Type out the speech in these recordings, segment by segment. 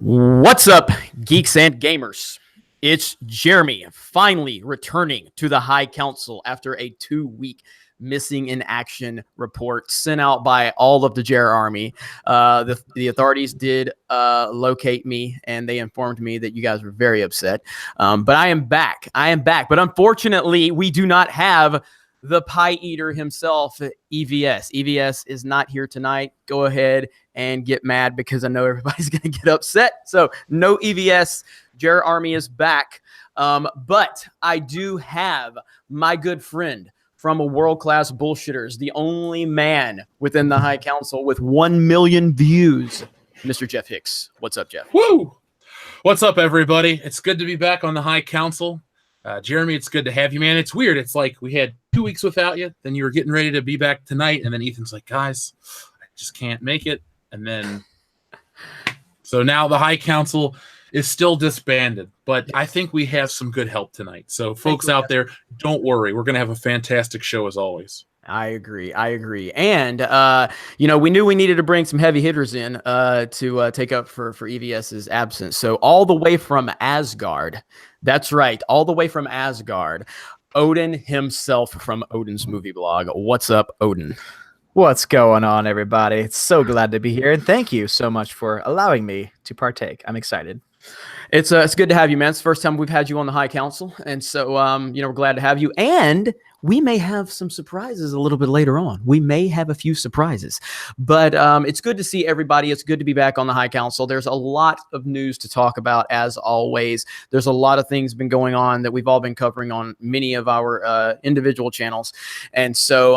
What's up, geeks and gamers? It's Jeremy finally returning to the High Council after a 2-week missing in action report sent out by all of the Jer Army. The authorities did locate me, and they informed me that you guys were very upset. But I am back. But unfortunately, we do not have the pie eater himself, EVS. EVS is not here tonight. Go ahead and get mad because I know everybody's going to get upset. So no EVS. Jer Army is back. But I do have my good friend from a world-class bullshitters, the only man within the High Council with 1 million views, Mr. Jeff Hicks. What's up, Jeff? Woo! What's up, everybody? It's good to be back on the High Council. Jeremy, it's good to have you, man. It's weird. It's like we had 2 weeks without you, then you were getting ready to be back tonight, and then Ethan's like, guys, I just can't make it. And then, so now the High Council is still disbanded, but I think we have some good help tonight. So folks out there, don't worry. We're going to have a fantastic show as always. I agree. And, we knew we needed to bring some heavy hitters in to take up for EVS's absence. So all the way from Asgard, that's right, all the way from Asgard, Odin himself from Odin's Movie Blog. What's up, Odin? What's going on, everybody? It's so glad to be here, and thank you so much for allowing me to partake. I'm excited. It's good to have you, man. It's the first time we've had you on the High Council, and so we're glad to have you. And we may have some surprises a little bit later on. We may have a few surprises, but it's good to see everybody. It's good to be back on the High Council. There's a lot of news to talk about, as always. There's a lot of things been going on that we've all been covering on many of our individual channels, and so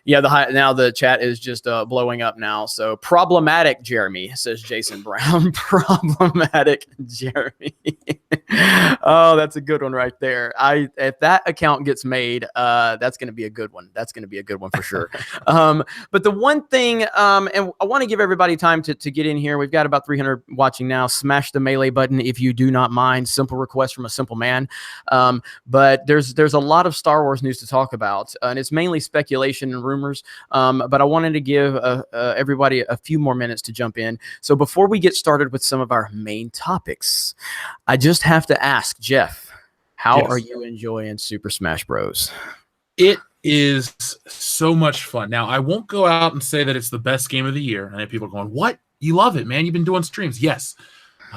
now the chat is just blowing up now. So problematic, Jeremy, says Jason Brown. Problematic, Jeremy. Oh, that's a good one right there. If that account gets made, that's going to be a good one. That's going to be a good one for sure. But the one thing, and I want to give everybody time to get in here. We've got about 300 watching now. Smash the melee button if you do not mind. Simple request from a simple man. But there's a lot of Star Wars news to talk about, and it's mainly speculation and rumors. But I wanted to give everybody a few more minutes to jump in. So before we get started with some of our main topics, I just have to ask Jeff, how are you enjoying Super Smash Bros? It is so much fun. Now, I won't go out and say that it's the best game of the year. And people are going, what? You love it, man. You've been doing streams. Yes.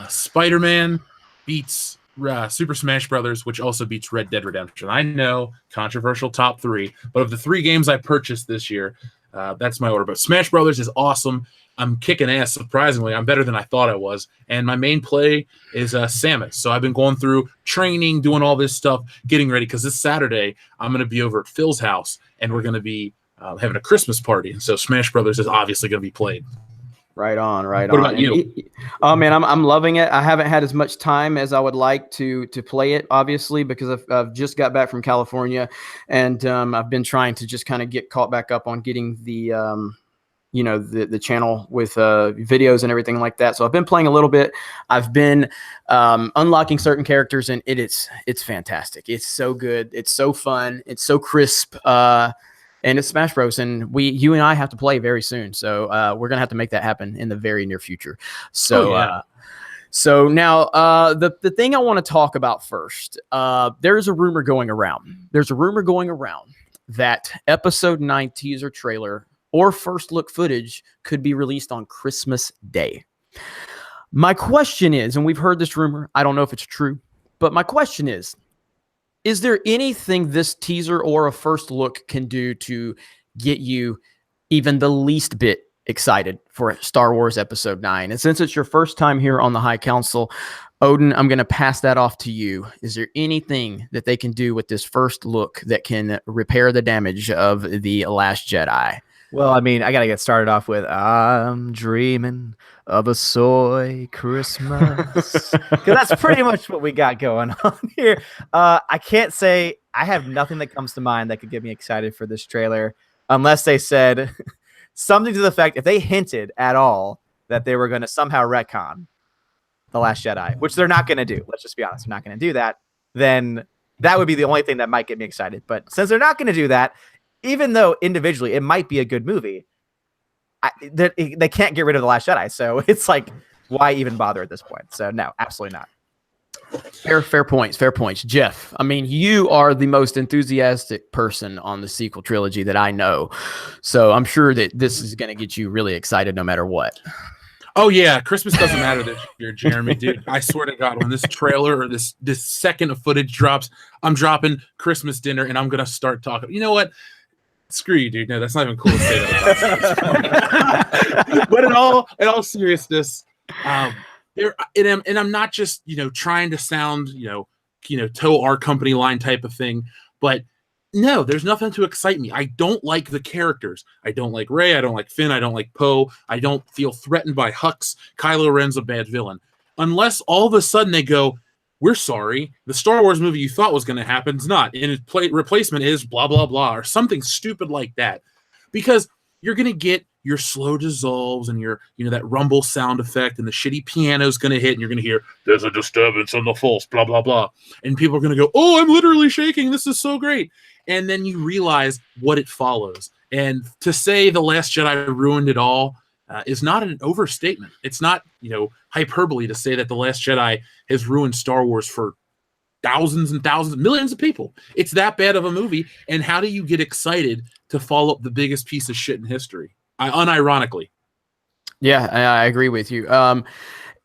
Spider-Man beats Super Smash Brothers, which also beats Red Dead Redemption. I know, controversial top 3. But of the 3 games I purchased this year, that's my order. But Smash Brothers is awesome. I'm kicking ass, surprisingly. I'm better than I thought I was. And my main play is Samus. So I've been going through training, doing all this stuff, getting ready. Because this Saturday, I'm going to be over at Phil's house, and we're going to be having a Christmas party. And so Smash Brothers is obviously going to be played. Right on. What about you? Oh, man, I'm loving it. I haven't had as much time as I would like to play it, obviously, because I've just got back from California. And I've been trying to just kind of get caught back up on getting the the channel with videos and everything like that. So I've been playing a little bit. I've been unlocking certain characters, and it's fantastic. It's so good. It's so fun. It's so crisp. And it's Smash Bros. And you and I have to play very soon. So we're going to have to make that happen in the very near future. So, So now the thing I want to talk about first, there's a rumor going around. That episode 9 teaser trailer or first look footage could be released on Christmas Day. My question is, and we've heard this rumor, I don't know if it's true, but my question is there anything this teaser or a first look can do to get you even the least bit excited for Star Wars Episode 9? And since it's your first time here on the High Council, Odin, I'm going to pass that off to you. Is there anything that they can do with this first look that can repair the damage of The Last Jedi? Well, I mean, I got to get started off with, I'm dreaming of a soy Christmas. Because that's pretty much what we got going on here. I can't say, I have nothing that comes to mind that could get me excited for this trailer, unless they said something to the effect, if they hinted at all that they were going to somehow retcon The Last Jedi, which they're not going to do. Let's just be honest. They're not going to do that. Then that would be the only thing that might get me excited. But since they're not going to do that, even though individually it might be a good movie, they can't get rid of The Last Jedi. So it's like why even bother at this point? So no, absolutely not. Fair points. Fair points. Jeff, I mean, you are the most enthusiastic person on the sequel trilogy that I know. So I'm sure that this is going to get you really excited no matter what. Oh yeah, Christmas doesn't matter this year, Jeremy, dude. I swear to God, when this trailer or this second of footage drops, I'm dropping Christmas dinner and I'm gonna start talking. You know what? Screw you, dude. No, that's not even cool to say that. But in all seriousness, there and I'm not just trying to sound toe our company line type of thing, but no, there's nothing to excite me. I don't like the characters. I don't like Rey. I don't like Finn. I don't like Poe. I don't feel threatened by Hux. Kylo Ren's a bad villain. Unless all of a sudden they go, we're sorry, the Star Wars movie you thought was going to happen is not. And its replacement is blah, blah, blah, or something stupid like that. Because you're going to get your slow dissolves and your, that rumble sound effect, and the shitty piano's going to hit, and you're going to hear, there's a disturbance on the Force, blah, blah, blah. And people are going to go, oh, I'm literally shaking. This is so great. And then you realize what it follows. And to say The Last Jedi ruined it all is not an overstatement. It's not, hyperbole to say that The Last Jedi has ruined Star Wars for thousands and thousands, millions of people. It's that bad of a movie. And how do you get excited to follow up the biggest piece of shit in history? Unironically. Yeah, I agree with you.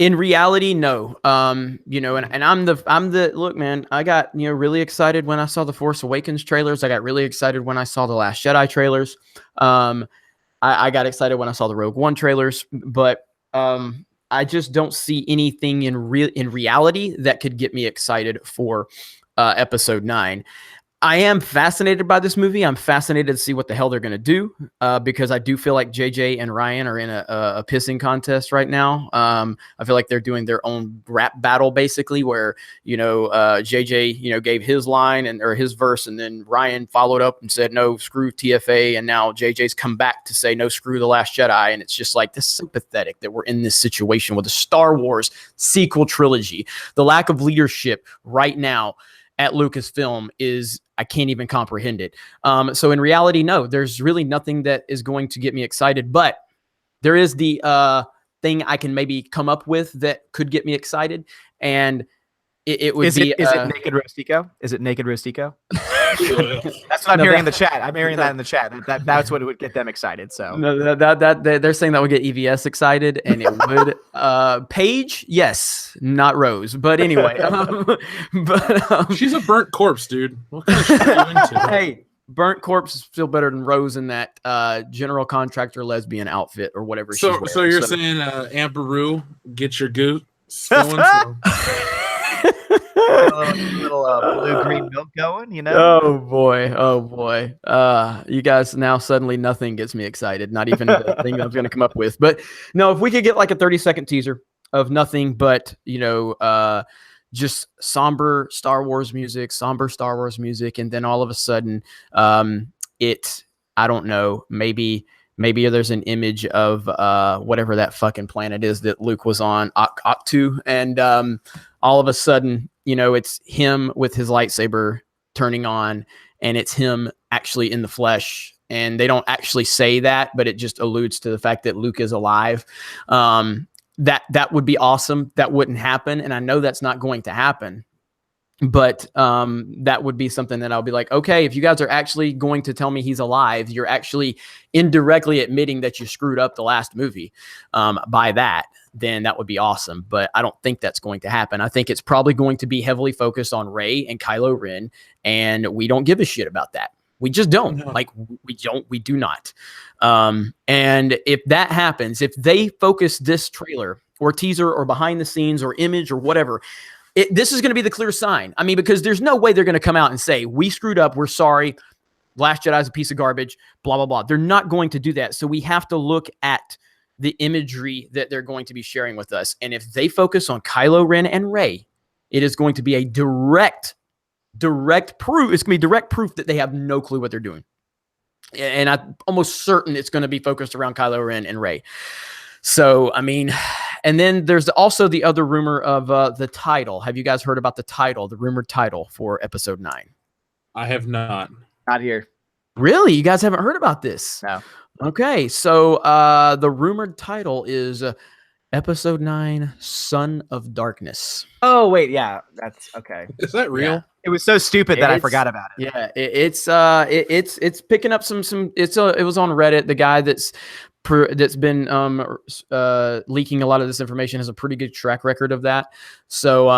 In reality, no. And I'm the look, man. I got really excited when I saw the Force Awakens trailers. I got really excited when I saw the Last Jedi trailers. I got excited when I saw the Rogue One trailers, but I just don't see anything in reality that could get me excited for Episode 9. I am fascinated by this movie. I'm fascinated to see what the hell they're going to do because I do feel like JJ and Ryan are in a pissing contest right now. I feel like they're doing their own rap battle, basically, where, JJ, gave his line or his verse, and then Ryan followed up and said, no, screw TFA. And now JJ's come back to say, no, screw The Last Jedi. And it's just like, this is so pathetic that we're in this situation with the Star Wars sequel trilogy. The lack of leadership right now at Lucasfilm is, I can't even comprehend it. So in reality, no, there's really nothing that is going to get me excited, but there is the thing I can maybe come up with that could get me excited. And it would be... Is it Naked Rostico? Is it Naked Rostico? That's what I'm hearing in the chat. I'm hearing that in the chat. That's what would get them excited. So no, they're saying that would get EVS excited, and it would. Paige, yes, not Rose, but anyway. She's a burnt corpse, dude. What kind of shit are you into? Hey, burnt corpse is still better than Rose in that general contractor lesbian outfit or whatever. So you're saying Amber Rue, get your goose going? little blue-green milk going, Oh boy. You guys, now suddenly nothing gets me excited. Not even the thing I was going to come up with. But no, if we could get like a 30-second teaser of nothing but, just somber Star Wars music, and then all of a sudden, I don't know, maybe there's an image of whatever that fucking planet is that Luke was on, Octu, and all of a sudden, it's him with his lightsaber turning on, and it's him actually in the flesh. And they don't actually say that, but it just alludes to the fact that Luke is alive. That would be awesome. That wouldn't happen, and I know that's not going to happen. But that would be something that I'll be like, okay, if you guys are actually going to tell me he's alive, you're actually indirectly admitting that you screwed up the last movie by that, then that would be awesome. But I don't think that's going to happen. I think it's probably going to be heavily focused on Rey and Kylo Ren, and we don't give a shit about that. We just don't. No. We do not. And if that happens, if they focus this trailer or teaser or behind the scenes or image or whatever, this is going to be the clear sign. I mean, because there's no way they're going to come out and say, we screwed up, we're sorry, Last Jedi is a piece of garbage, blah, blah, blah. They're not going to do that. So we have to look at the imagery that they're going to be sharing with us. And if they focus on Kylo Ren and Rey, it is going to be a direct proof. It's going to be direct proof that they have no clue what they're doing. And I'm almost certain it's going to be focused around Kylo Ren and Rey. So, I mean, and then there's also the other rumor of the title. Have you guys heard about the title, the rumored title for Episode 9? I have not. Not here. Really? You guys haven't heard about this? No. Okay. So the rumored title is Episode 9, Son of Darkness. Oh wait, yeah, that's okay. Is that real? Yeah. It was so stupid that I It's- forgot about it. Yeah, it's picking up some it was on Reddit. The guy that's been leaking a lot of this information has a pretty good track record of that. So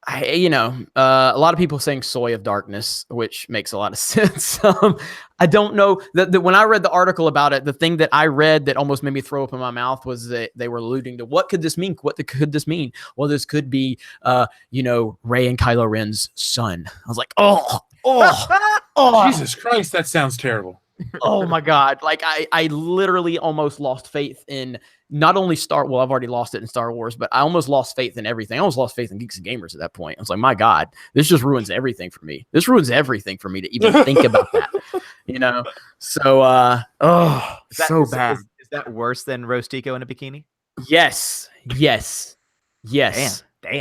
a lot of people saying Soy of Darkness, which makes a lot of sense. I don't know that when I read the article about it, the thing that I read that almost made me throw up in my mouth was that they were alluding to what could this mean? What could this mean? Well, this could be, Rey and Kylo Ren's son. I was like, oh, Jesus Christ, that sounds terrible. oh my God. Like I literally almost lost faith in not only I've already lost it in Star Wars, but I almost lost faith in everything. I almost lost faith in Geeks and Gamers at that point. I was like, my God, this just ruins everything for me. This ruins everything for me to even think about that, So, so bad. Is that worse than Rostico in a bikini? Yes. Damn.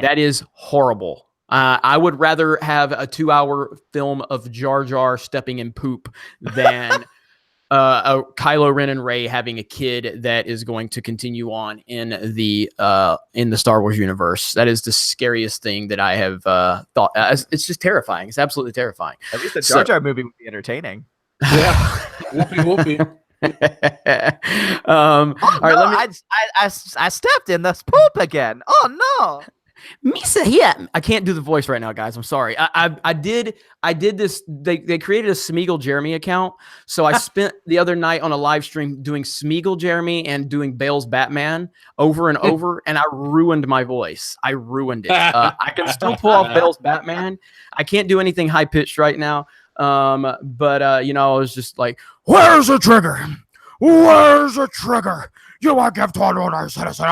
That is horrible. I would rather have a 2-hour film of Jar Jar stepping in poop than a Kylo Ren and Rey having a kid that is going to continue on in the Star Wars universe. That is the scariest thing that I have thought. It's just terrifying. It's absolutely terrifying. At least the Jar Jar movie would be entertaining. Yeah. Whoopee. All right, I stepped in the poop again. Oh no. Misa, yeah, I can't do the voice right now, guys. I'm sorry. I did this. They created a Smeagol Jeremy account, so I spent the other night on a live stream doing Smeagol Jeremy and doing Bale's Batman over and over, and I ruined my voice. I ruined it. I can still pull off Bale's Batman. I can't do anything high pitched right now. But I was just like, "Where's the trigger? Where's the trigger? You want to give to another citizen."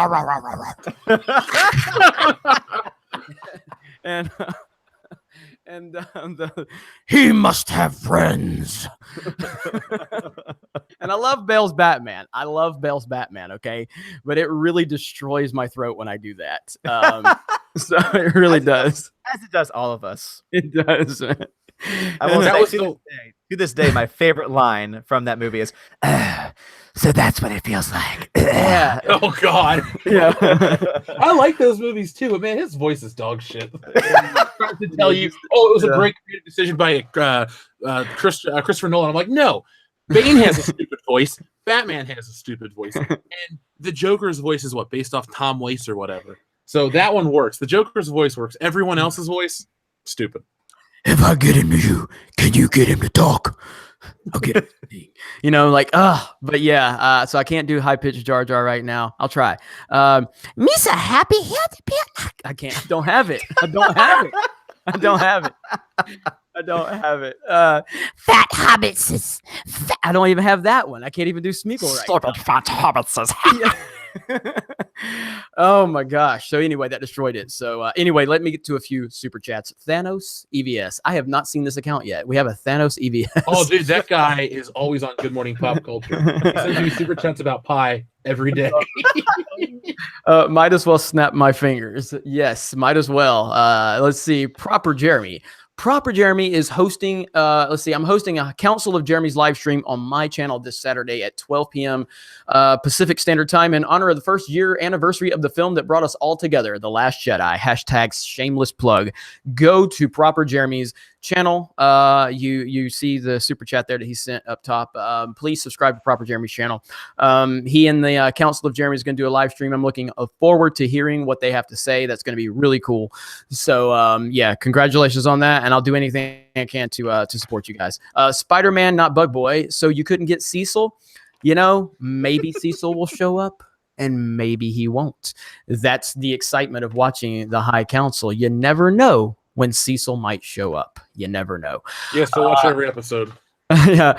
He must have friends. And I love Bale's Batman. Okay, but it really destroys my throat when I do that. So it really does. As it does all of us. It does. I will say to this day, my favorite line from that movie is, "So that's what it feels like." Yeah. Oh God. Yeah. I like those movies too, but man, his voice is dog shit. To tell you, it was a great creative decision by Christopher Nolan. I'm like, no, Bane has a stupid voice. Batman has a stupid voice, and the Joker's voice is based off Tom Waits or whatever. So that one works. The Joker's voice works. Everyone else's voice, stupid. If I get him to you, can you get him to talk? Okay. But yeah, so I can't do high pitched Jar Jar right now. I'll try. Misa happy. I can't. Don't have it. I don't have it. Fat hobbits is fat. I don't even have that one. I can't even do Smeagol right. Stupid fat hobbits is Oh my gosh. So anyway, that destroyed it. So anyway, let me get to a few super chats. Thanos EVS. I have not seen this account yet. We have a Thanos EVS. Oh, dude, that guy is always on Good Morning Pop Culture. He sends me super chats about pie every day. Might as well snap my fingers. Yes, might as well. Let's see. Proper Jeremy is hosting. I'm hosting a Council of Jeremy's live stream on my channel this Saturday at 12 p.m. Pacific Standard Time in honor of the first year anniversary of the film that brought us all together, The Last Jedi. # shameless plug. Go to Proper Jeremy's channel. You see the super chat there that he sent up top. Please subscribe to Proper Jeremy's channel. He and the Council of Jeremy is going to do a live stream. I'm looking forward to hearing what they have to say. That's going to be really cool. So yeah, congratulations on that. And I'll do anything I can to support you guys. Spider-Man, not Bug Boy. So you couldn't get Cecil. Maybe Cecil will show up and maybe he won't. That's the excitement of watching the High Council. You never know when Cecil might show up. You never know. Yes, so watch every episode. Yeah.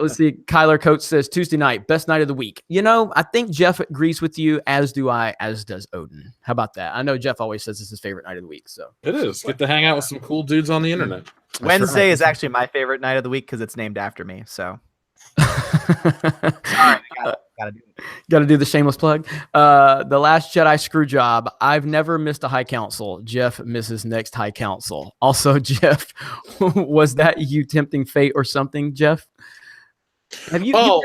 Let's see. Kyler Coates says Tuesday night, best night of the week. I think Jeff agrees with you, as do I, as does Odin. How about that? I know Jeff always says it's his favorite night of the week. So it is. Get to hang out with some cool dudes on the internet. Wednesday is actually my favorite night of the week because it's named after me. So sorry, gotta do it. Got to do the shameless plug. The Last Jedi screw job. I've never missed a High Council. Jeff misses next High Council. Also, Jeff, was that you tempting fate or something, Jeff? Have you? Oh.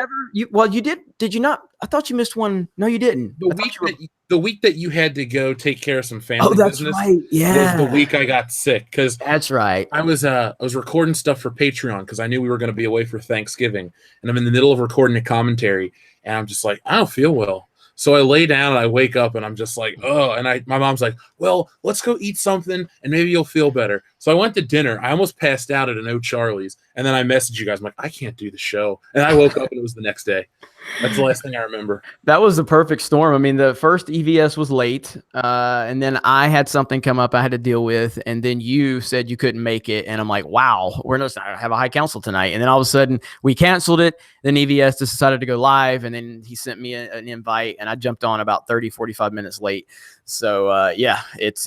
Well, you did. Did you not? I thought you missed one. No, you didn't. The week that you had to go take care of some family Oh, that's business right. Yeah, was the week I got sick because that's right. I was recording stuff for Patreon because I knew we were going to be away for Thanksgiving, and I'm in the middle of recording a commentary, and I'm just like, I don't feel well. So I lay down and I wake up and I'm just like, oh, and my mom's like, well, let's go eat something and maybe you'll feel better. So I went to dinner. I almost passed out at an O'Charlie's, and then I messaged you guys. I'm like, I can't do the show, and I woke up and it was the next day. That's the last thing I remember. That was the perfect storm. I mean, the first EVS was late, and then I had something come up I had to deal with, and then you said you couldn't make it, and I'm like, wow, we're not going to have a high council tonight. And then all of a sudden, we canceled it. Then EVS just decided to go live, and then he sent me an invite, and I jumped on about 30, 45 minutes late. So yeah, it's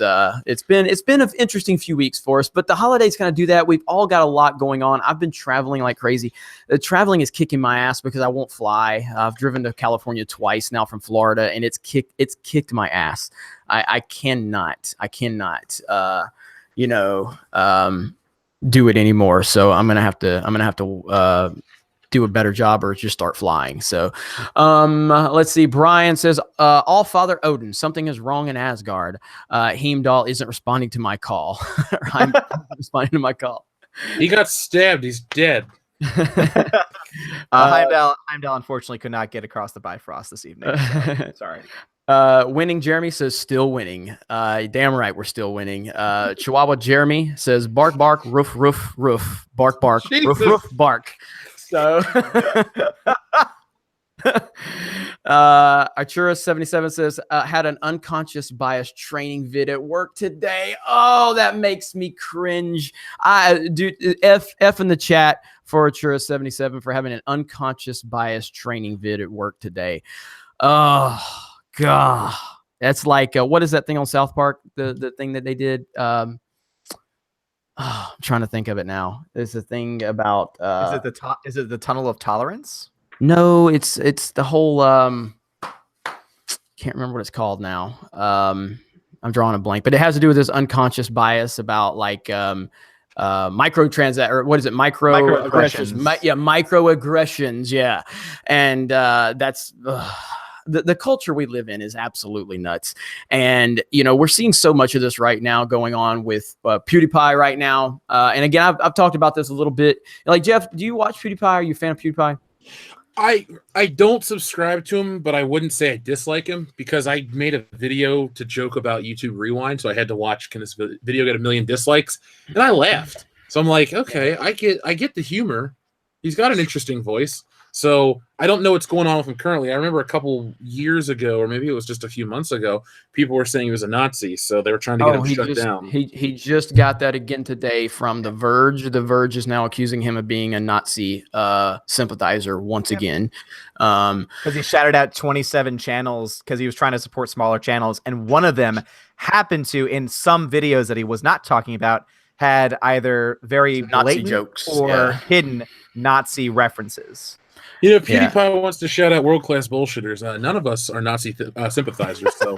been an interesting few weeks for us, but the holidays kind of do that. We've all got a lot going on. I've been traveling like crazy. The traveling is kicking my ass because I won't fly. I've driven to California twice now from Florida, and it's kicked my ass. I cannot do it anymore. So I'm gonna have to do a better job or just start flying. So let's see. Brian says, all Father Odin, something is wrong in Asgard. Heimdall isn't responding to my call. I'm responding to my call. He got stabbed. He's dead. Heimdall unfortunately could not get across the Bifrost this evening. So, sorry. Winning Jeremy says still winning. Damn right, we're still winning. Chihuahua Jeremy says bark bark roof roof roof bark bark roof roof bark. So Artura77 says had an unconscious bias training vid at work today. Oh, that makes me cringe. F in the chat for Artura77 for having an unconscious bias training vid at work today. Oh God. That's like what is that thing on South Park? The thing that they did. I'm trying to think of it now. There's a thing about is it the tunnel of tolerance? No, it's the whole can't remember what it's called now. I'm drawing a blank, but it has to do with this unconscious bias about like microtransactions, or what is it? Microaggressions. Microaggressions. Yeah. And that's the culture we live in is absolutely nuts. And, we're seeing so much of this right now going on with PewDiePie right now. And again, I've talked about this a little bit. Like, Jeff, do you watch PewDiePie? Are you a fan of PewDiePie? I don't subscribe to him, but I wouldn't say I dislike him because I made a video to joke about YouTube Rewind, so I had to watch, can this video get 1 million dislikes? And I laughed. So I'm like, okay, I get the humor. He's got an interesting voice. So I don't know what's going on with him currently. I remember a couple years ago, or maybe it was just a few months ago, people were saying he was a Nazi, so they were trying to get him shut down. He just got that again today from The Verge. The Verge is now accusing him of being a Nazi sympathizer once again. Because he shouted out 27 channels because he was trying to support smaller channels, and one of them happened to, in some videos that he was not talking about, had either very blatant jokes or hidden Nazi references. PewDiePie wants to shout out world-class bullshitters. None of us are Nazi sympathizers, so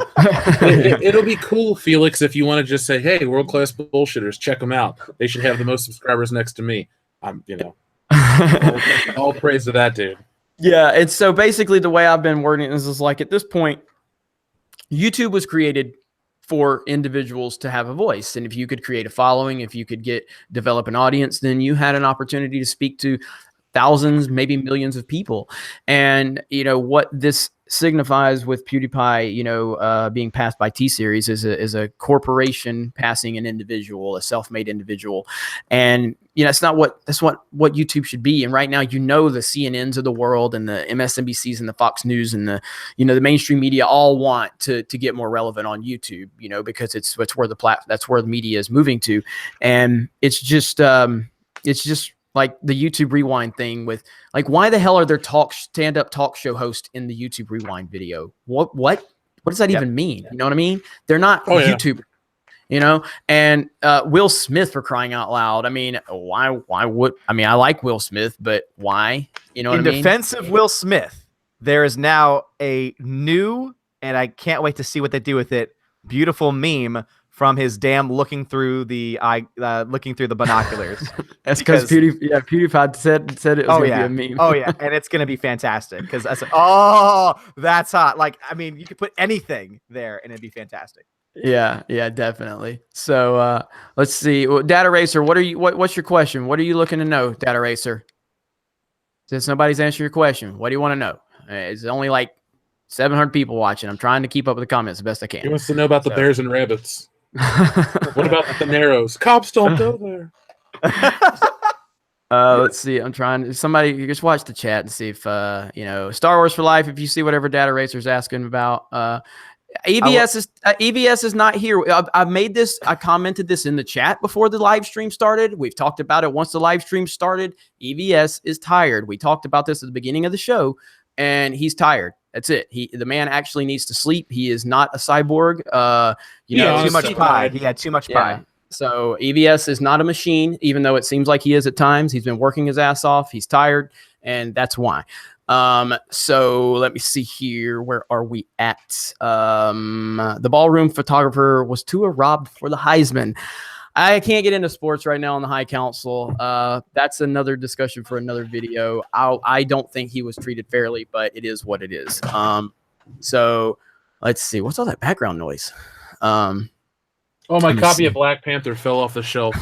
it'll be cool, Felix, if you want to just say, hey, world-class bullshitters, check them out. They should have the most subscribers next to me. All praise to that dude. Yeah, and so basically the way I've been wording this is like, at this point, YouTube was created for individuals to have a voice. And if you could create a following, if you could develop an audience, then you had an opportunity to speak to thousands, maybe millions of people. And, what this signifies with PewDiePie, being passed by T-Series is a corporation passing an individual, a self-made individual. And, that's what YouTube should be. And right now, the CNNs of the world and the MSNBCs and the Fox News and the mainstream media all want to get more relevant on YouTube, because it's where that's where the media is moving to. And it's just like the YouTube Rewind thing with, like, why the hell are there stand-up talk show hosts in the YouTube Rewind video? What does that even mean? You know what I mean? They're not YouTubers, and Will Smith, for crying out loud. I mean, why would, I like Will Smith, but why? You know what I mean? In defense of Will Smith, there is now a new, and I can't wait to see what they do with it, beautiful meme from his damn looking through the binoculars. That's because PewDiePie said it was gonna be a meme. Oh yeah, and it's gonna be fantastic because I said, oh, that's hot. Like, I mean, you could put anything there and it'd be fantastic. Yeah, definitely. So let's see. Well, Data Racer, what's your question? What are you looking to know, Data Racer? Since nobody's answering your question, what do you want to know? It's only like 700 people watching. I'm trying to keep up with the comments the best I can. He wants to know about the bears and rabbits. What about the Narrows? Cops don't go there. Let's see. I'm trying. Somebody, you just watch the chat and see if Star Wars for Life. If you see whatever Data Racer's asking about, EVS is not here. I've made this. I commented this in the chat before the live stream started. We've talked about it once the live stream started. EVS is tired. We talked about this at the beginning of the show, and he's tired. That's it. The man actually needs to sleep. He is not a cyborg. He had too much pie. He had too much pie. So EVS is not a machine, even though it seems like he is at times. He's been working his ass off. He's tired, and that's why. So let me see here. Where are we at? The ballroom photographer was Tua robbed for the Heisman. I can't get into sports right now on the High Council. That's another discussion for another video. I don't think he was treated fairly, but it is what it is. So let's see. What's all that background noise? Oh, my copy of Black Panther fell off the shelf.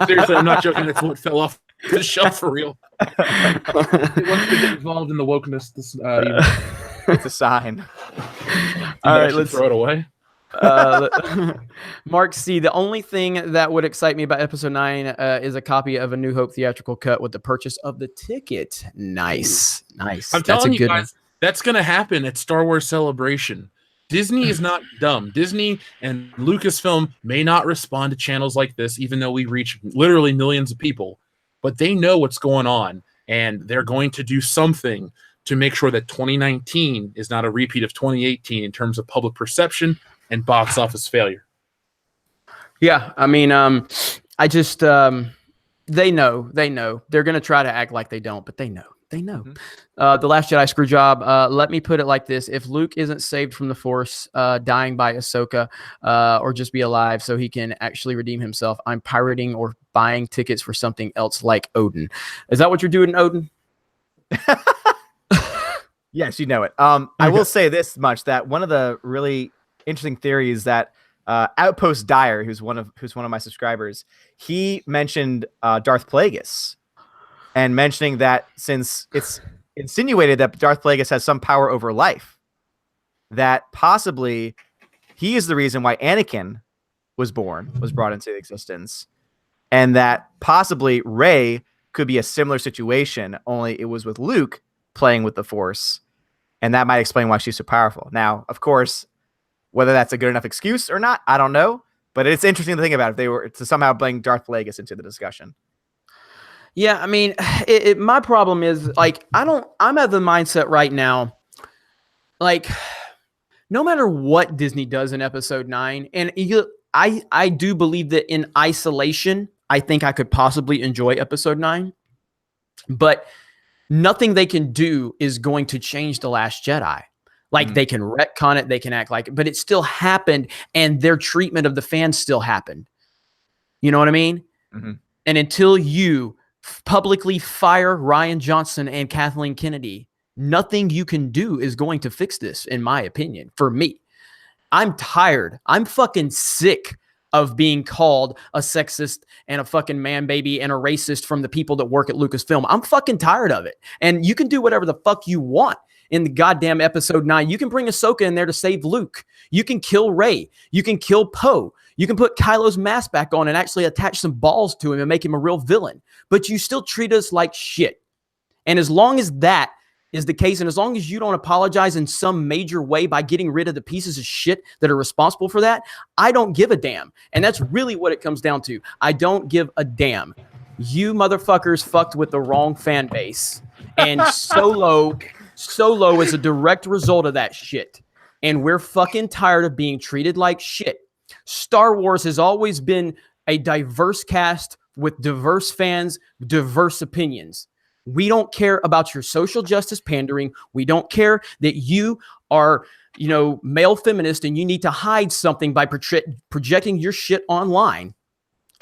Seriously, I'm not joking. It's what fell off the shelf for real. He wants to get involved in the wokeness. It's a sign. All right, let's throw it away. Mark C. The only thing that would excite me about episode 9 is a copy of A New Hope theatrical cut with the purchase of the ticket. Nice. I'm telling you guys, that's going to happen at Star Wars Celebration. Disney is not dumb. Disney and Lucasfilm may not respond to channels like this, even though we reach literally millions of people, but they know what's going on, and they're going to do something to make sure that 2019 is not a repeat of 2018 in terms of public perception and box office failure. Yeah, I mean, I just they know they're gonna try to act like they don't, but they know. Mm-hmm. The Last Jedi screw job. Let me put it like this: if Luke isn't saved from the Force, dying by Ahsoka, or just be alive so he can actually redeem himself, I'm pirating or buying tickets for something else like Odin. Is that what you're doing, Odin? Yes, you know it. I will say this much: that one of the really interesting theories that Outpost Dyer, who's one of my subscribers, he mentioned Darth Plagueis, and mentioning that since it's insinuated that Darth Plagueis has some power over life, that possibly he is the reason why Anakin was brought into existence, and that possibly Rey could be a similar situation, only it was with Luke playing with the Force, and that might explain why she's so powerful. Now, of course, whether that's a good enough excuse or not, I don't know, but it's interesting to think about if they were to somehow bring Darth Plagueis into the discussion. Yeah, I mean, my problem is, like, I'm at the mindset right now, like, no matter what Disney does in episode 9, and I do believe that in isolation, I think I could possibly enjoy episode 9, but nothing they can do is going to change The Last Jedi. Like, they can retcon it, they can act like it, but it still happened, and their treatment of the fans still happened. You know what I mean? Mm-hmm. And until you publicly fire Rian Johnson and Kathleen Kennedy, nothing you can do is going to fix this, in my opinion. For me, I'm tired. I'm fucking sick of being called a sexist and a fucking man baby and a racist from the people that work at Lucasfilm. I'm fucking tired of it. And you can do whatever the fuck you want in the goddamn episode 9. You can bring Ahsoka in there to save Luke. You can kill Rey. You can kill Poe. You can put Kylo's mask back on and actually attach some balls to him and make him a real villain. But you still treat us like shit. And as long as that is the case, and as long as you don't apologize in some major way by getting rid of the pieces of shit that are responsible for that, I don't give a damn. And that's really what it comes down to. I don't give a damn. You motherfuckers fucked with the wrong fan base. And Solo is a direct result of that shit. And we're fucking tired of being treated like shit. Star Wars has always been a diverse cast with diverse fans, diverse opinions. We don't care about your social justice pandering. We don't care that you are, male feminist and you need to hide something by projecting your shit online.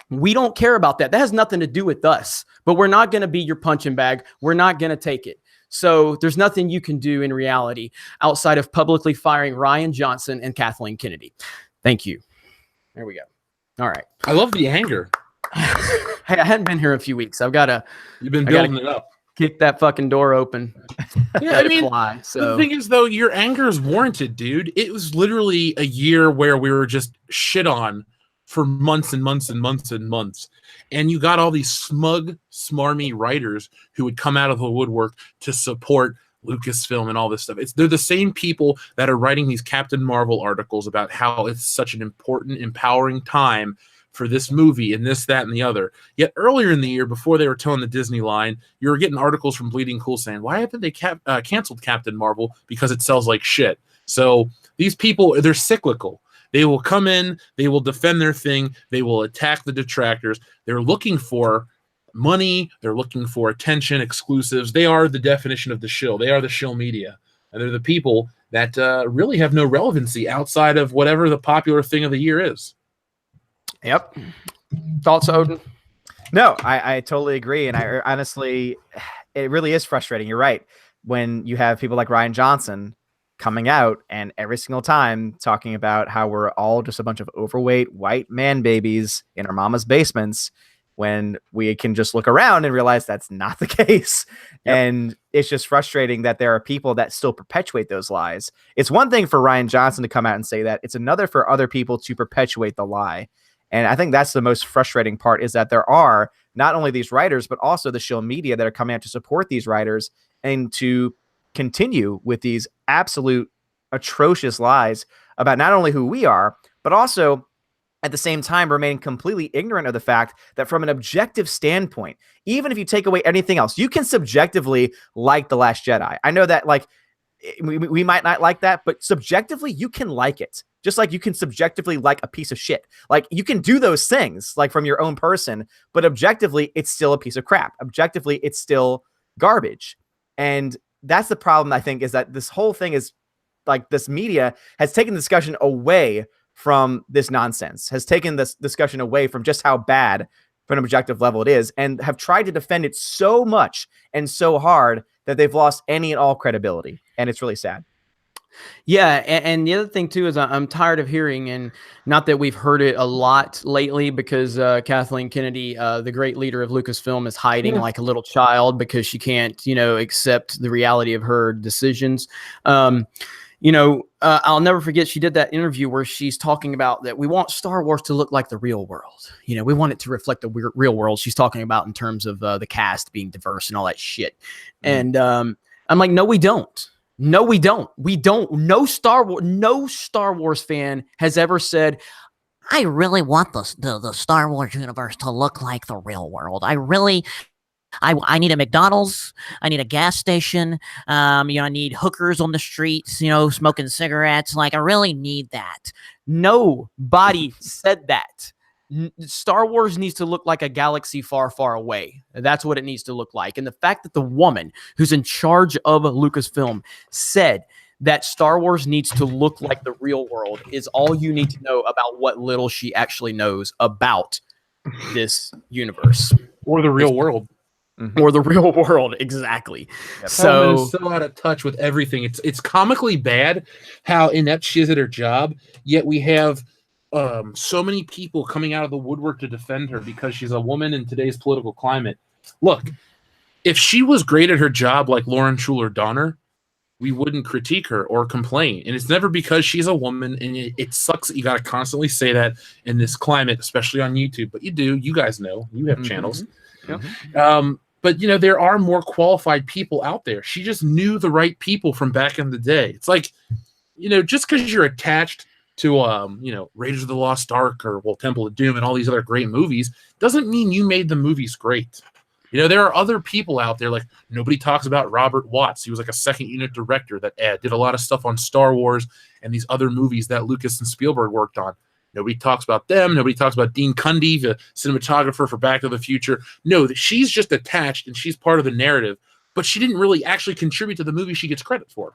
We don't care about that. That has nothing to do with us, but we're not going to be your punching bag. We're not going to take it. So there's nothing you can do in reality outside of publicly firing Ryan Johnson and Kathleen Kennedy. Thank you. There we go. All right. I love the anger. Hey, I hadn't been here a few weeks. You've been building it up. Kick that fucking door open. Yeah, I mean, the thing is, though, your anger is warranted, dude. It was literally a year where we were just shit on for months and months and months and months. And you got all these smug, smarmy writers who would come out of the woodwork to support Lucasfilm and all this stuff. They're the same people that are writing these Captain Marvel articles about how it's such an important, empowering time for this movie and this, that, and the other. Yet earlier in the year, before they were towing the Disney line, you were getting articles from Bleeding Cool saying, why haven't they canceled Captain Marvel? Because it sells like shit. So these people, they're cyclical. They will come in, they will defend their thing, they will attack the detractors. They're looking for money, they're looking for attention, exclusives. They are the definition of the shill. They are the shill media. And they're the people that really have no relevancy outside of whatever the popular thing of the year is. Yep. Thoughts, Odin? No, I totally agree. And I honestly, it really is frustrating. You're right. When you have people like Ryan Johnson coming out and every single time talking about how we're all just a bunch of overweight white man babies in our mama's basements, when we can just look around and realize that's not the case. Yep. And it's just frustrating that there are people that still perpetuate those lies. It's one thing for Ryan Johnson to come out and say that. It's another for other people to perpetuate the lie. And I think that's the most frustrating part, is that there are not only these writers, but also the shill media that are coming out to support these writers and to continue with these absolute atrocious lies about not only who we are, but also at the same time remain completely ignorant of the fact that from an objective standpoint, even if you take away anything else, you can subjectively like The Last Jedi. I know that we might not like that, but subjectively you can like it. Just like you can subjectively like a piece of shit. Like you can do those things like from your own person, but objectively it's still a piece of crap. Objectively it's still garbage. And that's the problem, I think, is that this whole thing is like this media has taken the discussion away from this nonsense, has taken this discussion away from just how bad from an objective level it is, and have tried to defend it so much and so hard that they've lost any and all credibility. And it's really sad. Yeah, and the other thing too is I'm tired of hearing, and not that we've heard it a lot lately, because Kathleen Kennedy, the great leader of Lucasfilm, is hiding like a little child because she can't, accept the reality of her decisions. I'll never forget, she did that interview where she's talking about that we want Star Wars to look like the real world. We want it to reflect the real world. She's talking about in terms of the cast being diverse and all that shit. And I'm like, no, we don't. No, we don't. We don't. No Star Wars fan has ever said, I really want the Star Wars universe to look like the real world. I need a McDonald's. I need a gas station. I need hookers on the streets, smoking cigarettes. Like, I really need that. Nobody said that. Star Wars needs to look like a galaxy far, far away. That's what it needs to look like. And the fact that the woman who's in charge of Lucasfilm said that Star Wars needs to look like the real world is all you need to know about what little she actually knows about this universe. Or the real world. Or the real world, exactly. Yep. So is so out of touch with everything. It's comically bad how inept she is at her job, yet we have so many people coming out of the woodwork to defend her because she's a woman in today's political climate. Look, if she was great at her job like Lauren Schuler Donner, we wouldn't critique her or complain. And it's never because she's a woman, and it sucks that you got to constantly say that in this climate, especially on YouTube. But you do. You guys know. You have channels. Mm-hmm. But, there are more qualified people out there. She just knew the right people from back in the day. It's like, just because you're attached to, Raiders of the Lost Ark or Temple of Doom and all these other great movies doesn't mean you made the movies great. There are other people out there, like nobody talks about Robert Watts. He was like a second unit director that did a lot of stuff on Star Wars and these other movies that Lucas and Spielberg worked on. Nobody talks about them. Nobody talks about Dean Cundy, the cinematographer for Back to the Future. No, that she's just attached and she's part of the narrative, but she didn't really actually contribute to the movie she gets credit for.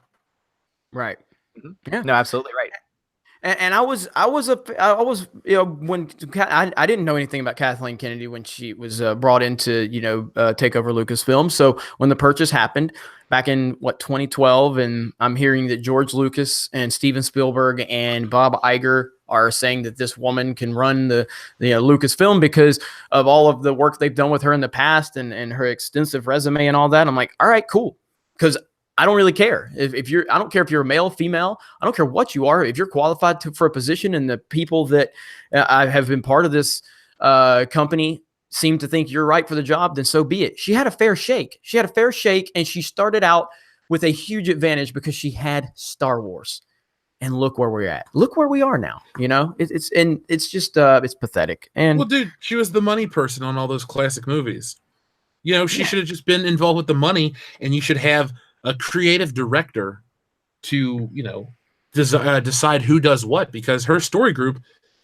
Right. Yeah. No, absolutely right. And I was, you know, when I didn't know anything about Kathleen Kennedy when she was brought in to, you know, take over Lucasfilm. So when the purchase happened back in 2012, and I'm hearing that George Lucas and Steven Spielberg and Bob Iger are saying that this woman can run the Lucasfilm because of all of the work they've done with her in the past and her extensive resume and all that. I'm like, all right, cool. Because I don't really care if you're, I don't care if you're a male, female, I don't care what you are. If you're qualified for a position and the people that I have been part of this company seem to think you're right for the job, then so be it. She had a fair shake. She had a fair shake, and she started out with a huge advantage because she had Star Wars. And look where we're at. Look where we are now. You know, it's just it's pathetic. And well, dude, she was the money person on all those classic movies. You know, she should have just been involved with the money, and you should have a creative director to, you know, decide who does what, because her story group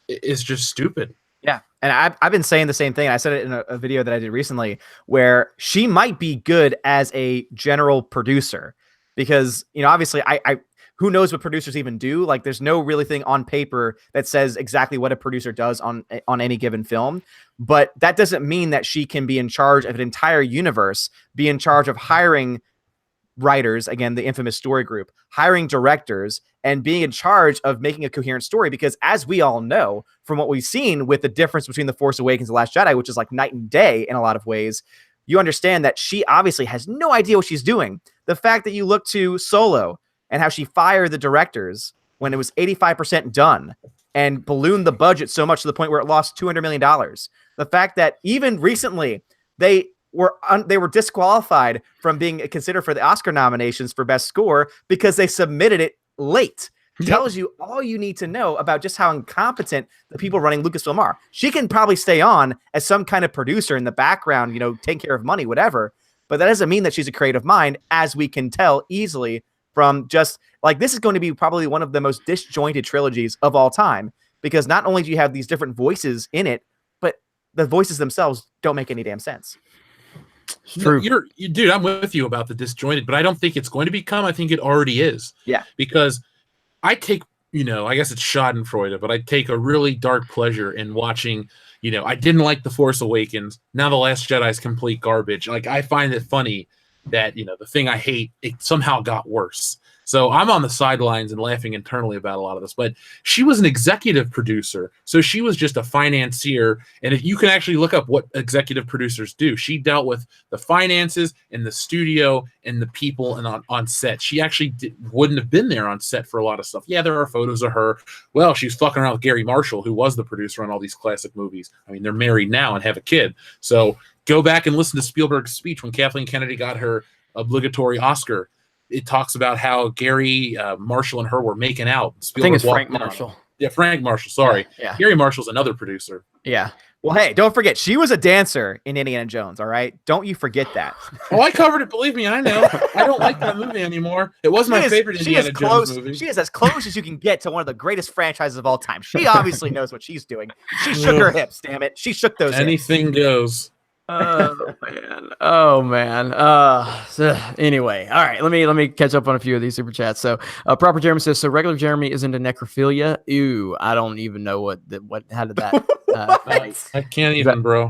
is just stupid. Yeah. And I've been saying the same thing. I said it in a video that I did recently where she might be good as a general producer because, you know, obviously I who knows what producers even do? Like there's no really thing on paper that says exactly what a producer does on any given film, but that doesn't mean that she can be in charge of an entire universe, be in charge of hiring writers, again, the infamous story group, hiring directors, and being in charge of making a coherent story. Because as we all know, from what we've seen with the difference between The Force Awakens and The Last Jedi, which is like night and day in a lot of ways, you understand that she obviously has no idea what she's doing. The fact that you look to Solo and how she fired the directors when it was 85% done and ballooned the budget so much to the point where it lost $200 million. The fact that even recently they were disqualified from being considered for the Oscar nominations for Best Score because they submitted it late. Yep. Tells you all you need to know about just how incompetent the people running Lucasfilm are. She can probably stay on as some kind of producer in the background, you know, take care of money, whatever. But that doesn't mean that she's a creative mind, as we can tell easily from just like, this is going to be probably one of the most disjointed trilogies of all time, because not only do you have these different voices in it, but the voices themselves don't make any damn sense. It's true. Dude, I'm with you about the disjointed, but I don't think it's going to become. I think it already is. Yeah. Because I take, you know, I guess it's Schadenfreude, but I take a really dark pleasure in watching, you know, I didn't like The Force Awakens. Now The Last Jedi is complete garbage. Like, I find it funny that, you know, the thing I hate, it somehow got worse. So I'm on the sidelines and laughing internally about a lot of this, but she was an executive producer. So she was just a financier. And if you can actually look up what executive producers do, she dealt with the finances and the studio and the people and on set. She actually wouldn't have been there on set for a lot of stuff. Yeah, there are photos of her. Well, she's fucking around with Gary Marshall, who was the producer on all these classic movies. I mean, they're married now and have a kid. So go back and listen to Spielberg's speech when Kathleen Kennedy got her obligatory Oscar. It talks about how Gary Marshall and her were making out. Spielberg, I think it's Frank Marshall. Yeah, Frank Marshall. Sorry. Yeah. Gary Marshall's another producer. Yeah. Well, hey, don't forget, she was a dancer in Indiana Jones, all right? Don't you forget that. Oh, I covered it. Believe me, I know. I don't like that movie anymore. It was my favorite Indiana Jones movie. She is as close as you can get to one of the greatest franchises of all time. She obviously knows what she's doing. She shook her hips, damn it. She shook those Anything hips. goes. Oh man. So anyway, all right. Let me catch up on a few of these super chats. So, Proper Jeremy says, so regular Jeremy is into necrophilia. Ew, I don't even know what. How did that? I can't even, bro.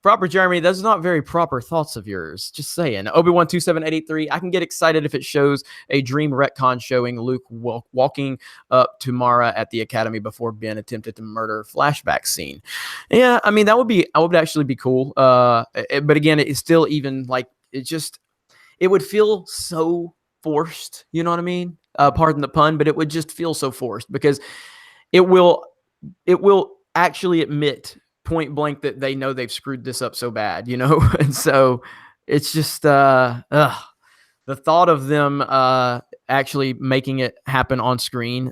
Proper Jeremy, those are not very proper thoughts of yours. Just saying. Obi-Wan 27883. I can get excited if it shows a dream retcon showing Luke walking up to Mara at the academy before Ben attempted to murder flashback scene. Yeah, I mean that would actually be cool. But again, it's still even like it would feel so forced. You know what I mean? Pardon the pun, but it would just feel so forced because it will actually admit point blank that they know they've screwed this up so bad, you know? And so it's just the thought of them actually making it happen on screen,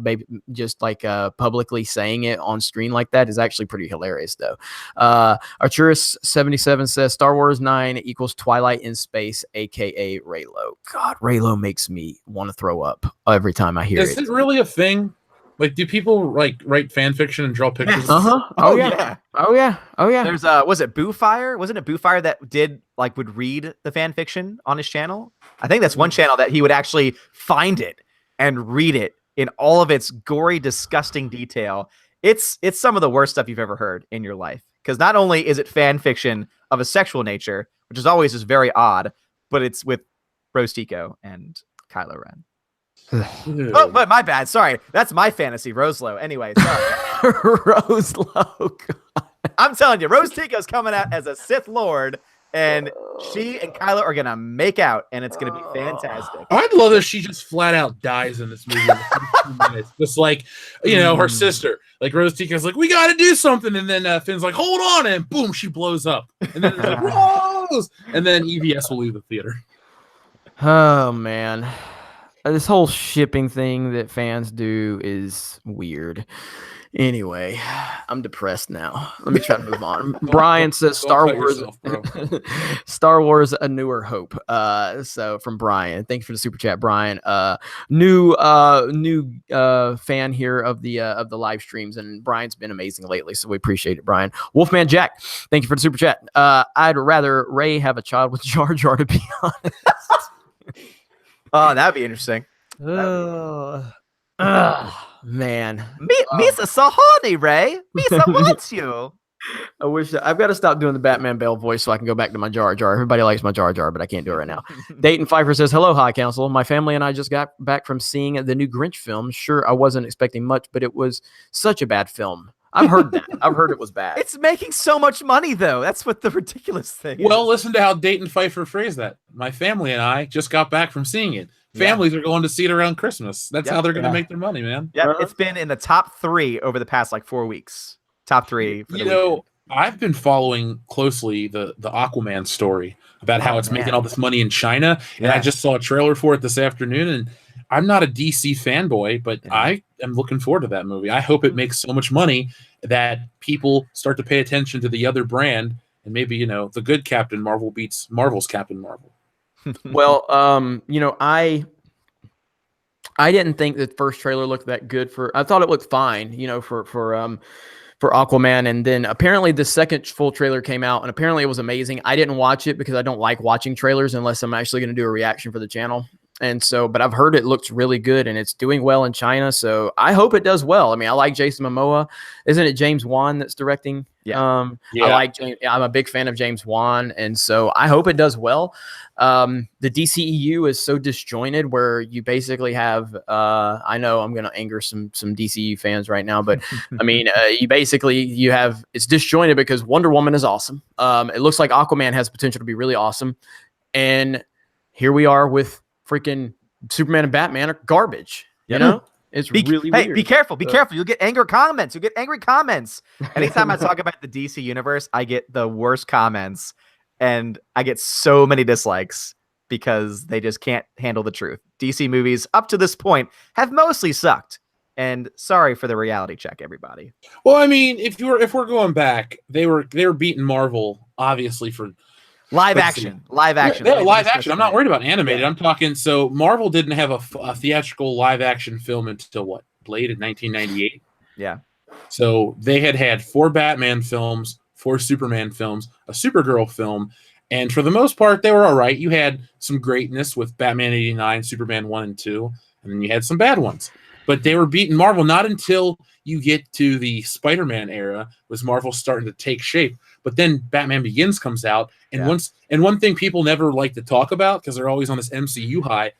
maybe just like publicly saying it on screen like that is actually pretty hilarious, though. Arturus77 says Star Wars 9 equals Twilight in space, aka Raylo. God, Raylo makes me want to throw up every time I hear Is it really a thing? Like, do people like write fan fiction and draw pictures? Yes. Uh-huh. Oh, yeah. Oh yeah. Oh yeah. There's was it Boofire? Wasn't it Boofire that would read the fan fiction on his channel? I think that's one channel that he would actually find it and read it in all of its gory, disgusting detail. It's some of the worst stuff you've ever heard in your life. Because not only is it fan fiction of a sexual nature, which is always just very odd, but it's with Rose Tico and Kylo Ren. Oh, but my bad. Sorry. That's my fantasy, Roselo. Anyway, sorry. Roselo. I'm telling you, Rose Tico's coming out as a Sith Lord, and she and Kylo are going to make out, and it's going to be fantastic. I'd love if she just flat out dies in this movie in the first 2 minutes. Just like, her sister. Like, Rose Tico's like, we got to do something. And then Finn's like, hold on. And boom, she blows up. And then it's like, Rose! And then EVS will leave the theater. Oh, man. This whole shipping thing that fans do is weird. Anyway, I'm depressed now. Let me try to move on. Brian says Star Wars, Star Wars: A Newer Hope. So from Brian, thanks for the super chat, Brian. New fan here of the live streams, and Brian's been amazing lately, so we appreciate it, Brian. Wolfman Jack, thank you for the super chat. I'd rather Ray have a child with Jar Jar, to be honest. Oh, that'd be interesting. Man. Misa so horny, Ray. Misa wants you. I wish I've got to stop doing the Batman Bell voice so I can go back to my Jar Jar. Everybody likes my Jar Jar, but I can't do it right now. Dayton Pfeiffer says, hello, High Council. My family and I just got back from seeing the new Grinch film. Sure, I wasn't expecting much, but it was such a bad film. I've heard that. I've heard it was bad. It's making so much money, though. That's what the ridiculous thing is. Well, listen to how Dayton Pfeiffer phrased that. My family and I just got back from seeing it. Families are going to see it around Christmas. That's how they're going to make their money, man. Yeah, it's been in the top 3 over the past 4 weeks. Top 3. I've been following closely the Aquaman story about how it's making all this money in China, and I just saw a trailer for it this afternoon. And I'm not a DC fanboy, but I am looking forward to that movie. I hope it makes so much money that people start to pay attention to the other brand, and maybe the good Captain Marvel beats Marvel's Captain Marvel. Well, I didn't think the first trailer looked that good I thought it looked fine, for Aquaman. And then apparently the second full trailer came out, and apparently it was amazing. I didn't watch it because I don't like watching trailers unless I'm actually going to do a reaction for the channel. And so, but I've heard it looks really good and it's doing well in China. So I hope it does well. I mean, I like Jason Momoa. Isn't it James Wan that's directing? Yeah. I like James. I'm a big fan of James Wan. And so I hope it does well. The DCEU is so disjointed where you basically have, I know I'm going to anger some DCEU fans right now, but I mean, it's disjointed because Wonder Woman is awesome. It looks like Aquaman has potential to be really awesome. And here we are with freaking Superman and Batman are garbage. It's really weird. Be careful. Be careful. You'll get angry comments. Anytime I talk about the DC universe, I get the worst comments, and I get so many dislikes because they just can't handle the truth. DC movies up to this point have mostly sucked. And sorry for the reality check, everybody. Well, I mean, if we're going back, they were beating Marvel obviously for live action. Yeah, live action. I'm not worried about animated. I'm talking. So Marvel didn't have a theatrical live action film until what? Blade in 1998. Yeah. So they had 4 Batman films, 4 Superman films, a Supergirl film, and for the most part, they were all right. You had some greatness with Batman 89, Superman 1 and 2, and then you had some bad ones. But they were beating Marvel not until you get to the Spider-Man era was Marvel starting to take shape. But then Batman Begins comes out, and one thing people never like to talk about because they're always on this MCU high,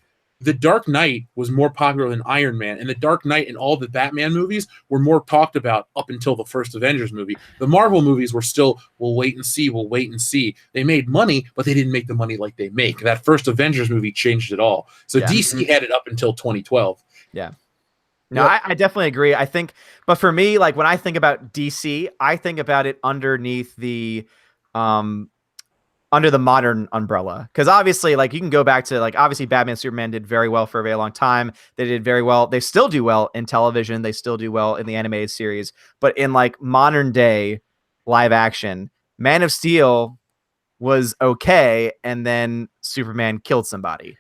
The Dark Knight was more popular than Iron Man, and The Dark Knight and all the Batman movies were more talked about up until the first Avengers movie. The Marvel movies were still, we'll wait and see. They made money, but they didn't make the money like they make. That first Avengers movie changed it all. So DC had it up until 2012. Yeah. No, I definitely agree. I think, but for me, when I think about DC, I think about it underneath the under the modern umbrella, because obviously, like, you can go back to, like, obviously Batman Superman did very well for a very long time. They did very well. They still do well in television. They still do well in the animated series. But in like modern day live action, Man of Steel was okay, and then Superman killed somebody,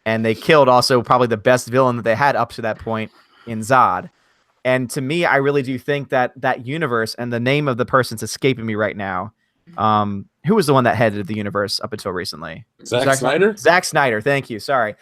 and they killed also probably the best villain that they had up to that point in Zod. And to me, I really do think that that universe, and the name of the person's escaping me right now, who was the one that headed the universe up until recently? Zack Snyder? Zack Snyder. Thank you. Sorry.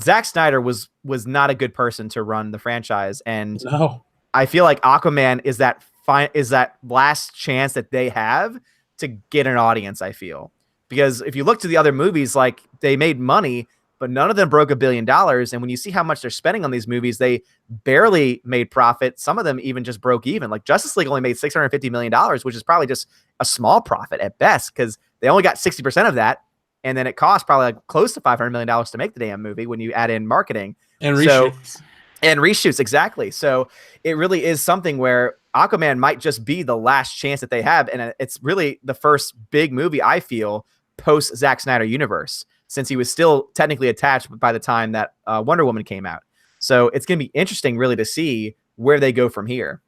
Zack Snyder was not a good person to run the franchise. And No. I feel like Aquaman is that last chance that they have to get an audience, I feel. Because if you look to the other movies, like, they made money, but none of them broke $1 billion. And when you see how much they're spending on these movies, they barely made profit. Some of them even just broke even. Like Justice League only made $650 million, which is probably just a small profit at best, because they only got 60% of that. And then it cost probably like close to $500 million to make the damn movie when you add in marketing. And reshoots. And reshoots, exactly. So it really is something where Aquaman might just be the last chance that they have. And it's really the first big movie, I feel, post Zack Snyder universe, since he was still technically attached by the time that Wonder Woman came out. So it's going to be interesting really to see where they go from here.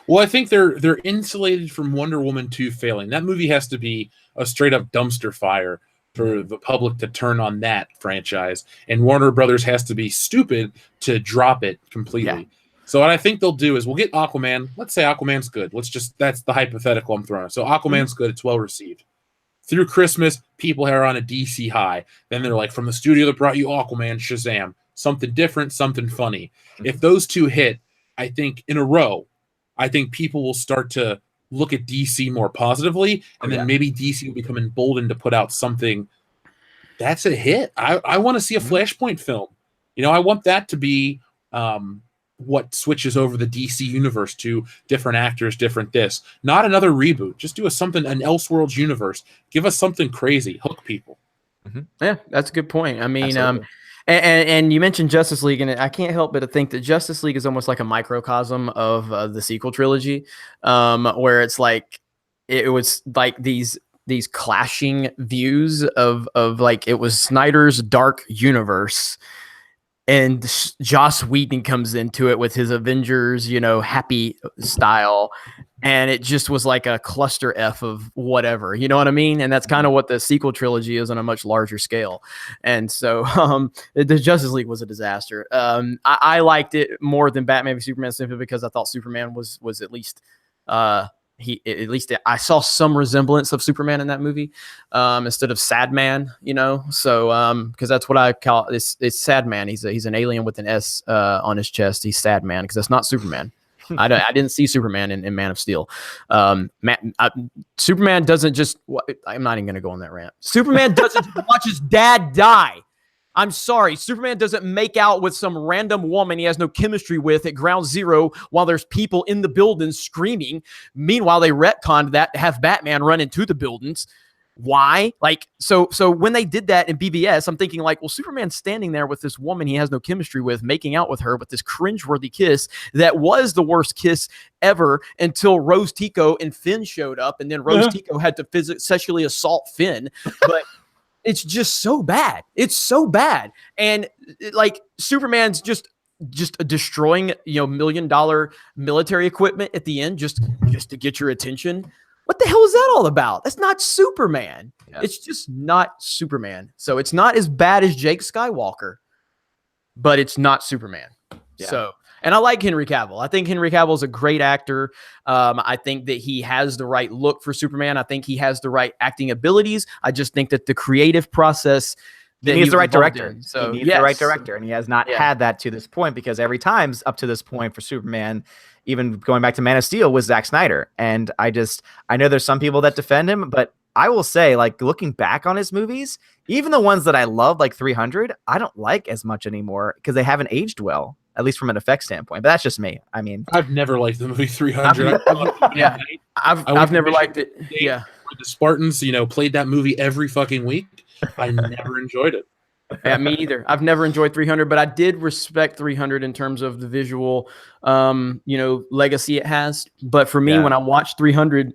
Well, I think they're insulated from Wonder Woman 2 failing. That movie has to be a straight up dumpster fire for the public to turn on that franchise. And Warner Brothers has to be stupid to drop it completely. Yeah. So what I think they'll do is we'll get Aquaman. Let's say Aquaman's good. That's the hypothetical I'm throwing. So Aquaman's good. It's well received. Through Christmas, people are on a DC high. Then they're like, from the studio that brought you Aquaman, Shazam. Something different, something funny. If those two hit, I think, in a row, I think people will start to look at DC more positively, and then maybe DC will become emboldened to put out something that's a hit. I want to see a Flashpoint film. You know, I want that to be what switches over the DC universe to different actors, different this. Not another reboot. Just do an Elseworlds universe. Give us something crazy. Hook people. Mm-hmm. Yeah, that's a good point. I mean, and you mentioned Justice League, and I can't help but to think that Justice League is almost like a microcosm of the sequel trilogy, where it's like it was like these clashing views of like it was Snyder's dark universe, and Joss Whedon comes into it with his Avengers, happy style. And it just was like a cluster F of whatever, you know what I mean? And that's kind of what the sequel trilogy is on a much larger scale. And so the Justice League was a disaster. I liked it more than Batman v Superman simply because I thought Superman was at least I saw some resemblance of Superman in that movie instead of Sad Man, so because that's what I call it's Sad Man. He's an alien with an S on his chest. He's Sad Man because that's not Superman. I didn't see Superman in Man of Steel. Superman doesn't just. I'm not even going to go on that rant. Superman doesn't watch his dad die. I'm sorry. Superman doesn't make out with some random woman he has no chemistry with at ground zero while there's people in the buildings screaming. Meanwhile, they retconned that to have Batman run into the buildings. Why? Like, so when they did that in BBS, I'm thinking like, well, Superman's standing there with this woman he has no chemistry with, making out with her with this cringeworthy kiss that was the worst kiss ever until Rose Tico and Finn showed up, and then Rose Tico had to sexually assault Finn. But it's just so bad. It's so bad. And like Superman's just destroying, $1 million military equipment at the end just to get your attention. What the hell is that all about? That's not Superman. Yeah. It's just not Superman. So it's not as bad as Jake Skywalker, but it's not Superman. Yeah. So, and I like Henry Cavill. I think Henry Cavill is a great actor. I think that he has the right look for Superman. I think he has the right acting abilities. I just think that the creative process he needs the right director. So he needs the right director, and he has not had that to this point, because every time's up to this point for Superman, even going back to Man of Steel, was Zack Snyder. And I know there's some people that defend him, but I will say, like, looking back on his movies, even the ones that I love, like 300, I don't like as much anymore because they haven't aged well, at least from an effect standpoint. But that's just me. I mean, I've never liked the movie 300. I've never liked it. Yeah. The Spartans, played that movie every fucking week. I never enjoyed it. Yeah, me either. I've never enjoyed 300, but I did respect 300 in terms of the visual, legacy it has. But for me, when I watched 300,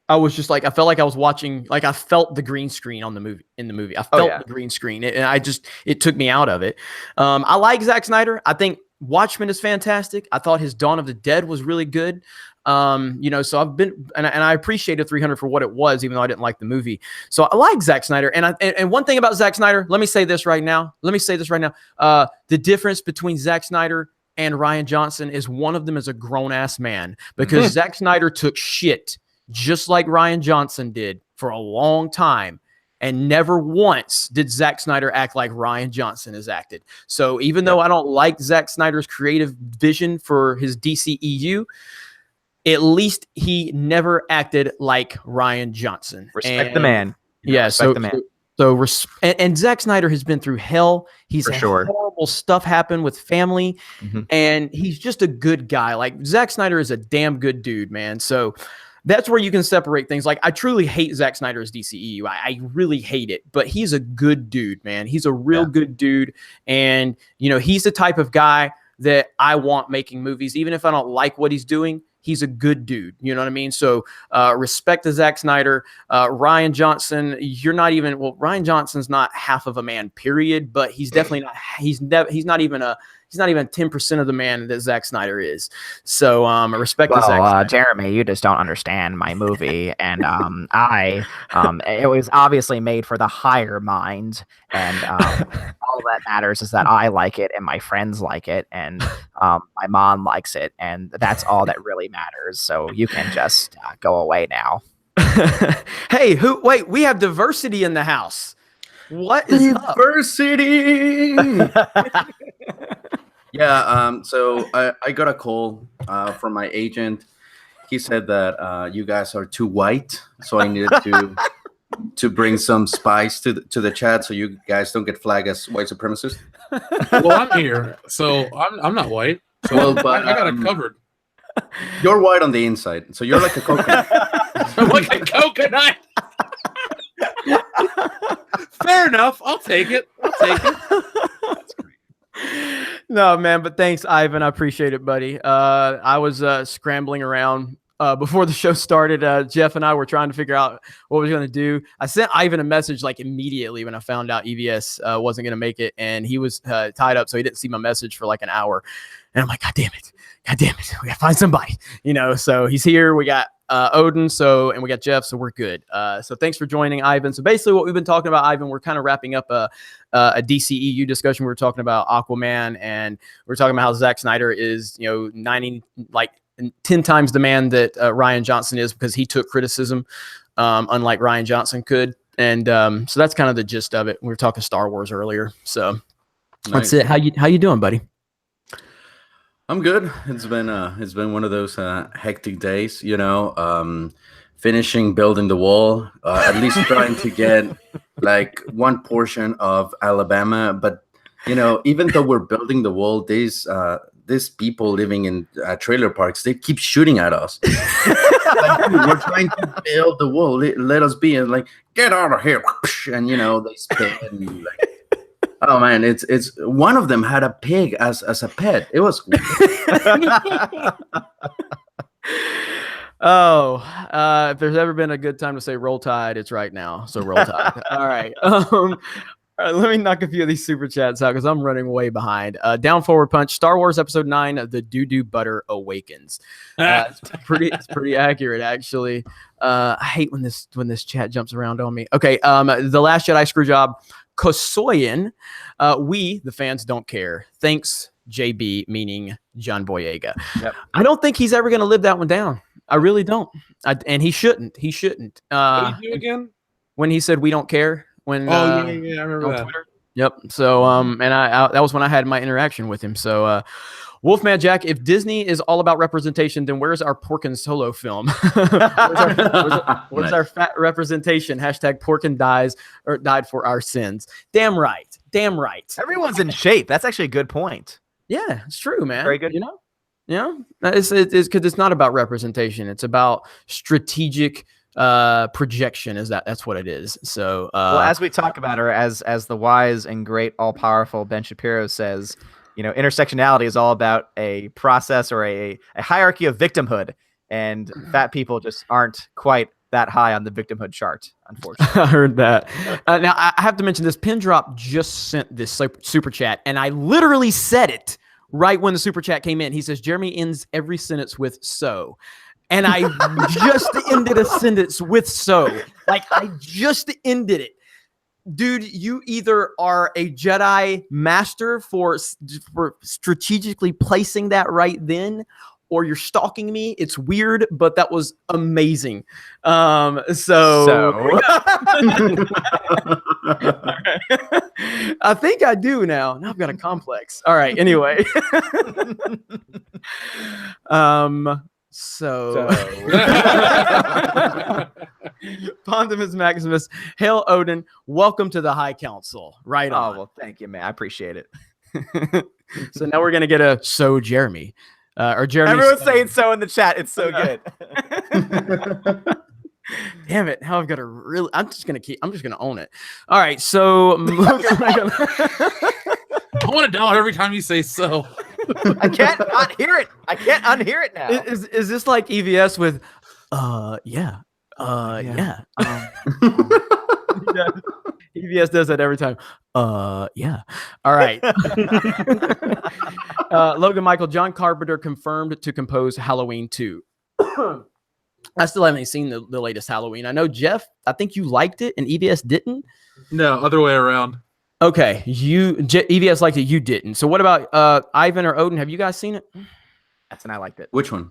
I was just like, I felt like I was watching, like I felt the green screen on the movie in the movie. I felt yeah. the green screen, and it took me out of it. I like Zack Snyder. I think Watchmen is fantastic. I thought his Dawn of the Dead was really good. So I've been, and I appreciated 300 for what it was, even though I didn't like the movie. So I like Zack Snyder. And one thing about Zack Snyder, let me say this right now. The difference between Zack Snyder and Ryan Johnson is one of them is a grown ass man, because Zack Snyder took shit just like Ryan Johnson did for a long time. And never once did Zack Snyder act like Ryan Johnson has acted. So even though I don't like Zack Snyder's creative vision for his DCEU, at least he never acted like Ryan Johnson. Respect the man. Yeah. Respect the man. And Zack Snyder has been through hell. He's had horrible stuff happen with family, and he's just a good guy. Like, Zack Snyder is a damn good dude, man. So that's where you can separate things. Like, I truly hate Zack Snyder's DCEU. I really hate it, but he's a good dude, man. He's a real good dude. And, he's the type of guy that I want making movies. Even if I don't like what he's doing, he's a good dude. You know what I mean? So respect to Zack Snyder. Ryan Johnson, Ryan Johnson's not half of a man, period, but he's definitely not, he's not even 10% of the man that Zack Snyder is. So respect to Zack Snyder. Jeremy, you just don't understand my movie. And it was obviously made for the higher mind. And all that matters is that I like it and my friends like it and my mom likes it. And that's all that really matters. So you can just go away now. Hey, wait, we have diversity in the house. What is diversity? Yeah, so I got a call from my agent. He said that you guys are too white, so I needed to bring some spice to the chat, so you guys don't get flagged as white supremacists. Well, I'm here, so I'm not white. So but, I got it covered. You're white on the inside, so you're like a coconut. I'm like a coconut. Fair enough. I'll take it. That's great. No, man, but thanks, Ivan. I appreciate it, buddy. I was scrambling around before the show started. Jeff and I were trying to figure out what we were going to do. I sent Ivan a message like immediately when I found out EVS wasn't going to make it, and he was tied up, so he didn't see my message for like an hour. And I'm like, God damn it. We got to find somebody, so he's here. We got Odin, and we got Jeff, so we're good. So thanks for joining, Ivan. So basically what we've been talking about, Ivan, we're kind of wrapping up a DCEU discussion. We were talking about Aquaman, and we're talking about how Zack Snyder is, 10 times the man that Ryan Johnson is, because he took criticism, unlike Ryan Johnson could. And so that's kind of the gist of it. We were talking Star Wars earlier. So That's it. How you doing, buddy? I'm good. It's been one of those hectic days, finishing building the wall, at least trying to get like one portion of Alabama. But, even though we're building the wall, these people living in trailer parks, they keep shooting at us. Like, we're trying to build the wall. Let us be. And like, get out of here. And, they spit and like, oh man, it's one of them had a pig as a pet. It was if there's ever been a good time to say roll tide, it's right now. So roll tide. All right. All right, let me knock a few of these super chats out because I'm running way behind. Down Forward Punch, Star Wars Episode 9, The Doo-Doo Butter Awakens. It's pretty accurate, actually. I hate when this chat jumps around on me. Okay, The Last Jedi Screwjob, Kosoyan. We, the fans, don't care. Thanks, JB, meaning John Boyega. Yep. I don't think he's ever going to live that one down. I really don't. And he shouldn't. He shouldn't. What did he do again? When he said we don't care. When yeah, I remember that. Twitter. Yep. So and I that was when I had my interaction with him. So Wolfman Jack, if Disney is all about representation, then where's our Porkin solo film? where's our fat representation? Hashtag Porkin died for our sins. Damn right. Everyone's in shape. That's actually a good point. Yeah, it's true, man. Very good. It's because it's not about representation. It's about strategic projection. That's what it is. So well, as we talk about her, as the wise and great all-powerful Ben Shapiro says, intersectionality is all about a process or a hierarchy of victimhood, and fat people just aren't quite that high on the victimhood chart, unfortunately. I heard that. Now, I have to mention this. Pin Drop just sent this super chat, and I literally said it right when the super chat came in. He says, Jeremy ends every sentence with so. And I just ended a sentence with so. Like, I just ended it. Dude, you either are a Jedi master for strategically placing that right then, or you're stalking me. It's weird, but that was amazing. I think I do now. Now I've got a complex. All right. Anyway. Pontimus Maximus, Hail Odin, welcome to the High Council. Right on. Oh, well, thank you, man. I appreciate it. So now we're going to get a so Jeremy. Or Jeremy. Everyone's saying so in the chat. It's so good. Damn it. Now I've got to really, I'm just going to own it. All right. So I want $1 every time you say so. I can't not hear it. I can't unhear it now. Is this like EVS with, yeah. Yeah. EVS does that every time. Yeah. All right. Logan Michael, John Carpenter confirmed to compose Halloween 2. I still haven't seen the latest Halloween. I know, Jeff, I think you liked it and EVS didn't. No, other way around. Okay. EVS liked it. You didn't. So what about Ivan or Odin? Have you guys seen it? Yes, and I liked it. Which one?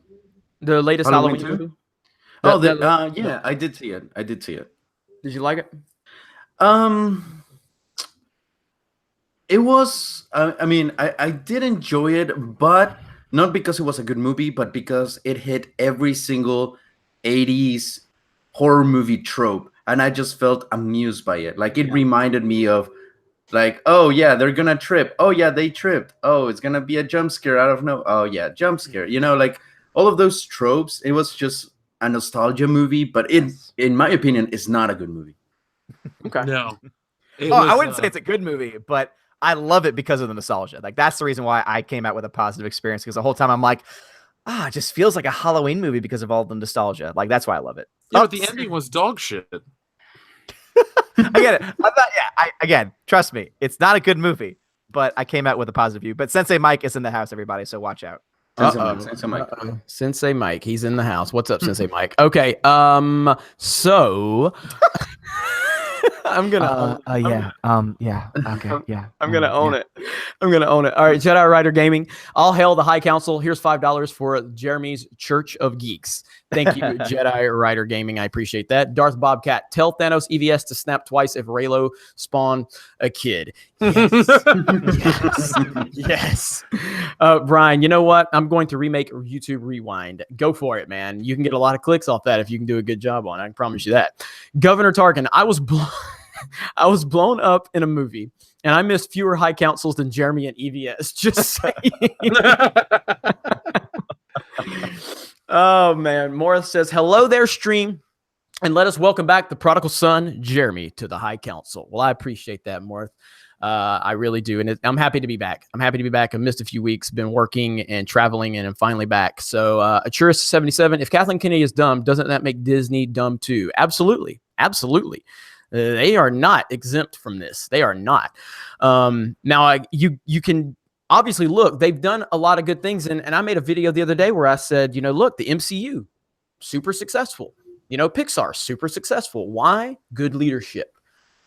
The latest Halloween movie? Yeah, I did see it. Did you like it? It was, I did enjoy it, but not because it was a good movie, but because it hit every single 80s horror movie trope. And I just felt amused by it. Like, it reminded me of, like, oh, yeah, they're going to trip. Oh, yeah, they tripped. Oh, it's going to be a jump scare out of no. Oh, yeah, jump scare. You know, like, all of those tropes. It was just a nostalgia movie, but in my opinion, it's not a good movie. Okay. No. I wouldn't say it's a good movie, but I love it because of the nostalgia. Like, that's the reason why I came out with a positive experience, because the whole time I'm like, it just feels like a Halloween movie because of all the nostalgia. Like, that's why I love it. Yeah, but the ending was dog shit. I get it. Again, trust me, it's not a good movie, but I came out with a positive view. But Sensei Mike is in the house, everybody, so watch out. Sensei Mike. Sensei Mike, he's in the house. What's up, Sensei Mike? Okay, so I'm gonna yeah. Okay. Yeah. I'm gonna own it. I'm gonna own it. All right, Jedi Rider Gaming. All hail the High Council. Here's $5 for Jeremy's Church of Geeks. Thank you, Jedi Rider Gaming. I appreciate that. Darth Bobcat, tell Thanos EVS to snap twice if Raylo spawn a kid. Yes. Yes. Brian, you know what? I'm going to remake YouTube Rewind. Go for it, man. You can get a lot of clicks off that if you can do a good job on it. I can promise you that. Governor Tarkin, I was blown up in a movie, and I missed fewer High Councils than Jeremy and EVS. Just saying. Oh, man. Morris says, hello there, stream. And let us welcome back the prodigal son, Jeremy, to the High Council. Well, I appreciate that, Morris. I really do. And I'm happy to be back. I missed a few weeks, been working and traveling, and I'm finally back. So, Achurus77, if Kathleen Kennedy is dumb, doesn't that make Disney dumb too? Absolutely. Absolutely. They are not exempt from this. They are not. Now, you can obviously look, they've done a lot of good things. And I made a video the other day where I said, look, the MCU, super successful. Pixar, super successful. Why? Good leadership.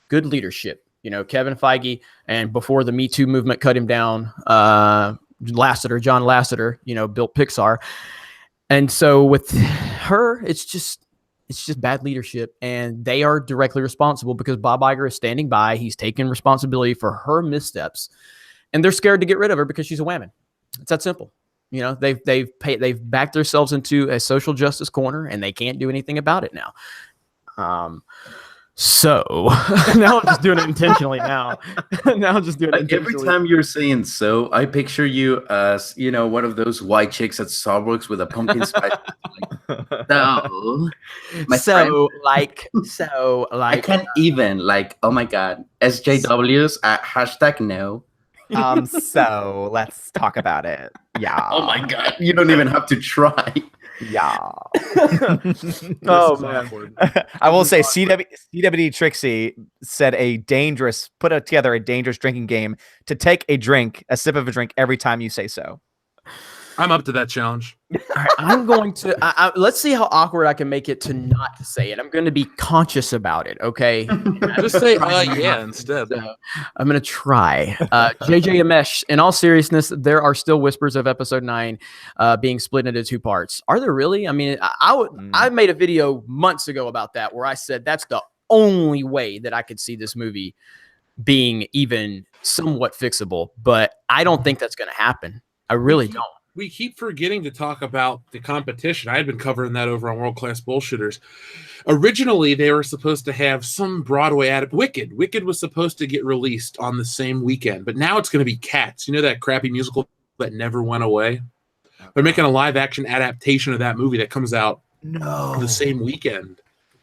Good leadership. Kevin Feige, and before the Me Too movement cut him down, John Lasseter, built Pixar. And so with her, it's just bad leadership, and they are directly responsible because Bob Iger is standing by. He's taking responsibility for her missteps, and they're scared to get rid of her because she's a woman. It's that simple. They've backed themselves into a social justice corner, and they can't do anything about it now. So now I'm just doing it intentionally. Every time you're saying so, I picture you as one of those white chicks at Starbucks with a pumpkin spice. I can't even oh my god, SJWs at #no. So let's talk about it. Yeah. Oh my god, you don't even have to try. Yeah. Oh This is man. awkward. I will say CWD Trixie said put together a dangerous drinking game to take a sip of a drink every time you say so. I'm up to that challenge. All right, I'm going to let's see how awkward I can make it to not say it. I'm going to be conscious about it. Okay. Just say yeah instead. So, I'm going to try. JJ Amesh, in all seriousness, there are still whispers of episode 9 being split into 2 parts. Are there really? I mean, I made a video months ago about that where I said that's the only way that I could see this movie being even somewhat fixable, but I don't think that's going to happen. I really don't. We keep forgetting to talk about the competition. I had been covering that over on World Class Bullshitters. Originally, they were supposed to have some Broadway Wicked. Wicked was supposed to get released on the same weekend, but now it's going to be Cats. You know that crappy musical that never went away? They're making a live-action adaptation of that movie that comes out the same weekend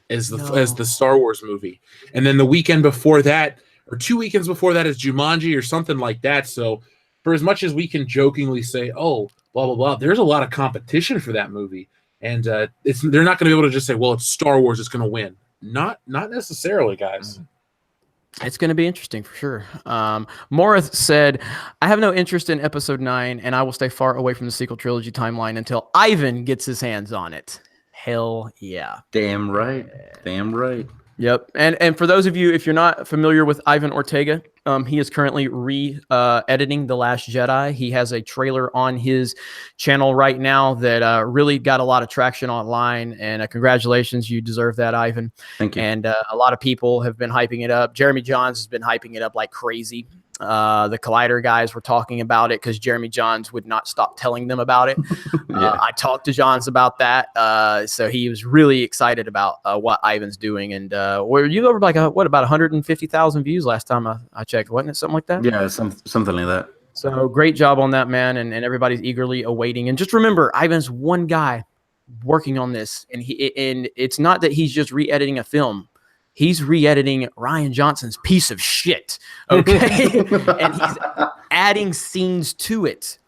as the Star Wars movie. And then the weekend before that, or 2 weekends before that, is Jumanji or something like that. So for as much as we can jokingly say, oh, blah, blah, blah, there's a lot of competition for that movie. And they're not going to be able to just say, well, it's Star Wars, it's going to win. Not necessarily, guys. It's going to be interesting for sure. Morris said, I have no interest in episode 9, and I will stay far away from the sequel trilogy timeline until Ivan gets his hands on it. Hell yeah. Damn right. Damn right. Yep. And for those of you, if you're not familiar with Ivan Ortega, he is currently editing The Last Jedi. He has a trailer on his channel right now that really got a lot of traction online. And congratulations, you deserve that, Ivan. Thank you. And a lot of people have been hyping it up. Jeremy Johns has been hyping it up like crazy. The Collider guys were talking about it because Jeremy Johns would not stop telling them about it. I talked to Johns about that. So he was really excited about what Ivan's doing. And were you over like about 150,000 views last time I checked, wasn't it? Something like that? Yeah, something like that. So great job on that, man. And everybody's eagerly awaiting. And just remember, Ivan's one guy working on this. And it's not that he's just re-editing a film. He's re-editing Rian Johnson's piece of shit, okay? And he's adding scenes to it,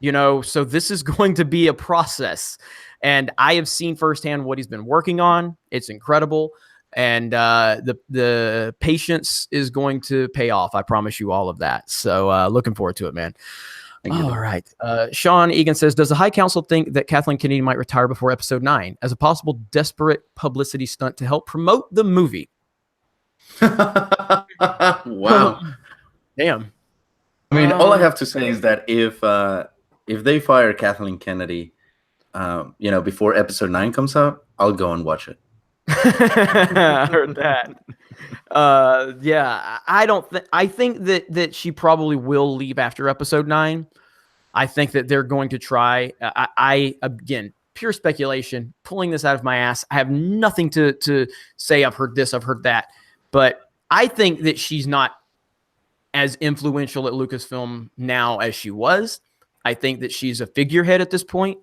so this is going to be a process. And I have seen firsthand what he's been working on. It's incredible. And the patience is going to pay off. I promise you all of that. So looking forward to it, man. All right. Sean Egan says, does the High Council think that Kathleen Kennedy might retire before episode 9 as a possible desperate publicity stunt to help promote the movie? Wow. Damn. I mean, all I have to say is that if they fire Kathleen Kennedy, before episode 9 comes out, I'll go and watch it. I heard that. Yeah, I think that she probably will leave after episode 9. I think that they're going to try. I again, pure speculation, pulling this out of my ass. I have nothing to say. I've heard this, I've heard that, but I think that she's not as influential at Lucasfilm now as she was. I think that she's a figurehead at this point,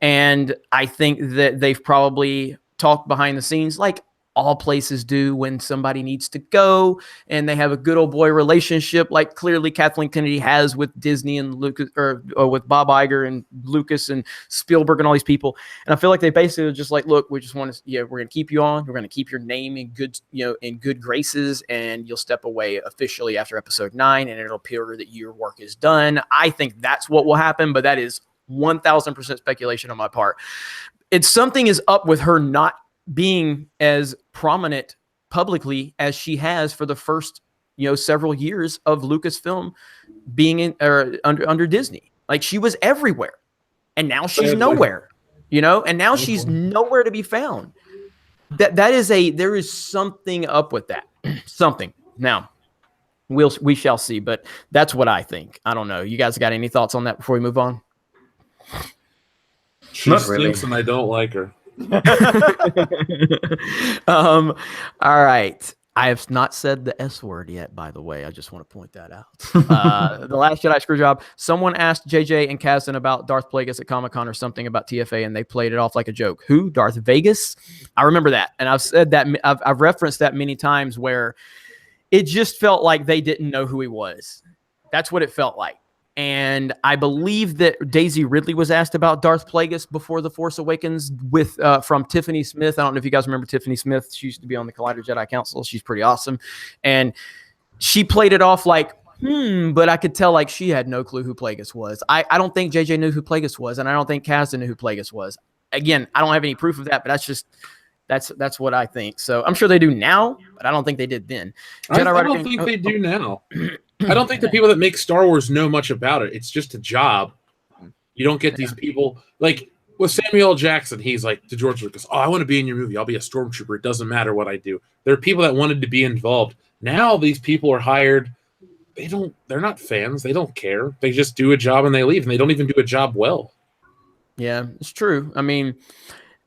and I think that they've probably talked behind the scenes like all places do when somebody needs to go, and they have a good old boy relationship like clearly Kathleen Kennedy has with Disney and Lucas, or with Bob Iger and Lucas and Spielberg and all these people. And I feel like they basically are just like, look, we just want to, we're going to keep you on. We're going to keep your name in good, in good graces, and you'll step away officially after episode 9, and it'll appear that your work is done. I think that's what will happen, but that is 1,000% speculation on my part. It's something is up with her not being as prominent publicly as she has for the first, several years of Lucasfilm being in or under Disney. Like, she was everywhere, and now she's nowhere, and now she's nowhere to be found. There is something up with that. Something. Now, we shall see, but that's what I think. I don't know. You guys got any thoughts on that before we move on? She stinks, and I don't like her. All right. I have not said the S word yet, by the way. I just want to point that out. The Last Jedi Screwjob. Someone asked JJ and Kazdan about Darth Plagueis at Comic-Con or something about TFA, and they played it off like a joke. Who? Darth Vegas? I remember that. And I've said that, I've referenced that many times, where it just felt like they didn't know who he was. That's what it felt like. And I believe that Daisy Ridley was asked about Darth Plagueis before The Force Awakens with from Tiffany Smith. I don't know if you guys remember Tiffany Smith. She used to be on the Collider Jedi Council. She's pretty awesome. And she played it off like, but I could tell like she had no clue who Plagueis was. I don't think JJ knew who Plagueis was, and I don't think Kaz knew who Plagueis was. Again, I don't have any proof of that, but that's what I think. So I'm sure they do now, but I don't think they did then. I don't think they do now. I don't think the people that make Star Wars know much about it. It's just a job. You don't get these people like with Samuel L. Jackson. He's like to George Lucas, "Oh, I want to be in your movie. I'll be a stormtrooper. It doesn't matter what I do." There are people that wanted to be involved. Now these people are hired. They're not fans. They don't care. They just do a job and they leave, and they don't even do a job well. Yeah, it's true. I mean,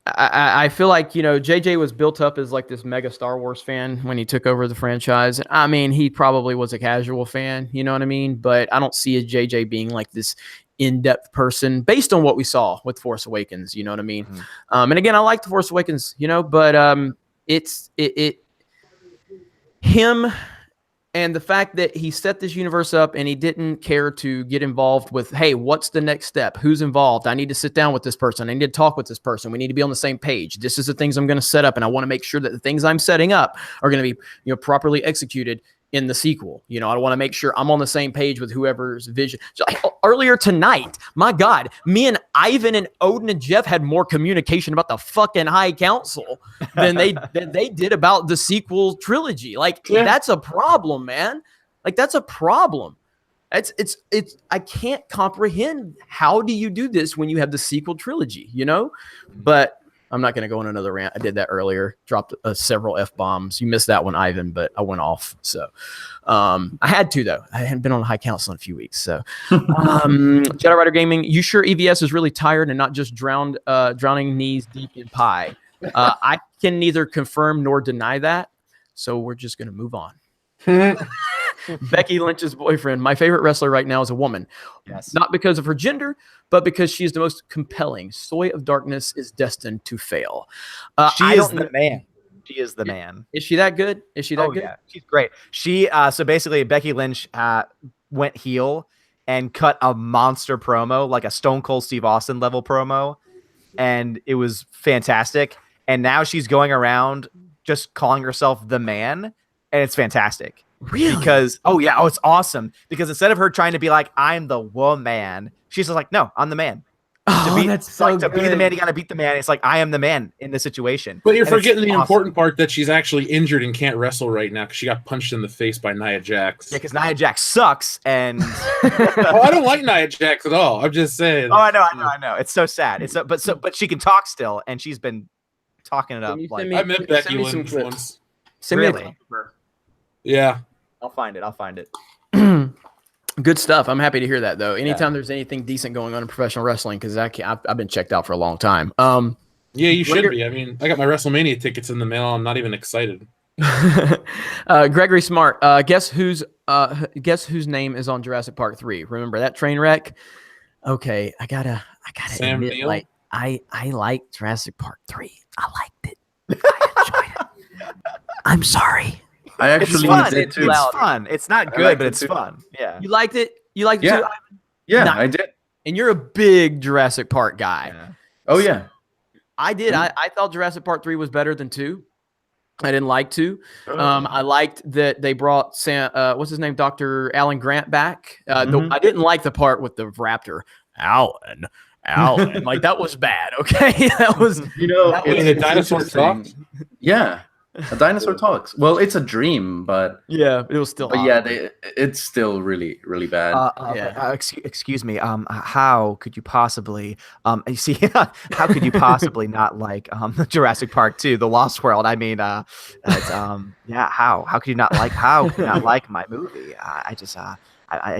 I feel like, JJ was built up as like this mega Star Wars fan when he took over the franchise. I mean, he probably was a casual fan, you know what I mean? But I don't see a JJ being like this in-depth person based on what we saw with Force Awakens, you know what I mean? Mm-hmm. And again, I like the Force Awakens, but it's him. And the fact that he set this universe up and he didn't care to get involved with, hey, what's the next step? Who's involved? I need to sit down with this person. I need to talk with this person. We need to be on the same page. This is the things I'm going to set up, and I want to make sure that the things I'm setting up are going to be, properly executed in the sequel. I want to make sure I'm on the same page with whoever's vision. So, earlier tonight, my God, me and Ivan and Odin and Jeff had more communication about the fucking High Council than they did about the sequel trilogy. That's a problem, man. That's a problem. It's I can't comprehend how do you do this when you have the sequel trilogy, But I'm not going to go on another rant. I did that earlier. Dropped several F-bombs. You missed that one, Ivan, but I went off. So I had to, though. I hadn't been on the High Council in a few weeks. So Jedi Rider Gaming, you sure EVS is really tired and not just drowning knees deep in pie? I can neither confirm nor deny that. So we're just going to move on. Becky Lynch's boyfriend. My favorite wrestler right now is a woman. Yes. Not because of her gender, but because she is the most compelling. Soy of Darkness is destined to fail. She is the man. She is the man. Is she that good? Is she that good? Yeah, she's great. She so basically Becky Lynch went heel and cut a monster promo, like a Stone Cold Steve Austin level promo, and it was fantastic. And now she's going around just calling herself the man, and it's fantastic. Really? Because it's awesome. Because instead of her trying to be like, I'm the woman, she's just like, no, I'm the man. That's so to be the man, you gotta beat the man. It's like I am the man in this situation. But you're forgetting the important part that she's actually injured and can't wrestle right now because she got punched in the face by Nia Jax. Yeah, because Nia Jax sucks, and I don't like Nia Jax at all. I'm just saying. Oh, I know. It's so sad. But she can talk still, and she's been talking it up. I met Becky Lynch once. Really? Yeah. I'll find it. Good stuff. I'm happy to hear that, though. Anytime there's anything decent going on in professional wrestling, because I've been checked out for a long time. Yeah, you should be. I mean, I got my WrestleMania tickets in the mail. I'm not even excited. Gregory Smart. Guess whose name is on Jurassic Park 3? Remember that train wreck? Okay, I gotta Sam admit, Neill? I like Jurassic Park 3. I liked it. I enjoyed it. I'm sorry. I actually did too. It's fun. It's not good, but it's fun. Yeah. You liked it? You liked it too? Yeah, Nice. I did. And you're a big Jurassic Park guy. Yeah. Oh yeah. I did. I thought Jurassic Park 3 was better than 2. I didn't like 2. I liked that they brought what's his name? Dr. Alan Grant back. I didn't like the part with the raptor. Alan. Like that was bad. Okay. That was the dinosaur talks. Yeah. A dinosaur talks. Well, it's a dream, but yeah, it was still. But yeah, it's still really, really bad. Excuse me. How could you possibly? You see, how could you possibly not like Jurassic Park 2, The Lost World? I mean, it's, yeah. How could you not like? How could you not like my movie? I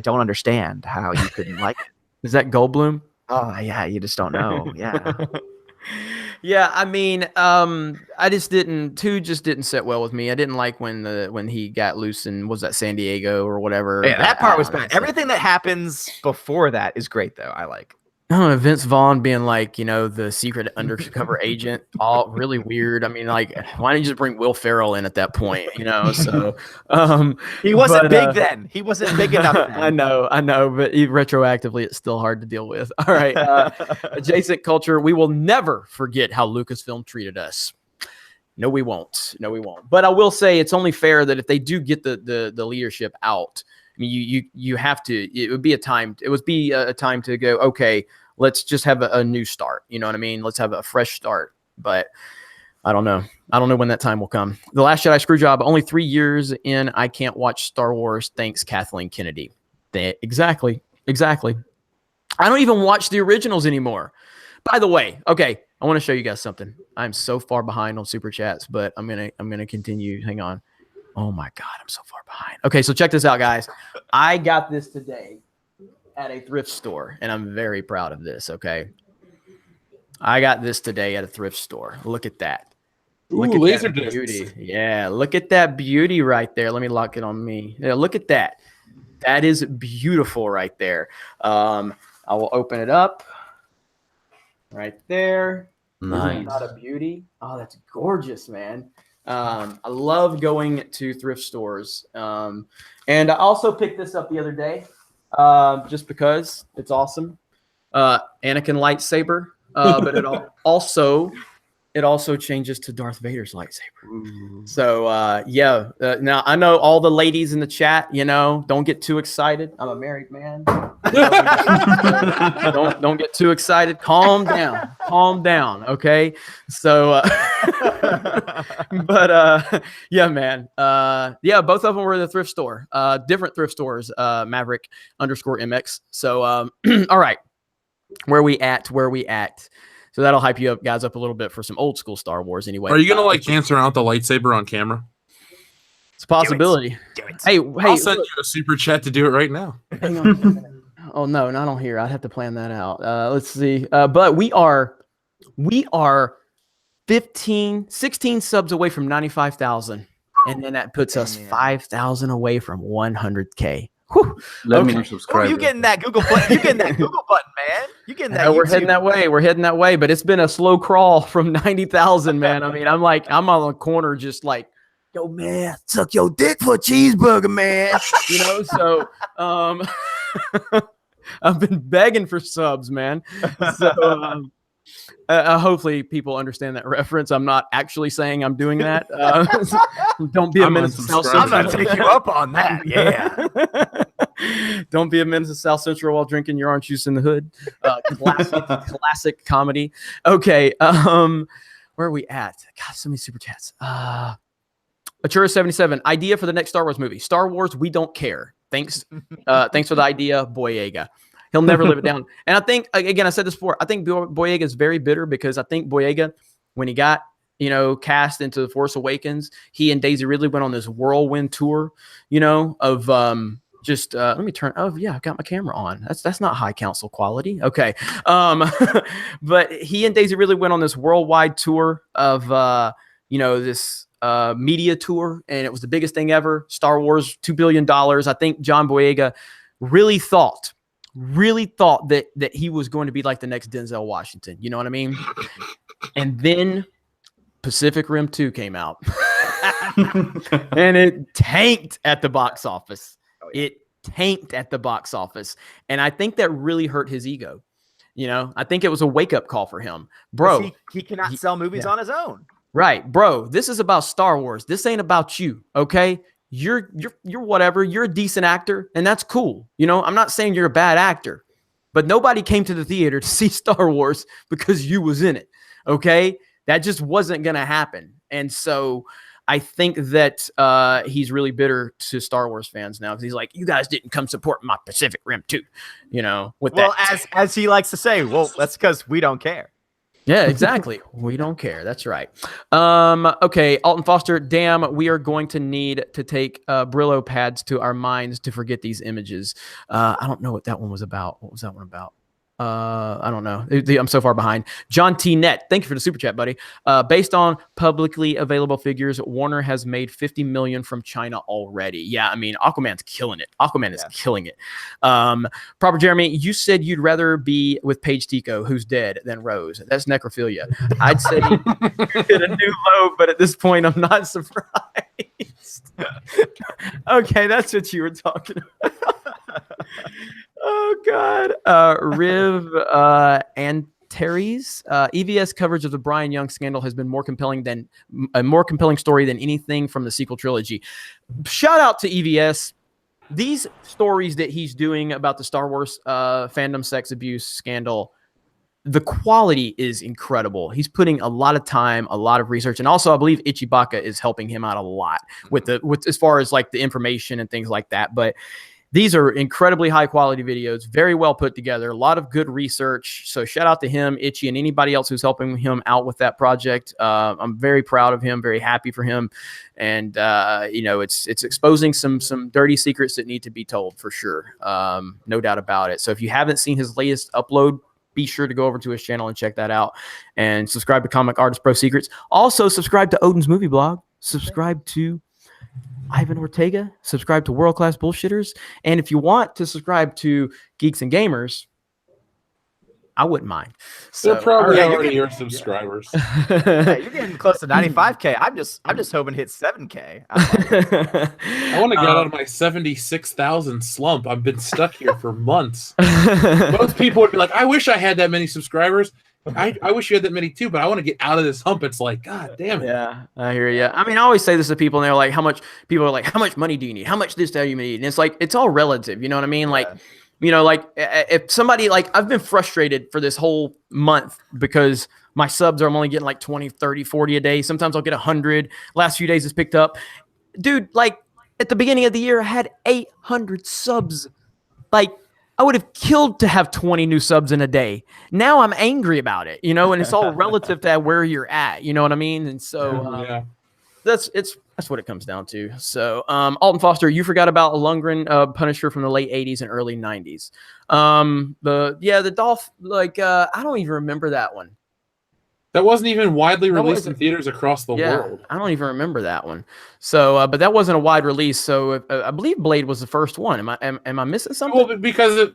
don't understand how you couldn't like it. Is that Goldblum? Oh yeah, you just don't know. Yeah. Yeah, I mean, I just didn't. 2 just didn't sit well with me. I didn't like when he got loose and was that San Diego or whatever. Yeah, that part was bad. Everything that happens before that is great, though. I like. I don't know, Vince Vaughn being like, the secret undercover agent, all really weird. I mean, like, why didn't you just bring Will Ferrell in at that point? So He wasn't but, big then. He wasn't big enough then. I know, but retroactively, it's still hard to deal with. All right, adjacent culture. We will never forget how Lucasfilm treated us. No, we won't. But I will say it's only fair that if they do get the leadership out, I mean, you have to. It would be a time. It would be a time to go. Okay, let's just have a new start. You know what I mean? Let's have a fresh start. But I don't know. I don't know when that time will come. The Last Jedi Screwjob. Only 3 years in. I can't watch Star Wars. Thanks, Kathleen Kennedy. Exactly. I don't even watch the originals anymore. By the way, okay, I want to show you guys something. I'm so far behind on super chats, but I'm gonna continue. Hang on. Oh my God, I'm so far behind. Okay, so check this out, guys. I got this today at a thrift store, and I'm very proud of this. Okay, I got this today at a thrift store. Look at that. Look at laser that beauty. discs. Yeah, look at that beauty right there. Let me lock it on me. Yeah, look at that. That is beautiful right there. I will open it up. Right there. Nice. Isn't that a beauty? Oh, that's gorgeous, man. I love going to thrift stores. And I also picked this up the other day just because it's awesome. Anakin lightsaber, but it also changes to Darth Vader's lightsaber. Ooh. So now I know all the ladies in the chat, don't get too excited. I'm a married man. Don't get too excited. Calm down. Okay. So, but yeah, man. Both of them were in the thrift store, different thrift stores, Maverick_MX. So, all right. Where we at? So that'll hype you up, guys, up a little bit for some old school Star Wars anyway. Are you going to dance around with the lightsaber on camera? It's a possibility. Do it. Hey, I'll send you a super chat to do it right now. hang on. Oh no, not on here. I'd have to plan that out. Let's see. But we are 16 subs away from 95,000. And then that puts us 5,000 away from 100K. Whew. Let me Oh, unsubscribe. you getting that Google Play? You getting that Google button, man? You getting that? We're YouTube. heading that way, but it's been a slow crawl from 90,000, man. I mean, I'm on the corner just like, yo, man, suck your dick for a cheeseburger, man. So I've been begging for subs, man. So hopefully people understand that reference. I'm not actually saying I'm doing that. Don't be a menace to South unsubscribing. I'm gonna Central. take you up on that. Yeah. Don't be a menace to South Central while drinking your orange juice in the hood. Classic comedy. Okay. Where are we at? God, so many super chats. Achura77, idea for the next Star Wars movie. Star Wars, we don't care. Thanks for the idea, Boyega. He'll never live it down. And I think, again, I said this before, I think Boyega is very bitter because I think Boyega, when he got, cast into The Force Awakens, he and Daisy Ridley went on this whirlwind tour, of let me turn. Oh yeah, I've got my camera on. That's not high council quality. Okay. But he and Daisy Ridley went on this worldwide tour of, this media tour, and it was the biggest thing ever. Star Wars, $2 billion. I think John Boyega really thought that he was going to be like the next Denzel Washington. You know what I mean? And then Pacific Rim 2 came out. And it tanked at the box office. It tanked at the box office. And I think that really hurt his ego. I think it was a wake-up call for him. Bro. He cannot sell movies on his own. Right, bro. This is about Star Wars. This ain't about you, okay? You're whatever. You're a decent actor, and that's cool. I'm not saying you're a bad actor, but nobody came to the theater to see Star Wars because you was in it, okay? That just wasn't going to happen. And so I think that he's really bitter to Star Wars fans now because he's like, you guys didn't come support my Pacific Rim 2, as he likes to say, that's because we don't care. Yeah, exactly. We don't care. That's right. Okay, Alton Foster, damn, we are going to need to take Brillo pads to our minds to forget these images. I don't know what that one was about. What was that one about? I don't know. I'm so far behind. John T. Net, thank you for the super chat, buddy. Based on publicly available figures, Warner has made $50 million from China already. Yeah, I mean, Aquaman's killing it. Aquaman is killing it. Proper Jeremy, you said you'd rather be with Paige Tico, who's dead, than Rose. That's necrophilia. I'd say you hit a new low, but at this point, I'm not surprised. Okay, that's what you were talking about. Oh God, Riv and Terry's EVS coverage of the Brian Young scandal has been more compelling than a more compelling story than anything from the sequel trilogy. Shout out to EVS. These stories that he's doing about the Star Wars fandom sex abuse scandal, the quality is incredible. He's putting a lot of time, a lot of research, and also I believe Ichibaka is helping him out a lot with as far as like the information and things like that. But these are incredibly high quality videos, very well put together, a lot of good research. So shout out to him, Itchy, and anybody else who's helping him out with that project. I'm very proud of him, very happy for him. And, it's exposing some dirty secrets that need to be told for sure. No doubt about it. So if you haven't seen his latest upload, be sure to go over to his channel and check that out, and subscribe to Comic Artist Pro Secrets. Also subscribe to Odin's Movie Blog, subscribe to Ivan Ortega, subscribe to World Class Bullshitters. And if you want to subscribe to Geeks and Gamers, I wouldn't mind. So, they're probably right, already your subscribers. Yeah, you're getting close to 95K. I'm just hoping to hit 7K. I want to get out of my 76,000 slump. I've been stuck here for months. Most people would be like, I wish I had that many subscribers. I wish you had that many too, but I want to get out of this hump. It's like, God damn it. Yeah, I hear you. I mean, I always say this to people, and they're like, how much money do you need? How much this do you need? And it's like, it's all relative. You know what I mean? Like, if somebody, like, I've been frustrated for this whole month because my subs I'm only getting like 20, 30, 40 a day. Sometimes I'll get 100. Last few days it's picked up. Dude, like at the beginning of the year, I had 800 subs. Like, I would have killed to have 20 new subs in a day. Now I'm angry about it, and it's all relative to where you're at. You know what I mean? And so that's what it comes down to. So Alton Foster, you forgot about Lundgren Punisher from the late 80s and early 90s. The Dolph, like I don't even remember that one. That wasn't even widely released in theaters across the world. I don't even remember that one. So, but that wasn't a wide release. So, I believe Blade was the first one. Am I missing something? Well, because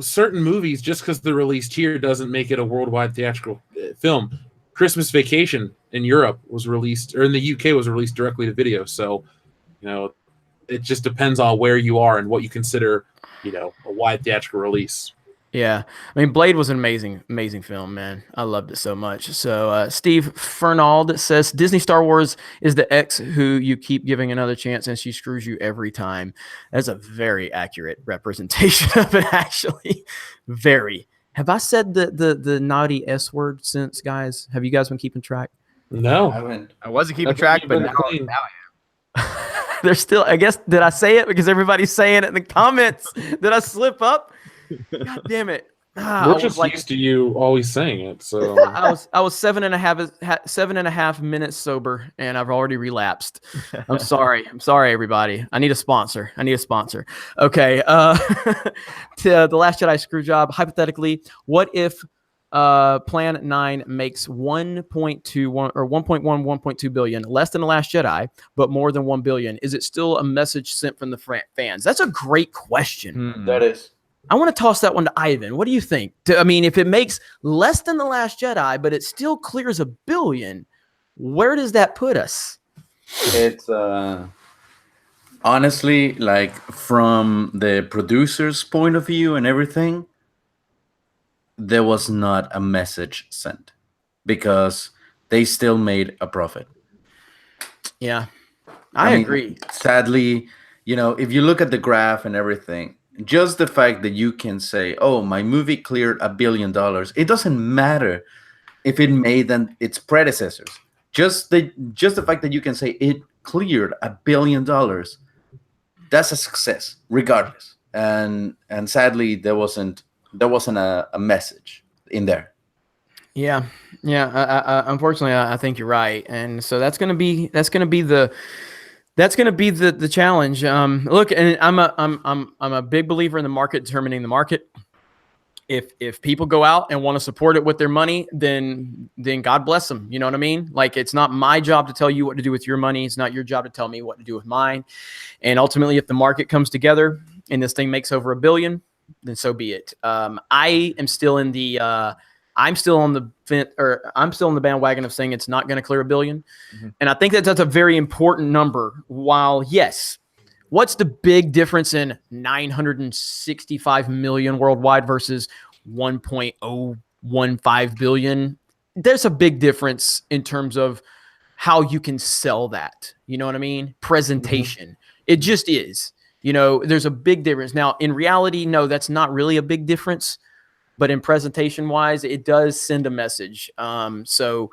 certain movies, just because they're released here, doesn't make it a worldwide theatrical film. Christmas Vacation in Europe was released, or in the UK was released directly to video. So, it just depends on where you are and what you consider, a wide theatrical release. Yeah, I mean, Blade was an amazing film, man. I loved it so much. So, Steve Fernald says Disney Star Wars is the ex who you keep giving another chance, and she screws you every time. That's a very accurate representation of it, actually. Very. Have I said the naughty S word since, guys? Have you guys been keeping track? No, I haven't. I wasn't keeping track, but now I am. There's still. I guess did I say it because everybody's saying it in the comments? Did I slip up? God damn it! We're just used to you always saying it. So I was 7.5 minutes sober, and I've already relapsed. I'm sorry, everybody. I need a sponsor. Okay. To the Last Jedi screw job. Hypothetically, what if Plan 9 makes 1.2 or 1.1, 1.2 billion, less than the Last Jedi, but more than 1 billion? Is it still a message sent from the fans? That's a great question. That is. I want to toss that one to Ivan. What do you think? I mean, if it makes less than The Last Jedi, but it still clears 1 billion, where does that put us? It's honestly, like, from the producer's point of view and everything, there was not a message sent because they still made a profit. Yeah, I agree. Sadly, if you look at the graph and everything, just the fact that you can say, oh, my movie cleared $1 billion, it doesn't matter if it made than its predecessors. Just the fact that you can say it cleared $1 billion, that's a success, regardless. And sadly, there wasn't a message in there. Yeah. Unfortunately, I think you're right, and so that's gonna be the challenge. Look, and I'm a big believer in the market determining the market. if people go out and want to support it with their money, then God bless them. You know what I mean? Like, it's not my job to tell you what to do with your money. It's not your job to tell me what to do with mine. And ultimately, if the market comes together and this thing makes over $1 billion, then so be it. I am still in the I'm still on the bandwagon of saying it's not going to clear $1 billion. And I think that's a very important number. While yes, what's the big difference in 965 million worldwide versus 1.015 billion? There's a big difference in terms of how you can sell that. You know what I mean? Presentation. It just is. You know, there's a big difference. Now, in reality, no, that's not really a big difference. But in presentation wise, it does send a message. So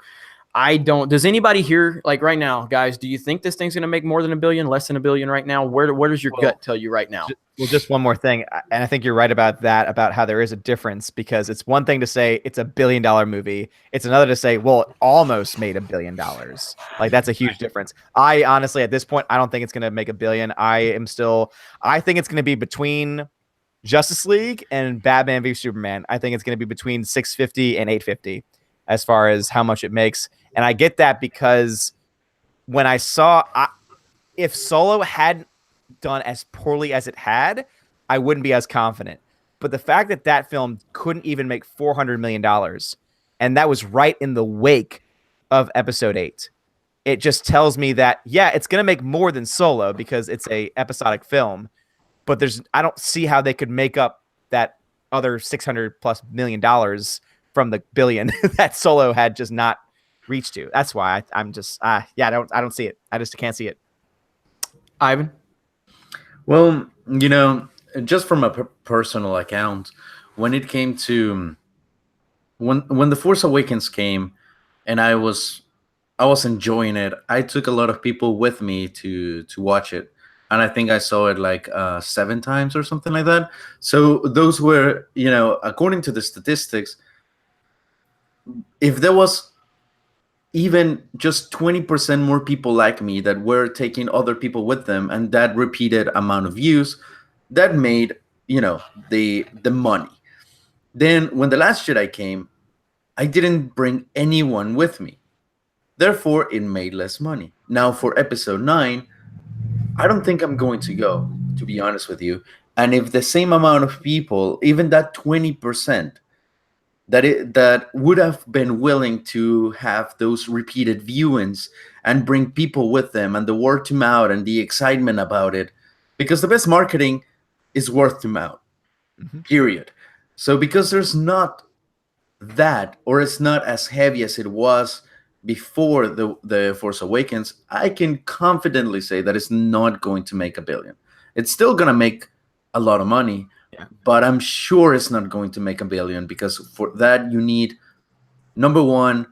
I don't. Does anybody here, like right now, guys, do you think this thing's going to make more than $1 billion, less than $1 billion right now? Where does your gut tell you right now? Well, just one more thing. And I think you're right about that, about how there is a difference, because it's one thing to say it's $1 billion movie. It's another to say, well, it almost made $1 billion. Like, that's a huge difference. I honestly, at this point, I don't think it's going to make $1 billion. I think it's going to be between Justice League and Batman v Superman. I think it's going to be between 650 and 850 as far as how much it makes. And I get that because when I saw, if Solo hadn't done as poorly as it had, I wouldn't be as confident. But the fact that that film couldn't even make $400 million, and that was right in the wake of Episode 8, it just tells me that, yeah, it's going to make more than Solo because it's a episodic film. But I don't see how they could make up that other $600+ million from the billion that Solo had just not reached to. That's why I'm just I don't see it. I just can't see it. Ivan? Well, you know, just from a personal account, when it came to when The Force Awakens came, and I was enjoying it, I took a lot of people with me to watch it. And I think I saw it like 7 times or something like that. So those were, you know, according to the statistics, if there was even just 20% more people like me that were taking other people with them, and that repeated amount of views, that made, you know, the money. Then when The Last Jedi came, I didn't bring anyone with me. Therefore, it made less money. Now for Episode 9, I don't think I'm going to go, to be honest with you. And if the same amount of people, even that 20%, that would have been willing to have those repeated viewings and bring people with them, and the word to mouth and the excitement about it, because the best marketing is word to mouth, period. So because there's not that, or it's not as heavy as it was before the Force Awakens, I can confidently say that it's not going to make $1 billion. It's still going to make a lot of money, but I'm sure it's not going to make $1 billion, because for that you need, number one,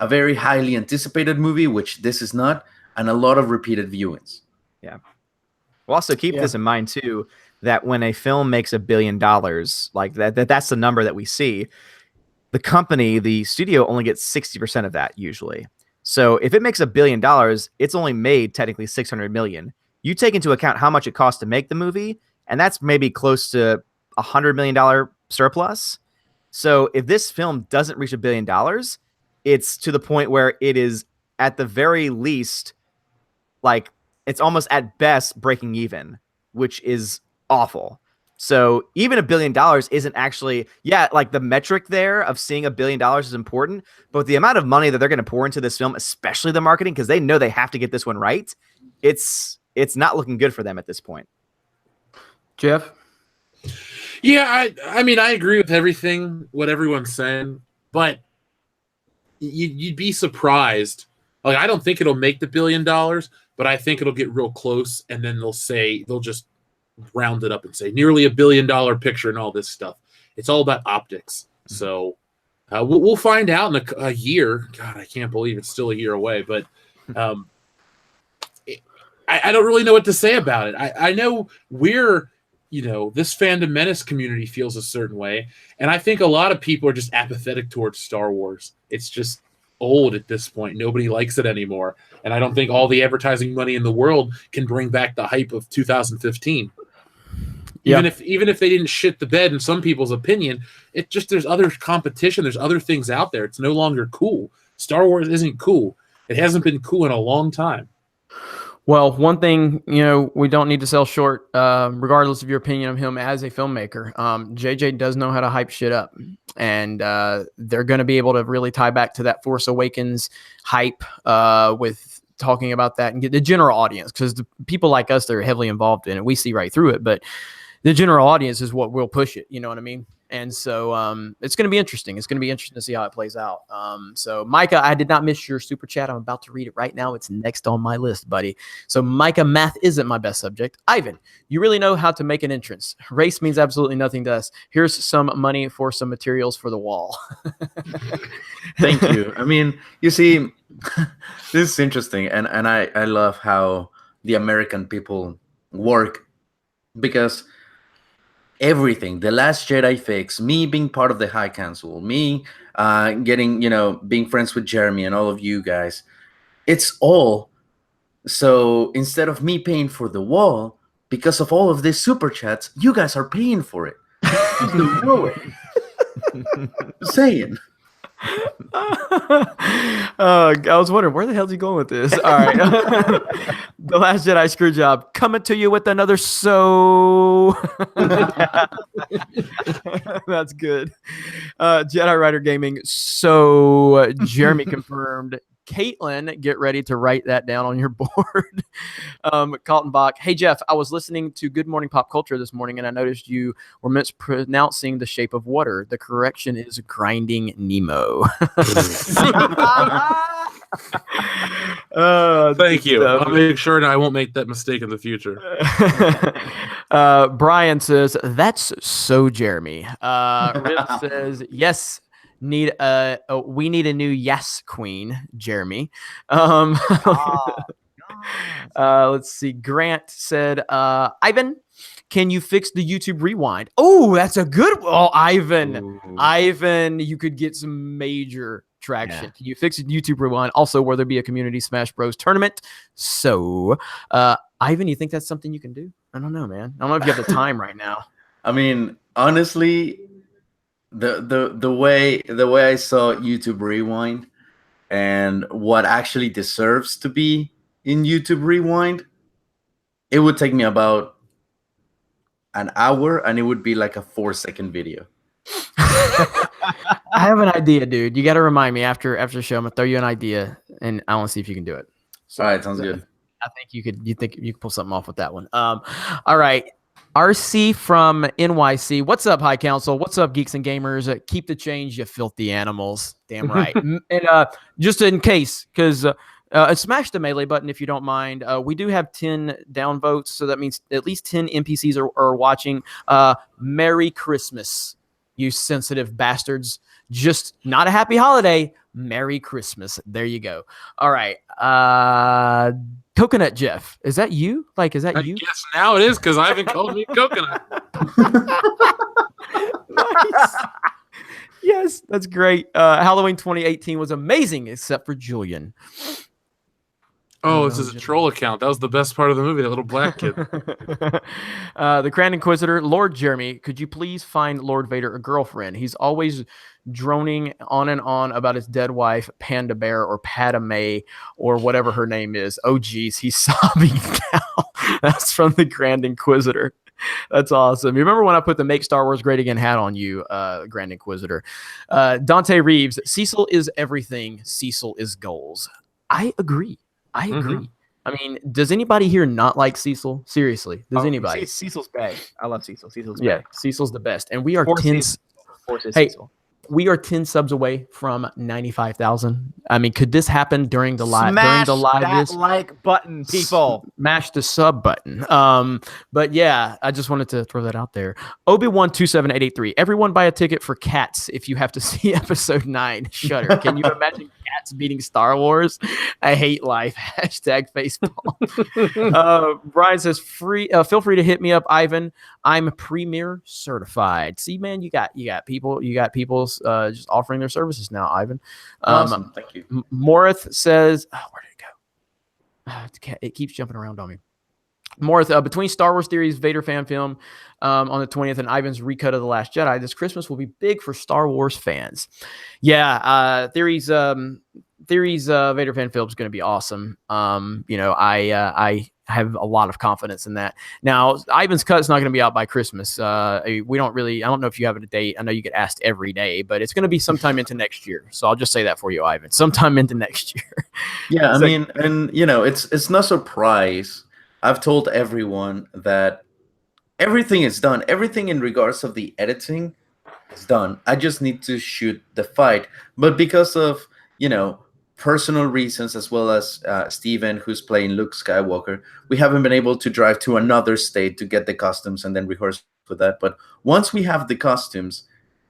a very highly anticipated movie, which this is not, and a lot of repeated viewings. Yeah. We'll also keep this in mind too, that when a film makes $1 billion, like that's the number that we see. The company, the studio, only gets 60% of that usually. So if it makes $1 billion, it's only made technically $600 million. You take into account how much it costs to make the movie, and that's maybe close to $100 million surplus. So if this film doesn't reach $1 billion, it's to the point where it is at the very least, like, it's almost at best breaking even, which is awful. So even $1 billion isn't actually, like the metric there of seeing $1 billion is important, but the amount of money that they're going to pour into this film, especially the marketing, because they know they have to get this one right, it's not looking good for them at this point. Jeff? Yeah, I mean, I agree with everything, what everyone's saying, but you'd be surprised. Like, I don't think it'll make the $1 billion, but I think it'll get real close, and then they'll just round it up and say nearly $1 billion picture and all this stuff. It's all about optics. So we'll find out in a year. God, I can't believe it's still a year away, but I don't really know what to say about it. I know this Fandom Menace community feels a certain way, and I think a lot of people are just apathetic towards Star Wars. It's just old at this point. Nobody likes it anymore, and I don't think all the advertising money in the world can bring back the hype of 2015. Even if they didn't shit the bed in some people's opinion, it just there's other competition, there's other things out there. It's no longer cool. Star Wars isn't cool. It hasn't been cool in a long time. Well, one thing, we don't need to sell short, regardless of your opinion of him as a filmmaker. JJ does know how to hype shit up, and they're going to be able to really tie back to that Force Awakens hype with talking about that and get the general audience, because the people like us that are heavily involved in it, we see right through it, but the general audience is what will push it. You know what I mean? And so it's going to be interesting. It's going to be interesting to see how it plays out. So Micah, I did not miss your super chat. I'm about to read it right now. It's next on my list, buddy. So Micah, math isn't my best subject. Ivan, you really know how to make an entrance. Race means absolutely nothing to us. Here's some money for some materials for the wall. Thank you. I mean, you see, this is interesting. And I love how the American people work, because everything, the Last Jedi fix, me being part of the High Council, me getting, being friends with Jeremy and all of you guys, it's all. So instead of me paying for the wall, because of all of these super chats, you guys are paying for it. No way. Saying. I was wondering, where the hell's he going with this? All right. The Last Jedi screw job coming to you with another that's good. Jedi Rider Gaming. So Jeremy confirmed. Caitlin, get ready to write that down on your board. Carlton Bach. Hey, Jeff, I was listening to Good Morning Pop Culture this morning, and I noticed you were mispronouncing The Shape of Water. The correction is Grinding Nemo. Thank you. I'll make sure I won't make that mistake in the future. Brian says, that's so Jeremy. Rip says, yes. We need a new yes queen, Jeremy. Let's see. Grant said, Ivan, can you fix the YouTube rewind? Oh, that's a good one. Oh, Ivan. Ooh. Ivan, you could get some major traction. Yeah. Can you fix the YouTube rewind? Also, will there be a community Smash Bros tournament? So, Ivan, you think that's something you can do? I don't know, man. I don't know if you have the time right now. I mean, honestly, the way I saw YouTube Rewind and what actually deserves to be in YouTube Rewind, it would take me about an hour, and it would be like a 4-second video. I have an idea, dude. You got to remind me after the show. I'm gonna throw you an idea, and I want to see if you can do it. So, all right, sounds good. I think you could. You think you could pull something off with that one? All right. RC from NYC. What's up, High Council? What's up, Geeks and Gamers? Keep the change, you filthy animals. Damn right. And just in case, because smash the melee button if you don't mind. We do have 10 downvotes, so that means at least 10 NPCs are watching. Merry Christmas, you sensitive bastards. Just not a happy holiday. Merry Christmas. There you go. All right. Coconut Jeff, is that you? Is that you? Yes, now it is, because Ivan called me Coconut. Nice. Yes, that's great. Halloween 2018 was amazing, except for Julian. Oh, this is a troll account. That was the best part of the movie, that little black kid. The Grand Inquisitor, Lord Jeremy, could you please find Lord Vader a girlfriend? He's always droning on and on about his dead wife, Panda Bear, or Padme, or whatever her name is. Oh, geez, he's sobbing now. That's from the Grand Inquisitor. That's awesome. You remember when I put the Make Star Wars Great Again hat on you, Grand Inquisitor? Dante Reeves, Cecil is everything. Cecil is goals. I agree. Mm-hmm. I mean, does anybody here not like Cecil? Seriously, does anybody? Cecil's bad. I love Cecil. Cecil's bad. Cecil's the best. And we are 10. Hey, Cecil. We are 10 subs away from 95,000. I mean, could this happen during the live? Smash that like button, people. Smash the sub button. But yeah, I just wanted to throw that out there. Obi-Wan 27883. Everyone buy a ticket for Cats if you have to see episode 9. Shudder. Can you imagine Cats beating Star Wars? I hate life. Hashtag facepalm. Brian says, feel free to hit me up, Ivan. I'm Premier certified. See, man, you got people just offering their services now, Ivan. Awesome. Thank you. Morith says, where did it go? It keeps jumping around on me. More between Star Wars Theories, Vader fan film on the 20th, and Ivan's recut of The Last Jedi. This Christmas will be big for Star Wars fans. Yeah, Theories Vader fan film is going to be awesome. I have a lot of confidence in that. Now, Ivan's cut is not going to be out by Christmas. I don't know if you have a date. I know you get asked every day, but it's going to be sometime into next year. So I'll just say that for you, Ivan, sometime into next year. Yeah, I mean, and it's no surprise. I've told everyone that everything is done. Everything in regards of the editing is done. I just need to shoot the fight. But because of, personal reasons, as well as Steven, who's playing Luke Skywalker, we haven't been able to drive to another state to get the costumes and then rehearse for that. But once we have the costumes,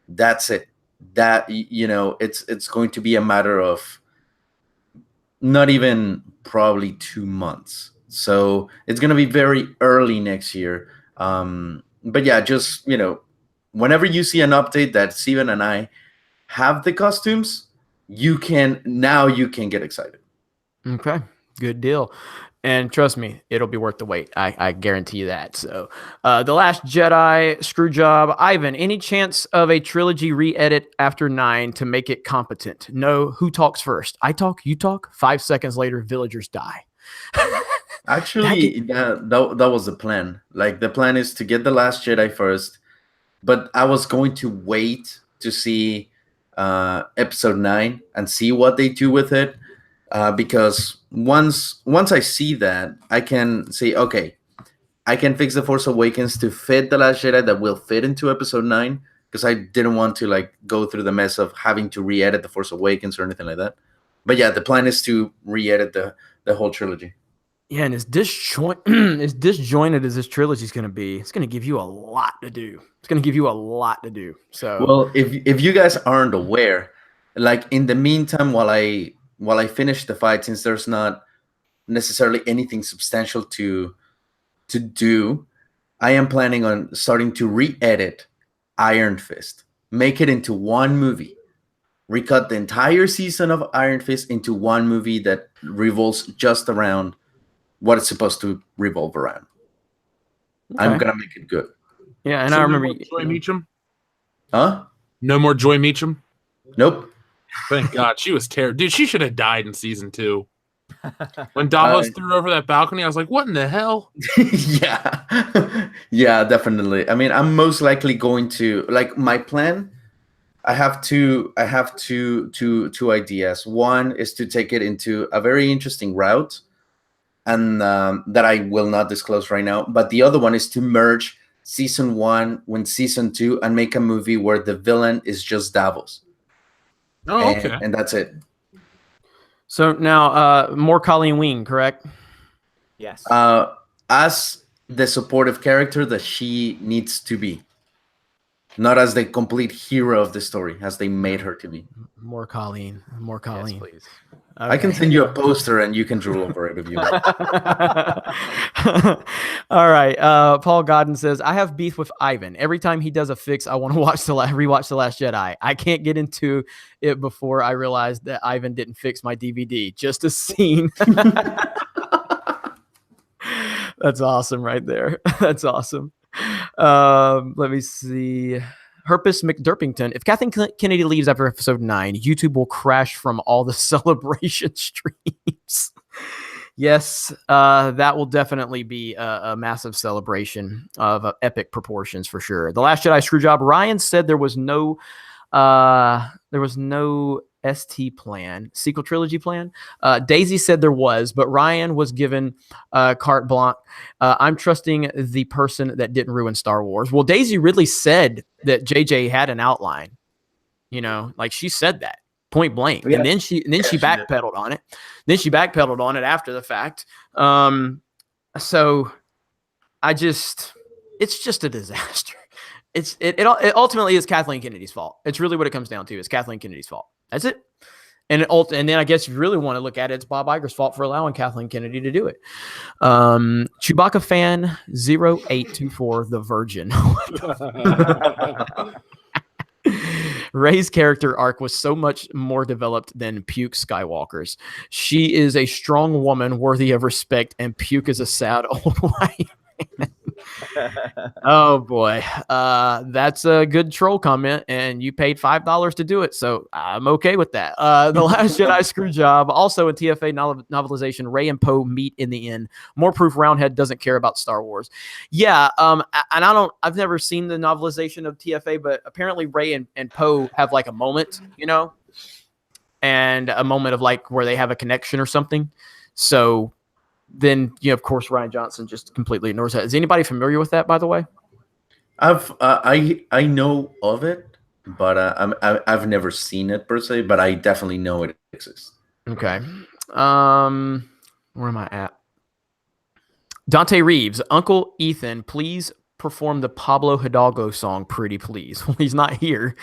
that's it. That, it's going to be a matter of not even probably 2 months. So it's going to be very early next year. But yeah, just, whenever you see an update that Steven and I have the costumes, you can get excited. Okay, good deal. And trust me, it'll be worth the wait. I guarantee you that. So The Last Jedi, screw job. Ivan, any chance of a trilogy re-edit after 9 to make it competent? No. Who talks first? I talk, you talk. 5 seconds later, villagers die. Actually, that was the plan. Like, the plan is to get The Last Jedi first, but I was going to wait to see episode 9 and see what they do with it, because once I see that, I can say, okay, I can fix The Force Awakens to fit The Last Jedi that will fit into episode 9, because I didn't want to go through the mess of having to re-edit The Force Awakens or anything like that. But yeah, the plan is to re-edit the whole trilogy. Yeah, and as disjointed as this trilogy is going to be, it's going to give you a lot to do. So, well, if you guys aren't aware, in the meantime, while I finish the fight, since there's not necessarily anything substantial to do, I am planning on starting to re-edit Iron Fist, make it into one movie, recut the entire season of Iron Fist into one movie that revolves just around what it's supposed to revolve around. Okay. I'm gonna make it good. Yeah, and I remember Joy Meacham. Huh? No more Joy Meacham. Nope. Thank God, she was terrible, dude. She should have died in season 2. When Davos threw over that balcony, I was like, "What in the hell?" Yeah, definitely. I mean, I'm most likely going to my plan. I have two ideas. One is to take it into a very interesting route, and that I will not disclose right now. But the other one is to merge season 1 with season 2 and make a movie where the villain is just Davos. Oh, okay. And that's it. So now, more Colleen Wing, correct? Yes. As the supportive character that she needs to be. Not as the complete hero of the story, as they made her to be. More Colleen. Yes, please. Okay. I can send you a poster and you can drool over it if you want. All right. Paul Godden says, I have beef with Ivan. Every time he does a fix, I want to rewatch The Last Jedi. I can't get into it before I realize that Ivan didn't fix my DVD. Just a scene. That's awesome right there. That's awesome. Let me see. Herpes McDurpington. If Kathleen Kennedy leaves after episode 9, YouTube will crash from all the celebration streams. Yes, that will definitely be a massive celebration of epic proportions for sure. The Last Jedi screwjob. Ryan said there was no ST plan, sequel trilogy plan. Daisy said there was, but Ryan was given carte blanche. I'm trusting the person that didn't ruin Star Wars. Well, Daisy Ridley said that JJ had an outline. She said that point blank, yeah. and then she backpedaled on it. Then she backpedaled on it after the fact. So it's just a disaster. It ultimately is Kathleen Kennedy's fault. It's really what it comes down to. It's Kathleen Kennedy's fault. That's it. And then I guess if you really want to look at it, it's Bob Iger's fault for allowing Kathleen Kennedy to do it. Chewbacca fan 0824, the Virgin. Rey's character arc was so much more developed than Puke Skywalker's. She is a strong woman worthy of respect, and Puke is a sad old white man. Oh boy, that's a good troll comment, and you paid $5 to do it, so I'm okay with that. The Last Jedi screw job. Also, in TFA novelization, Rey and Poe meet in the end. More proof Roundhead doesn't care about Star Wars. Yeah, and I've never seen the novelization of TFA, but apparently Rey and Poe have like a moment, and a moment of like where they have a connection or something. So then, of course, Ryan Johnson just completely ignores that. Is anybody familiar with that, by the way? I know of it, but I've never seen it per se. But I definitely know it exists. Okay. Where am I at? Dante Reeves, Uncle Ethan, please perform the Pablo Hidalgo song, Pretty Please. Well, he's not here.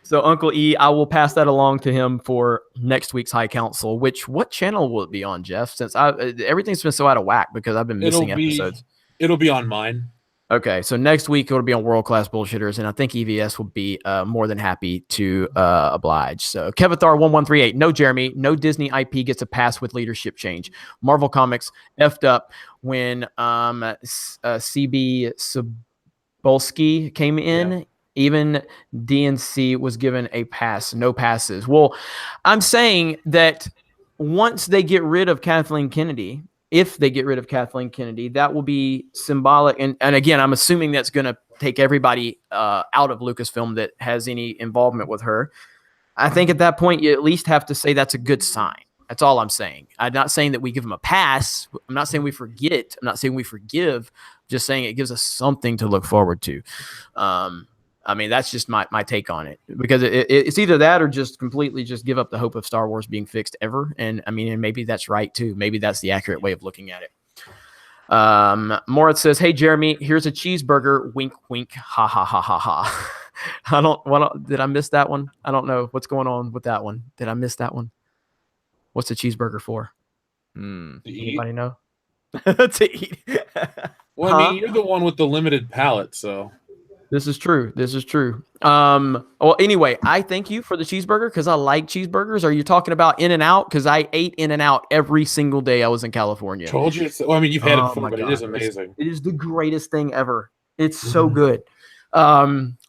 So Uncle E, I will pass that along to him for next week's High Council. What channel will it be on, Jeff? Since everything's been so out of whack because I've been missing episodes. It'll be on mine. Okay, so next week it'll be on World Class Bullshitters, and I think EVS will be more than happy to oblige. So Kevathar1138, no Jeremy, no Disney IP gets a pass with leadership change. Marvel Comics effed up when CB Sobolski came in. Yeah. Even DNC was given a pass, no passes. Well, I'm saying that once they get rid of Kathleen Kennedy, if they get rid of Kathleen Kennedy, that will be symbolic. And again, I'm assuming that's going to take everybody out of Lucasfilm that has any involvement with her. I think at that point, you at least have to say that's a good sign. That's all I'm saying. I'm not saying that we give them a pass. I'm not saying we forget. I'm not saying we forgive. I'm just saying it gives us something to look forward to. I mean, that's just my take on it, because it's either that or just completely just give up the hope of Star Wars being fixed ever. And I mean, and maybe that's right too. Maybe that's the accurate way of looking at it. Moritz says, "Hey Jeremy, here's a cheeseburger. Wink, wink. Ha ha ha ha ha." Did I miss that one? I don't know what's going on with that one. Did I miss that one? What's a cheeseburger for? Anybody know? To eat. Well, I mean, you're the one with the limited palate, so. This is true. Well, anyway, I thank you for the cheeseburger because I like cheeseburgers. Are you talking about In-N-Out? Because I ate In-N-Out every single day I was in California. Told you. Well, I mean, you've had it before, but it is amazing. It is the greatest thing ever. It's so good.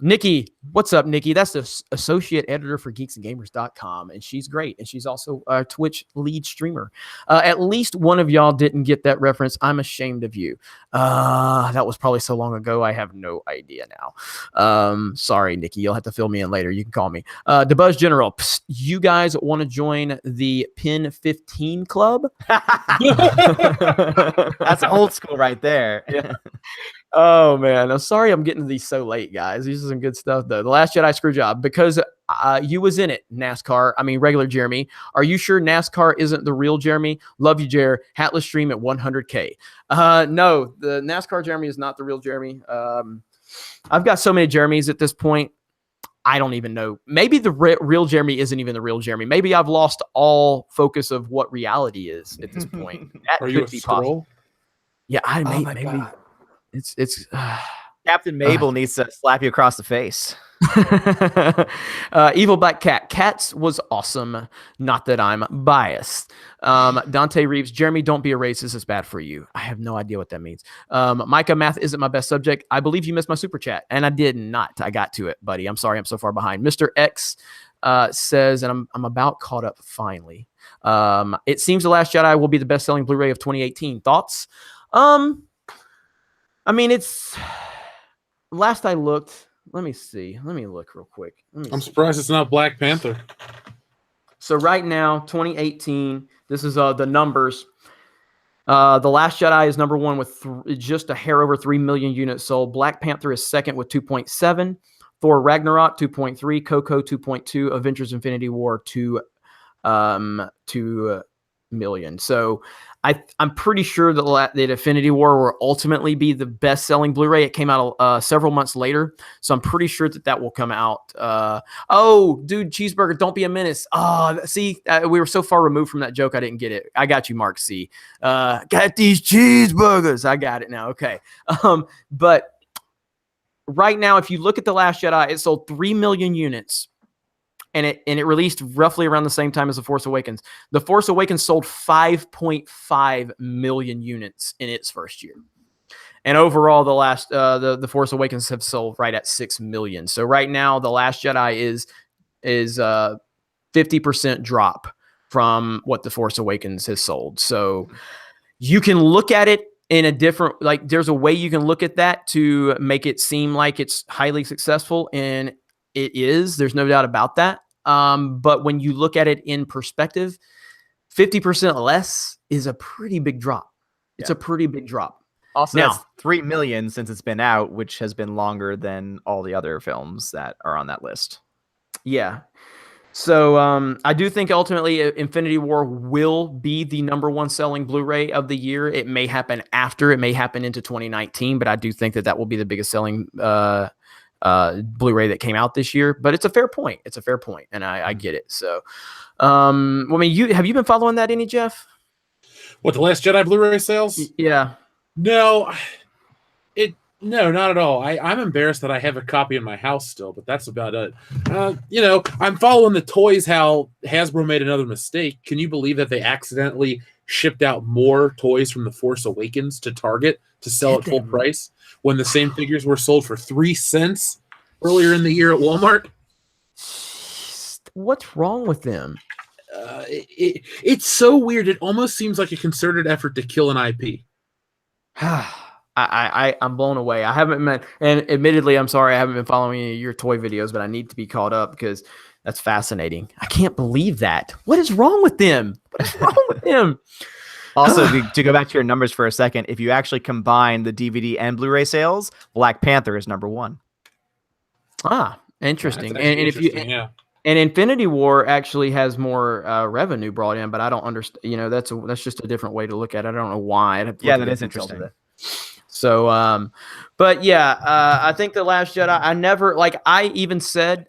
Nikki, what's up, Nikki? That's the associate editor for geeksandgamers.com, and she's great, and she's also a Twitch lead streamer. At least one of y'all didn't get that reference. I'm ashamed of you. That was probably so long ago, I have no idea now. Sorry, Nikki, you'll have to fill me in later. You can call me. DeBuzz General, psst, you guys want to join the Pin 15 Club? That's old school right there. Yeah. Oh man, I'm sorry I'm getting to these so late, guys. These are some good stuff though. The Last Jedi screw job, because you was in it, NASCAR. I mean, regular Jeremy. Are you sure NASCAR isn't the real Jeremy? Love you, Jer. Hatless stream at 100K. No, the NASCAR Jeremy is not the real Jeremy. I've got so many Jeremys at this point. I don't even know. Maybe the real Jeremy isn't even the real Jeremy. Maybe I've lost all focus of what reality is at this point. That Are could you a be scroll? possible. Yeah, maybe. God. It's Captain Mabel needs to slap you across the face. Evil Black Cat. Cats was awesome. Not that I'm biased. Dante Reeves. Jeremy, don't be a racist. It's bad for you. I have no idea what that means. Micah, math isn't my best subject. I believe you missed my super chat, and I did not. I got to it, buddy. I'm sorry. I'm so far behind. Mr. X says, and I'm about caught up finally. It seems The Last Jedi will be the best-selling Blu-ray of 2018. Thoughts? I mean, it's last I looked. Let me see. Let me look real quick. I'm surprised it's not Black Panther. So right now, 2018. This is the numbers. The Last Jedi is number one with just a hair over 3 million units sold. Black Panther is second with 2.7. Thor Ragnarok 2.3. Coco 2.2. Avengers: Infinity War 2 million. So I'm pretty sure that Infinity War will ultimately be the best-selling Blu-ray. It came out several months later, so I'm pretty sure that will come out. Oh, dude, cheeseburger, don't be a menace. See, we were so far removed from that joke, I didn't get it. I got you, Mark C. Got these cheeseburgers. I got it now. Okay, but right now, if you look at The Last Jedi, it sold 3 million units. And it released roughly around the same time as The Force Awakens. The Force Awakens sold 5.5 million units in its first year. And overall, the Force Awakens have sold right at 6 million. So right now, The Last Jedi is 50% drop from what The Force Awakens has sold. So you can look at it in a different, like there's a way you can look at that to make it seem like it's highly successful, and it is. There's no doubt about that. But when you look at it in perspective, 50% less is a pretty big drop. It's a pretty big drop. Also, Now, that's 3 million since it's been out, which has been longer than all the other films that are on that list. Yeah. So I do think ultimately Infinity War will be the #1 selling Blu-ray of the year. It may happen after. It may happen into 2019, but I do think that will be the biggest selling Blu-ray that came out this year. But it's a fair point. It's a fair point, and I get it. So, I mean, have you been following that any, Jeff? What, The Last Jedi Blu-ray sales? Yeah. No, not at all. I'm embarrassed that I have a copy in my house still, but that's about it. I'm following the toys, how Hasbro made another mistake. Can you believe that they accidentally shipped out more toys from The Force Awakens to Target to sell at full price when the same figures were sold for 3 cents earlier in the year at Walmart? What's wrong with them? It's so weird. It almost seems like a concerted effort to kill an IP. I'm blown away. I haven't met, and admittedly, I'm sorry, I haven't been following any of your toy videos, but I need to be caught up because that's fascinating. I can't believe that. What is wrong with them? What is wrong with them? Also, to go back to your numbers for a second, if you actually combine the DVD and Blu-ray sales, Black Panther is #1. Interesting. That's And actually if you, yeah. and Infinity War actually has more revenue brought in, but I don't understand. That's just a different way to look at it. I don't know why. Yeah, that is interesting. So, but yeah, I think The Last Jedi,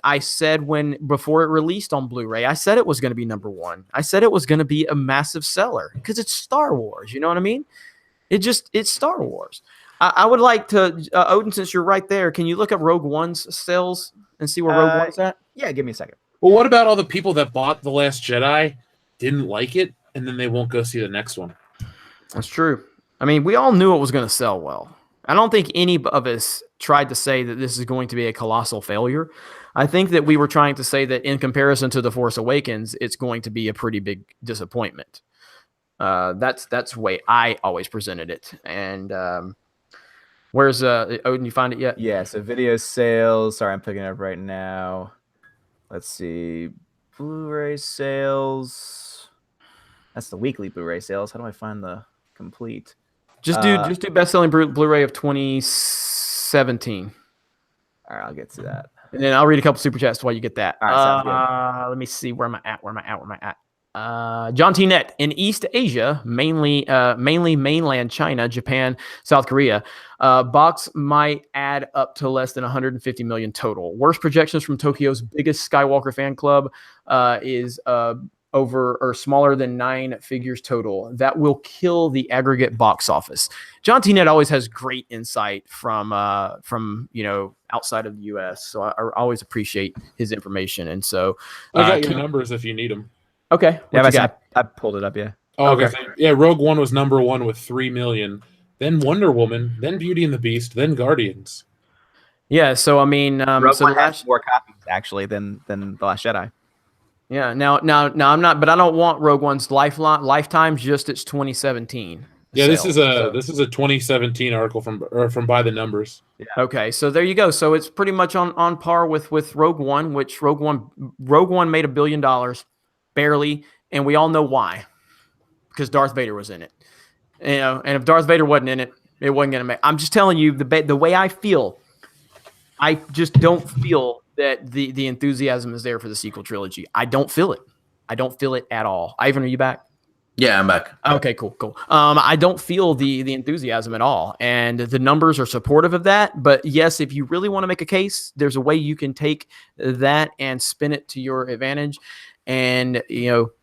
I said before it released on Blu-ray, I said it was going to be #1. I said it was going to be a massive seller because it's Star Wars. You know what I mean? It's Star Wars. I would like to, Odin, since you're right there, can you look up Rogue One's sales and see where Rogue One's at? Yeah, give me a second. Well, what about all the people that bought The Last Jedi, didn't like it, and then they won't go see the next one? That's true. I mean, we all knew it was going to sell well. I don't think any of us tried to say that this is going to be a colossal failure. I think that we were trying to say that in comparison to The Force Awakens, it's going to be a pretty big disappointment. That's the way I always presented it. And where's Odin? You find it yet? Yeah, so video sales. Sorry, I'm picking it up right now. Let's see. Blu-ray sales. That's the weekly Blu-ray sales. How do I find the complete? Just do best-selling Blu-ray of 2017. All right, I'll get to that. And then I'll read a couple super chats while you get that. All right, sounds good. Let me see. Where am I at? John T. Net. In East Asia, mainly mainland China, Japan, South Korea, box might add up to less than 150 million total. Worst projections from Tokyo's biggest Skywalker fan club is over or smaller than 9 figures total. That will kill the aggregate box office. John T. Net always has great insight from outside of the U.S. So I always appreciate his information. And so I got your numbers if you need them. Okay. I pulled it up. Yeah. Oh, okay. Yeah, Rogue One was #1 with 3 million. Then Wonder Woman. Then Beauty and the Beast. Then Guardians. Yeah. So I mean, Rogue One has more copies actually than The Last Jedi. Yeah. Now I'm not, but I don't want Rogue One's lifetime. Just its 2017. Yeah, this is a 2017 article from By the Numbers. Yeah. Okay, so there you go. So it's pretty much on par with Rogue One, which Rogue One made $1 billion, barely, and we all know why, because Darth Vader was in it. And if Darth Vader wasn't in it, it wasn't gonna make. I'm just telling you the way I feel. I just don't feel that the enthusiasm is there for the sequel trilogy. I don't feel it. I don't feel it at all. Ivan, are you back? Yeah, I'm back. Okay, cool. I don't feel the enthusiasm at all, and the numbers are supportive of that. But yes, if you really want to make a case, there's a way you can take that and spin it to your advantage. And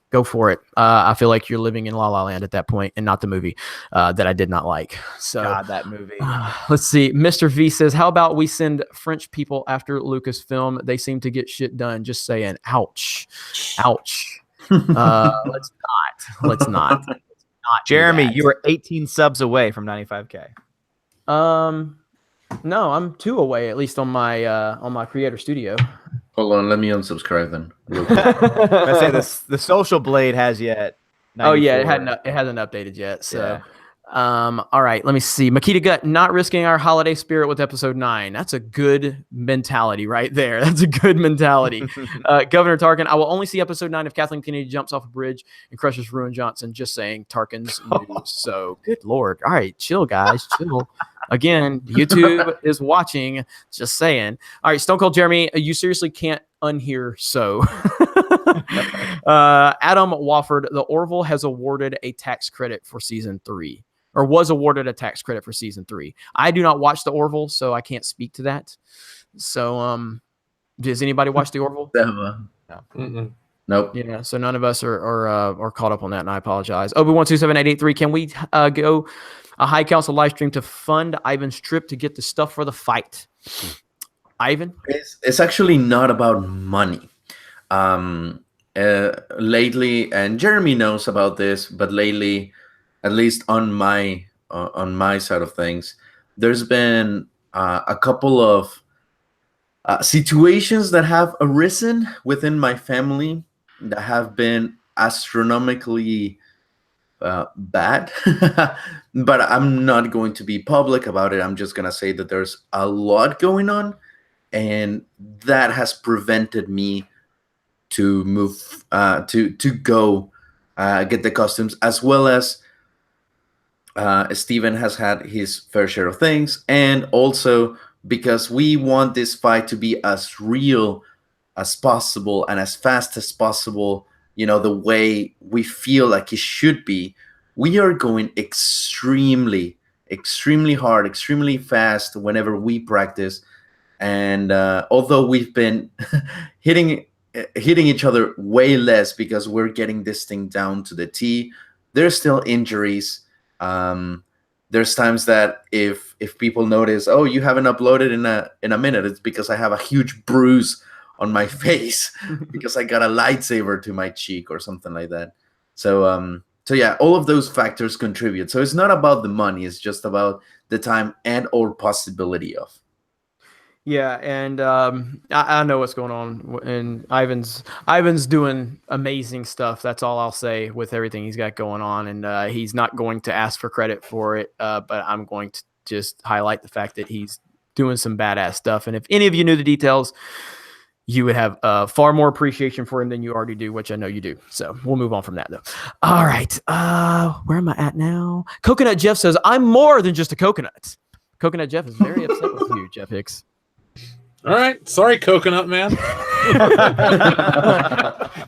Go for it. I feel like you're living in La La Land at that point, and not the movie that I did not like. So God, that movie. let's see. Mr. V says, "How about we send French people after Lucasfilm? They seem to get shit done." Just saying. Ouch, ouch. Let's not. Let's not. Not Jeremy, you were 18 subs away from 95K. No, I'm 2 away, at least on my Creator Studio. Hold on, let me unsubscribe then. I say this. The Social Blade has yet. 94. Oh yeah, it hasn't updated yet. So, Yeah. all right, let me see. Makita Gut, not risking our holiday spirit with episode 9. That's a good mentality right there. That's a good mentality. Governor Tarkin, I will only see episode 9 if Kathleen Kennedy jumps off a bridge and crushes Ruin Johnson. Just saying, Tarkin's news. So, good lord. All right, chill, guys, chill. Again, YouTube is watching. Just saying. All right, Stone Cold Jeremy, you seriously can't unhear so. Adam Wofford, the Orville has awarded a tax credit for season 3, or was awarded a tax credit for season 3. I do not watch the Orville, so I can't speak to that. So, does anybody watch the Orville? No. Nope. Yeah, so none of us are caught up on that, and I apologize. Obi-127-883, can we go a High Council live stream to fund Ivan's trip to get the stuff for the fight? Ivan? It's actually not about money. Lately, and Jeremy knows about this, but lately, at least on my side of things, there's been a couple of situations that have arisen within my family that have been astronomically bad. But I'm not going to be public about it. I'm just going to say that there's a lot going on, and that has prevented me to move to go get the costumes, as well as Steven has had his fair share of things, and also because we want this fight to be as real as possible and as fast as possible, the way we feel like it should be. We are going extremely hard, extremely fast whenever we practice. And although we've been hitting each other way less because we're getting this thing down to the T, there's still injuries. There's times that if people notice, oh, you haven't uploaded in a minute, it's because I have a huge bruise on my face because I got a lightsaber to my cheek or something like that. So yeah, all of those factors contribute. So it's not about the money, it's just about the time and or possibility of. Yeah, and I know what's going on, and Ivan's doing amazing stuff. That's all I'll say with everything he's got going on, and he's not going to ask for credit for it, but I'm going to just highlight the fact that he's doing some badass stuff. And if any of you knew the details, you would have far more appreciation for him than you already do, which I know you do. So we'll move on from that, though. All right, where am I at now? Coconut Jeff says, I'm more than just a coconut. Coconut Jeff is very upset with you, Jeff Hicks. All right. Sorry, Coconut Man.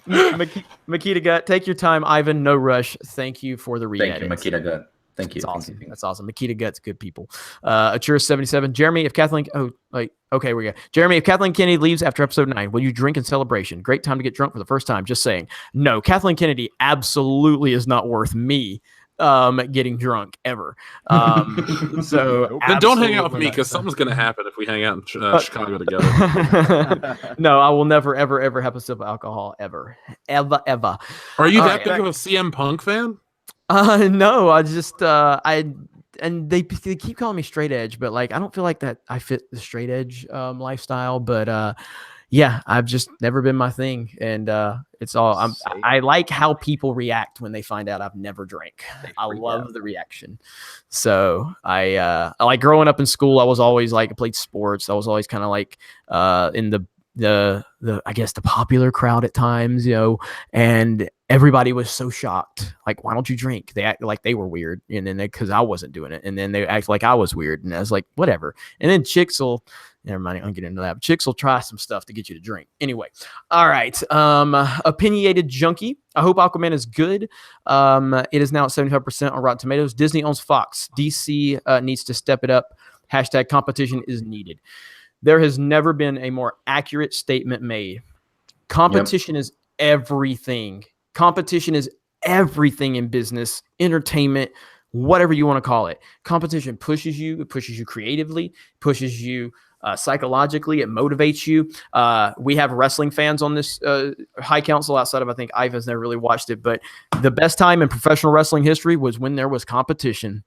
Makita Gut, take your time, Ivan. No rush. Thank you for the re-edit. Thank you, Makita Gut. Thank you. That's awesome. That's awesome. Makita Gut's good people. Achura77. Jeremy, if Kathleen... Oh, wait. Okay, we go. Jeremy, if Kathleen Kennedy leaves after episode 9, will you drink in celebration? Great time to get drunk for the first time. Just saying. No, Kathleen Kennedy absolutely is not worth me getting drunk ever. So then don't hang out with me, because something's going to happen if we hang out in Chicago together. No, I will never, ever, ever have a sip of alcohol ever. Ever. Are you that big of a CM Punk fan? No, I just and they keep calling me straight edge, but like I don't feel like that I fit the straight edge lifestyle. But yeah, I've just never been my thing, and it's all I like how people react when they find out I've never drank. I love the reaction. So I like growing up in school. I was always like I played sports. I was always kind of like in the I guess the popular crowd at times, and everybody was so shocked. Like, why don't you drink? They act like they were weird, and then because I wasn't doing it, and then they act like I was weird, and I was like, whatever. And then chicks will. Never mind, I'll get into that. But chicks will try some stuff to get you to drink. Anyway, all right. Opinionated Junkie. I hope Aquaman is good. It is now at 75% on Rotten Tomatoes. Disney owns Fox. DC needs to step it up. # competition is needed. There has never been a more accurate statement made. Competition is everything. Competition is everything in business, entertainment, whatever you want to call it. Competition pushes you. It pushes you creatively, pushes you psychologically. It motivates you. We have wrestling fans on this high council outside of, I think Ivan's never really watched it, but the best time in professional wrestling history was when there was competition.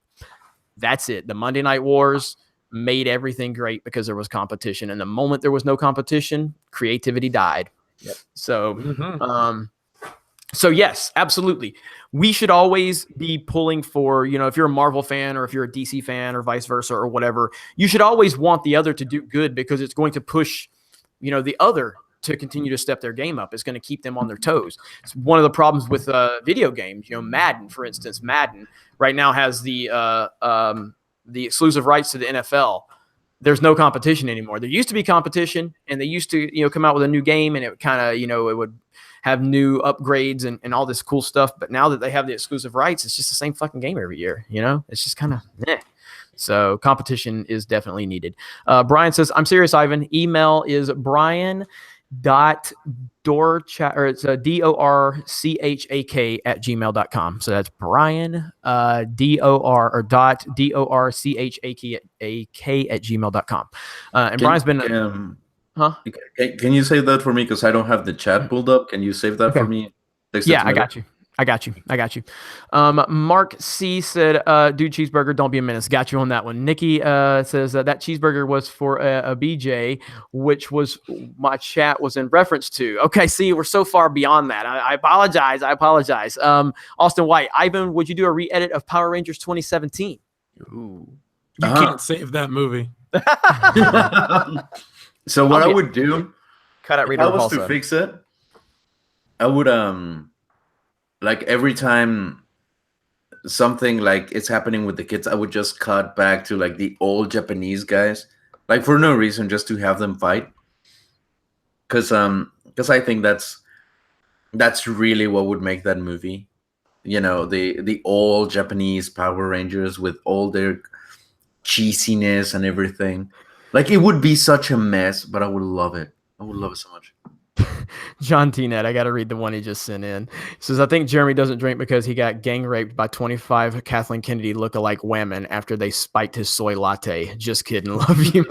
That's it. The Monday Night Wars made everything great because there was competition. And the moment there was no competition, creativity died. Yep. So, so yes, absolutely. We should always be pulling for, if you're a Marvel fan or if you're a DC fan or vice versa or whatever, you should always want the other to do good because it's going to push, the other to continue to step their game up. It's going to keep them on their toes. It's one of the problems with video games. Madden, for instance, Madden right now has the exclusive rights to the NFL. There's no competition anymore. There used to be competition, and they used to, come out with a new game, and it kind of, it would have new upgrades and all this cool stuff. But now that they have the exclusive rights, it's just the same fucking game every year. It's just kind of So competition is definitely needed. Brian says, I'm serious, Ivan. Email is Brian.dorchak, or it's dorchak@gmail.com. So that's Brian, dorchak@gmail.com. And Brian's been... Huh? Can you save that for me? Because I don't have the chat pulled up. Can you save that for me? Yeah, I got you. Mark C said, dude, cheeseburger, don't be a menace. Got you on that one. Nikki says that cheeseburger was for a BJ, which was my chat was in reference to. Okay, see, we're so far beyond that. I apologize. Austin White, Ivan, would you do a re-edit of Power Rangers 2017? Ooh. You can't save that movie. So what I would do, cut out Rita if I was Repulsa. to fix it, I would like every time something like it's happening with the kids, I would just cut back to like the old Japanese guys, like for no reason, just to have them fight. Because I think that's really what would make that movie. The old Japanese Power Rangers with all their cheesiness and everything. Like, it would be such a mess, but I would love it. I would love it so much. John T. Net, I got to read the one he just sent in. He says, I think Jeremy doesn't drink because he got gang raped by 25 Kathleen Kennedy lookalike women after they spiked his soy latte. Just kidding. Love you.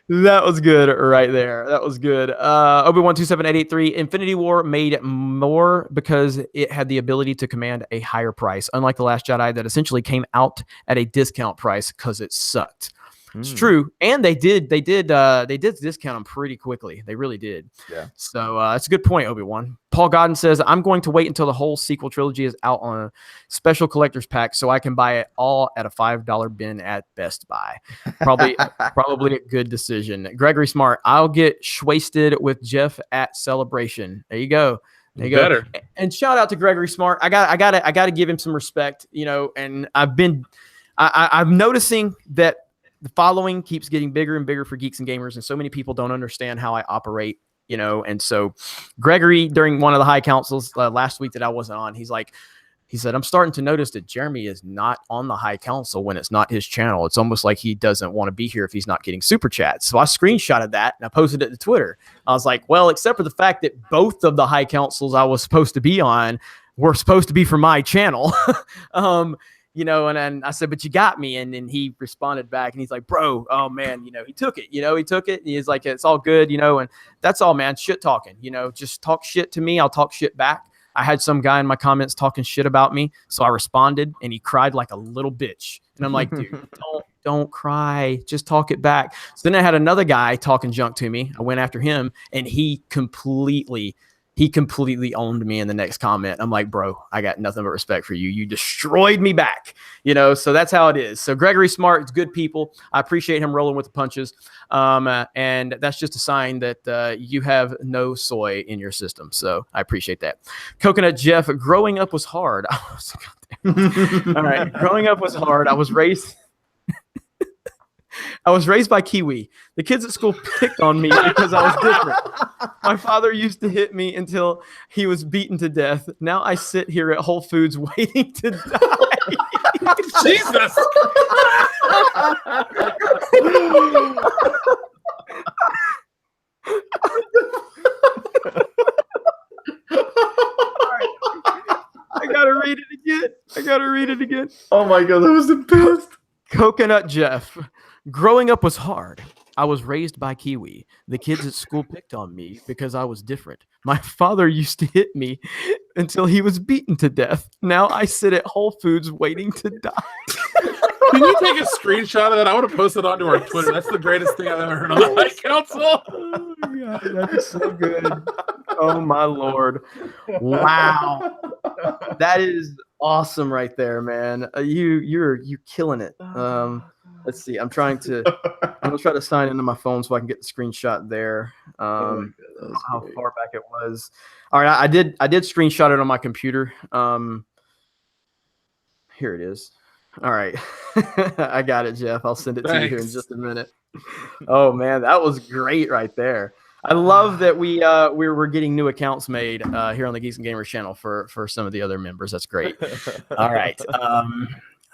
That was good right there. That was good. Obi-Wan 27883, Infinity War made more because it had the ability to command a higher price, unlike The Last Jedi that essentially came out at a discount price because it sucked. It's true, and they did discount them pretty quickly. They really did. Yeah. So that's a good point, Obi-Wan. Paul Godden says, I'm going to wait until the whole sequel trilogy is out on a special collector's pack so I can buy it all at a $5 bin at Best Buy. Probably a good decision. Gregory Smart, I'll get shwasted with Jeff at Celebration. There you go. There you go. And shout out to Gregory Smart. I gotta give him some respect, and I'm noticing that the following keeps getting bigger and bigger for Geeks and Gamers, and so many people don't understand how I operate, and so Gregory, during one of the high councils last week that I wasn't on, he said, I'm starting to notice that Jeremy is not on the high council when it's not his channel. It's almost like he doesn't want to be here if he's not getting super chats. So I screenshotted that and I posted it to Twitter. I was like, well, except for the fact that both of the high councils I was supposed to be on were supposed to be for my channel. And then I said, but you got me. And then he responded back and he's like, bro, oh man, he took it, he took it. And he's like, it's all good, and that's all, man. Shit talking, just talk shit to me. I'll talk shit back. I had some guy in my comments talking shit about me. So I responded and he cried like a little bitch. And I'm like, dude, don't cry. Just talk it back. So then I had another guy talking junk to me. I went after him and he completely owned me in the next comment. I'm like, bro, I got nothing but respect for you. You destroyed me back, so that's how it is. So Gregory Smart, it's good people. I appreciate him rolling with the punches. And that's just a sign that you have no soy in your system. So I appreciate that. Coconut Jeff, growing up was hard. All right. Growing up was hard. I was raised by Kiwi. The kids at school picked on me because I was different. My father used to hit me until he was beaten to death. Now I sit here at Whole Foods waiting to die. Jesus. gotta read it again. Oh my god, that was the best. Coconut Jeff. Growing up was hard. I was raised by Kiwi. The kids at school picked on me because I was different. My father used to hit me until he was beaten to death. Now I sit at Whole Foods waiting to die. Can you take a screenshot of that? I want to post it onto our Twitter. That's the greatest thing I've ever heard on the High Council. Oh my God, that's so good. Oh my Lord. Wow. That is awesome right there, man. You're killing it. Let's see. I'm gonna try to sign into my phone so I can get the screenshot there. I don't know how far back it was. All right, I did screenshot it on my computer. Here it is. All right. I got it, Jeff. I'll send it to you here in just a minute. Oh man, that was great right there. I love that we're getting new accounts made here on the Geeks and Gamers channel for some of the other members. That's great. All right.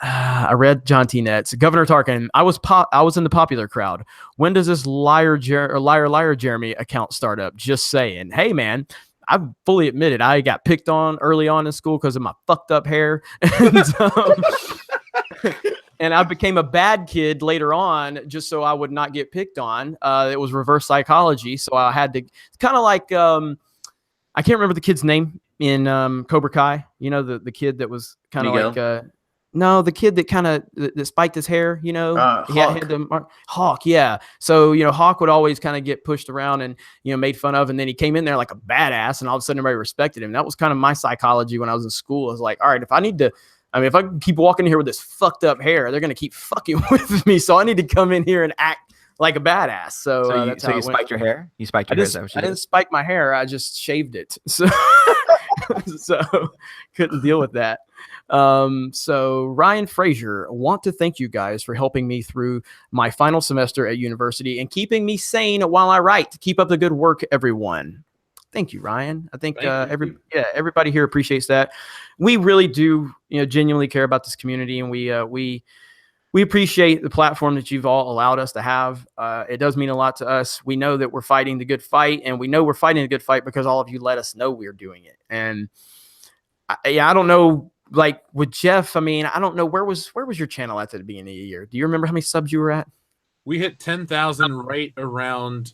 I read John T. Nets. Governor Tarkin, I was in the popular crowd. When does this liar Jeremy account start up? Just saying. Hey man, I fully admitted I got picked on early on in school because of my fucked up hair. And I became a bad kid later on just so I would not get picked on. It was reverse psychology. So I had to kind of like, I can't remember the kid's name in Cobra Kai. You know, the kid that was kind of like, no, the kid that kind of that spiked his hair, you know, Hawk. Yeah. So, you know, Hawk would always kind of get pushed around and, you know, made fun of. And then he came in there like a badass and all of a sudden everybody respected him. That was kind of my psychology when I was in school. I was like, all right, if I keep walking here with this fucked up hair, they're going to keep fucking with me. So I need to come in here and act like a badass. So you spiked your hair? You spiked your hair? I didn't spike my hair. I just shaved it. So, so couldn't deal with that. So Ryan Frazier, want to thank you guys for helping me through my final semester at university and keeping me sane while I write. Keep up the good work, everyone. Thank you, Ryan. I think everybody here appreciates that. We really do, you know, genuinely care about this community, and we appreciate the platform that you've all allowed us to have. It does mean a lot to us. We know that we're fighting the good fight, and we know we're fighting the good fight because all of you let us know we're doing it. And I don't know, like with Jeff, I mean, I don't know where was your channel at the beginning of the year? Do you remember how many subs you were at? We hit 10,000 right around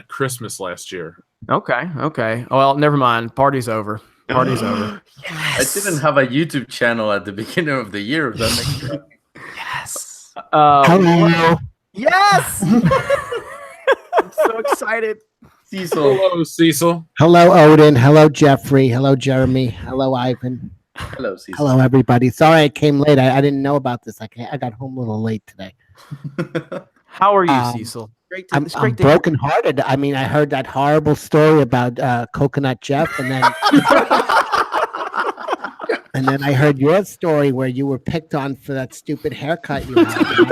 Christmas last year. Okay. Well, never mind. Party's over. Yes. I didn't have a YouTube channel at the beginning of the year. If that makes sense. Yes. Hello. Yes. I'm so excited. Cecil. Hello, Cecil. Hello, Odin. Hello, Jeffrey. Hello, Jeremy. Hello, Ivan. Hello, Cecil. Hello, everybody. Sorry I came late. I didn't know about this. I got home a little late today. How are you, Cecil? I'm brokenhearted. I mean, I heard that horrible story about Coconut Jeff, and then and then I heard your story where you were picked on for that stupid haircut you had.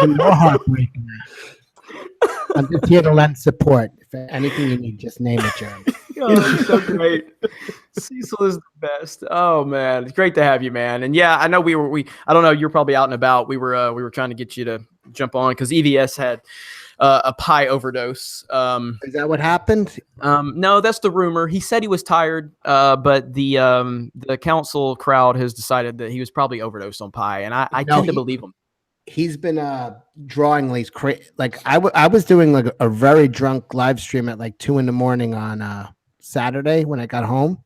Even more heartbreaking. I'm just here to lend support. If anything you need, just name it, Jeremy. Oh, so great. Cecil is the best. Oh man, it's great to have you, man. And yeah, I know I don't know, you're probably out and about. We were trying to get you to jump on because EVS had a pie overdose. Is that what happened? No, that's the rumor. He said he was tired, but the council crowd has decided that he was probably overdosed on pie, and I tend to believe him. He's been drawing these like I was doing like a very drunk live stream at like 2 a.m. on Saturday when I got home,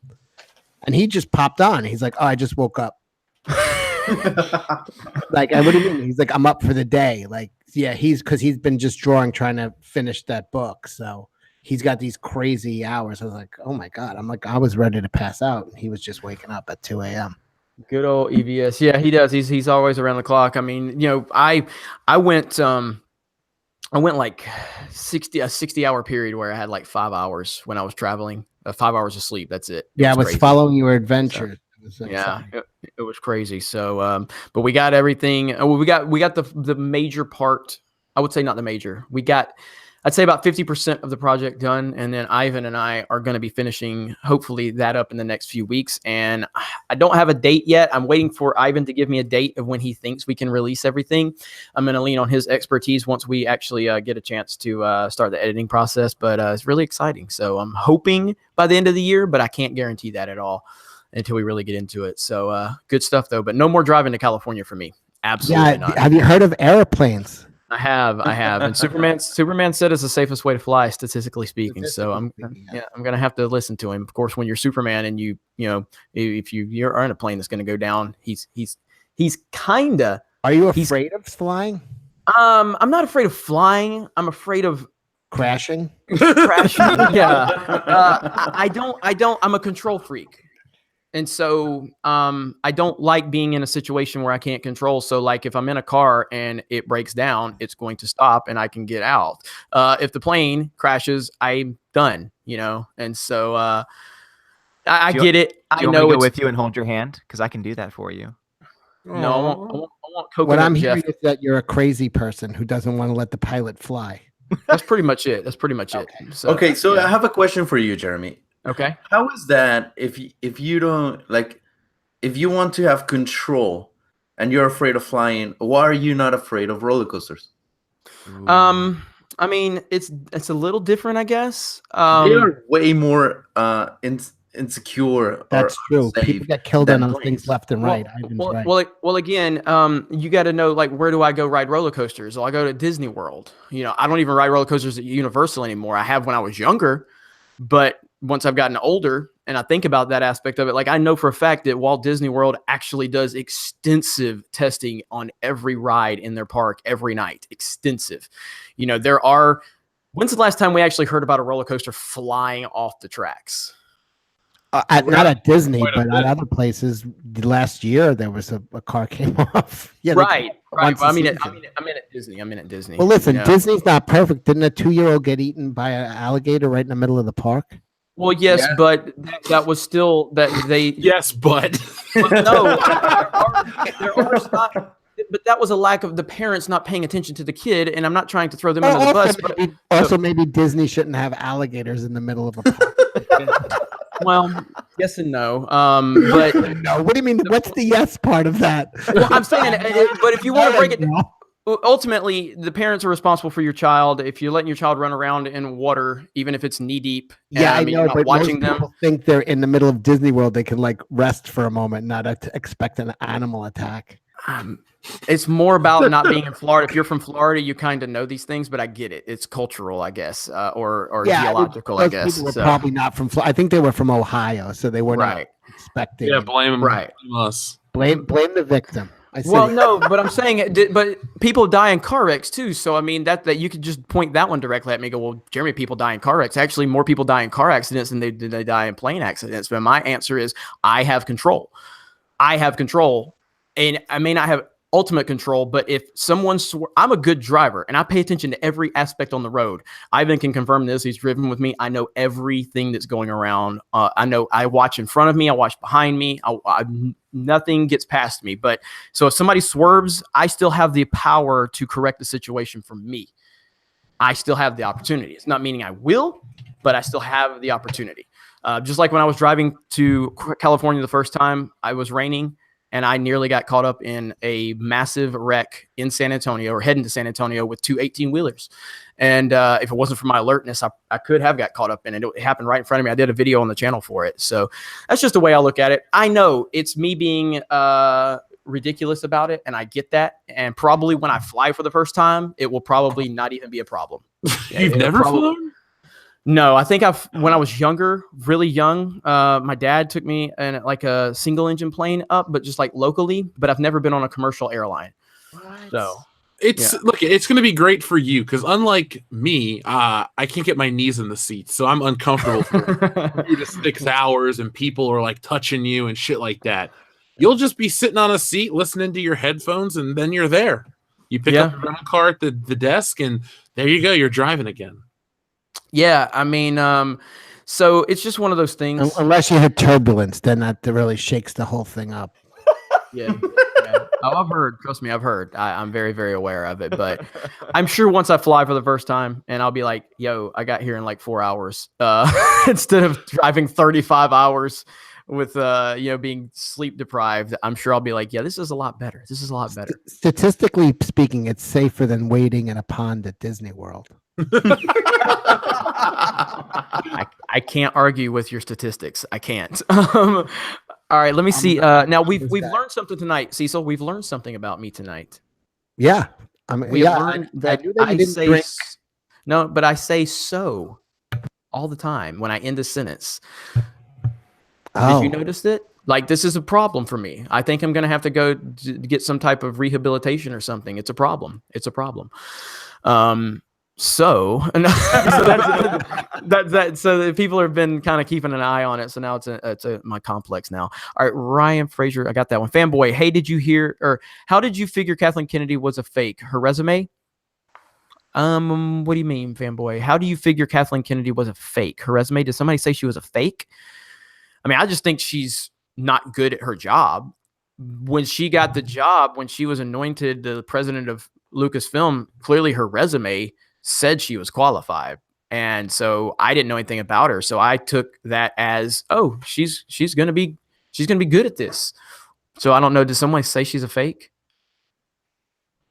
and he just popped on. He's like, "Oh, I just woke up." Like, what do you mean? He's like, "I'm up for the day." Like, yeah, because he's been just drawing, trying to finish that book. So he's got these crazy hours. I was like, "Oh my god!" I'm like, I was ready to pass out, and he was just waking up at 2 a.m. Good old EVS. Yeah, he does. He's always around the clock. I mean, you know, I went like a 60-hour period where I had like 5 hours when I was traveling. 5 hours of sleep. That's it. I was following your adventures. So, it was crazy. So, but we got everything. We got the major part. I would say not the major. We got I'd say about 50% of the project done. And then Ivan and I are going to be finishing, hopefully, that up in the next few weeks. And I don't have a date yet. I'm waiting for Ivan to give me a date of when he thinks we can release everything. I'm going to lean on his expertise once we actually get a chance to start the editing process. But it's really exciting. So I'm hoping by the end of the year, but I can't guarantee that at all until we really get into it. So good stuff, though. But no more driving to California for me. Absolutely not. Have you heard of airplanes? I have, and Superman said it's the safest way to fly, statistically speaking. So I'm gonna have to listen to him. Of course, when you're Superman and you know, if you're in a plane that's gonna go down, he's kinda. Are you afraid of flying? I'm not afraid of flying. I'm afraid of crashing. Yeah. I don't. I'm a control freak. And so I don't like being in a situation where I can't control. So like if I'm in a car and it breaks down, it's going to stop and I can get out. If the plane crashes, I'm done, you know? And so I get it. I know go with you and hold your hand because I can do that for you. No, I want coconut. What I'm hearing is that you're a crazy person who doesn't want to let the pilot fly. That's pretty much it. Okay. So I have a question for you, Jeremy. Okay. How is that if you don't like, if you want to have control and you're afraid of flying, why are you not afraid of roller coasters? I mean, it's a little different, I guess. They are way more insecure. That's true. People get killed on those things left and right. Well, again, you got to know, like, where do I go ride roller coasters? Well, I go to Disney World. You know, I don't even ride roller coasters at Universal anymore. I have when I was younger, but once I've gotten older and I think about that aspect of it, like I know for a fact that Walt Disney World actually does extensive testing on every ride in their park every night. Extensive. You know, when's the last time we actually heard about a roller coaster flying off the tracks? Not at Disney, but at other places. Last year, there was a car came off. Yeah, right. Well, I mean, at Disney. Well, listen, you know? Disney's not perfect. Didn't a 2-year-old get eaten by an alligator right in the middle of the park? Well, yes, yeah. But that was still that they. Yes, but no, there are not. But that was a lack of the parents not paying attention to the kid, and I'm not trying to throw them under the bus. Maybe Disney shouldn't have alligators in the middle of a park. Well, yes and no. But no, what do you mean? What's the yes part of that? Well, I'm saying, but if you want to break it down, ultimately, the parents are responsible for your child. If you're letting your child run around in water, even if it's knee deep, yeah, I know. But watching most people think they're in the middle of Disney World, they can like rest for a moment, not expect an animal attack. It's more about not being in Florida. If you're from Florida, you kind of know these things, but I get it. It's cultural, I guess, or geological, I guess. People were probably not from Florida. I think they were from Ohio, so they were not expecting. Yeah, blame them. Right. Blame us. Blame the victim. Well, no, but I'm saying, but people die in car wrecks too. So I mean, that you could just point that one directly at me. And go, well, Jeremy, people die in car wrecks. Actually, more people die in car accidents than they die in plane accidents. But my answer is, I have control. And I may not have ultimate control, but if someone I'm a good driver and I pay attention to every aspect on the road. Ivan can confirm this. He's driven with me. I know everything that's going around. I watch in front of me. I watch behind me. Nothing gets past me. But so if somebody swerves, I still have the power to correct the situation for me. I still have the opportunity. It's not meaning I will, but I still have the opportunity. Just like when I was driving to California the first time, it was raining. And I nearly got caught up in a massive wreck in San Antonio, or heading to San Antonio with two 18-wheelers. And if it wasn't for my alertness, I could have got caught up in it. It happened right in front of me. I did a video on the channel for it. So that's just the way I look at it. I know it's me being ridiculous about it, and I get that. And probably when I fly for the first time, it will probably not even be a problem. You've never flown? No, I think when I was younger, really young, my dad took me in like a single engine plane up, but just like locally, but I've never been on a commercial airline. What? So look, it's going to be great for you. Cause unlike me, I can't get my knees in the seat. So I'm uncomfortable for 3 to 6 hours and people are like touching you and shit like that. You'll just be sitting on a seat, listening to your headphones, and then you're there. You pick up the rental car at the desk and there you go. You're driving again. Yeah, I mean, so it's just one of those things. Unless you hit turbulence, then that really shakes the whole thing up. Yeah. Yeah. Oh, I've heard. Trust me, I've heard. I'm very, very aware of it. But I'm sure once I fly for the first time, and I'll be like, "Yo, I got here in like 4 hours," instead of driving 35 hours with being sleep deprived. I'm sure I'll be like, "Yeah, this is a lot better. This is a lot better." Statistically speaking, it's safer than wading in a pond at Disney World. I can't argue with your statistics. I can't. All right, let me see. Now we've learned something tonight, Cecil. We've learned something about me tonight. Yeah, I mean, We yeah, learned that knew that you I didn't say drink. no, but I say so all the time when I end a sentence. Oh, Did you notice it? Like, this is a problem for me. I think I'm going to have to go get some type of rehabilitation or something. It's a problem. It's a problem. So so the people have been kind of keeping an eye on it. So now it's my complex now. All right, Ryan Fraser, I got that one. Fanboy, hey, did you hear, or how did you figure Kathleen Kennedy was a fake? Her resume? What do you mean, Fanboy? How do you figure Kathleen Kennedy was a fake? Her resume? Did somebody say she was a fake? I mean, I just think she's not good at her job. When she got the job, when she was anointed the president of Lucasfilm, clearly her resume said she was qualified. And so I didn't know anything about her. So I took that as, oh, she's going to be good at this. So I don't know. Did someone say she's a fake?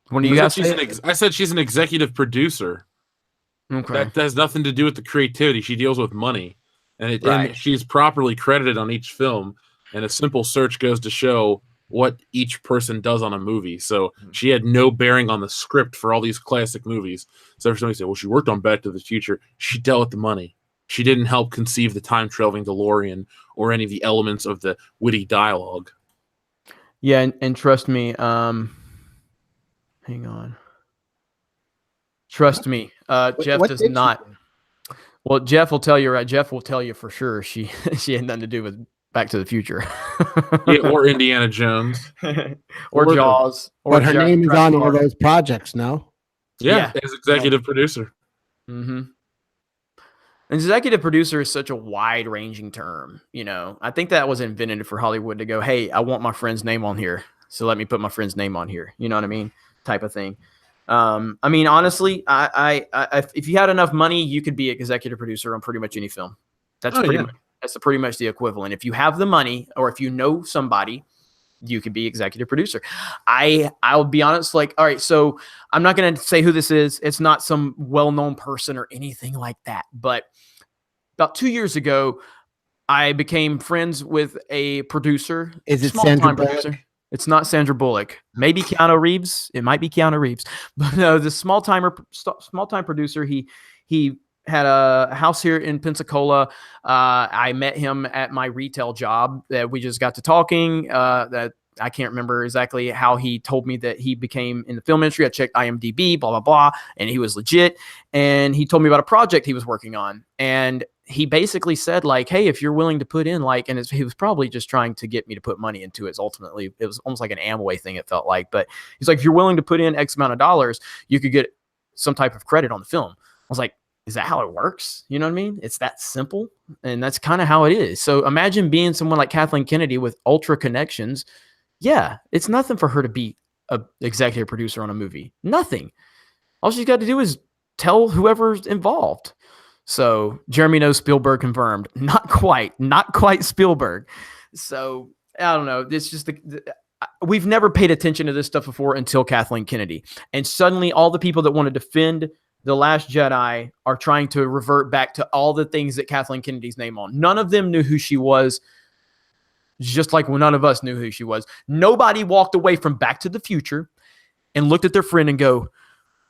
When do you guys say I said she's an executive producer. Okay. That has nothing to do with the creativity. She deals with money. And she's properly credited on each film. And a simple search goes to show what each person does on a movie. So she had no bearing on the script for all these classic movies. So if somebody said, well, she worked on Back to the Future, she dealt with the money. She didn't help conceive the time-traveling DeLorean or any of the elements of the witty dialogue. Yeah, and trust me, hang on. Trust me, Jeff does not. Well, Jeff will tell you, right? Jeff will tell you for sure she had nothing to do with Back to the Future. Yeah, or Indiana Jones. or Jaws. But her name is on all those projects, no? Yeah, as executive producer. Mm-hmm. Executive producer is such a wide-ranging term. You know, I think that was invented for Hollywood to go, hey, I want my friend's name on here, so let me put my friend's name on here. You know what I mean? Type of thing. I mean, honestly, I if you had enough money, you could be an executive producer on pretty much any film. That's pretty much the equivalent. If you have the money, or if you know somebody, you could be executive producer. I'll be honest, like, all right, so I'm not going to say who this is. It's not some well-known person or anything like that. But about 2 years ago, I became friends with a producer. Is it Sandra Bullock? Producer. It's not Sandra Bullock. Maybe Keanu Reeves. It might be Keanu Reeves. But no, the small-time producer, he had a house here in Pensacola. I met him at my retail job. That we just got to talking. That I can't remember exactly how he told me that he became in the film industry. I checked IMDb, blah, blah, blah, and he was legit. And he told me about a project he was working on. And he basically said, like, hey, if you're willing to put in, like, and he was probably just trying to get me to put money into it. Ultimately, it was almost like an Amway thing, it felt like. But he's like, if you're willing to put in X amount of dollars, you could get some type of credit on the film. I was like, is that how it works? You know what I mean? It's that simple. And that's kind of how it is. So imagine being someone like Kathleen Kennedy with ultra connections. Yeah, it's nothing for her to be an executive producer on a movie. Nothing. All she's got to do is tell whoever's involved. So Jeremy knows Spielberg confirmed. Not quite Spielberg. So I don't know. It's just we've never paid attention to this stuff before until Kathleen Kennedy. And suddenly all the people that want to defend The Last Jedi are trying to revert back to all the things that Kathleen Kennedy's name on. None of them knew who she was, just like none of us knew who she was. Nobody walked away from Back to the Future and looked at their friend and go,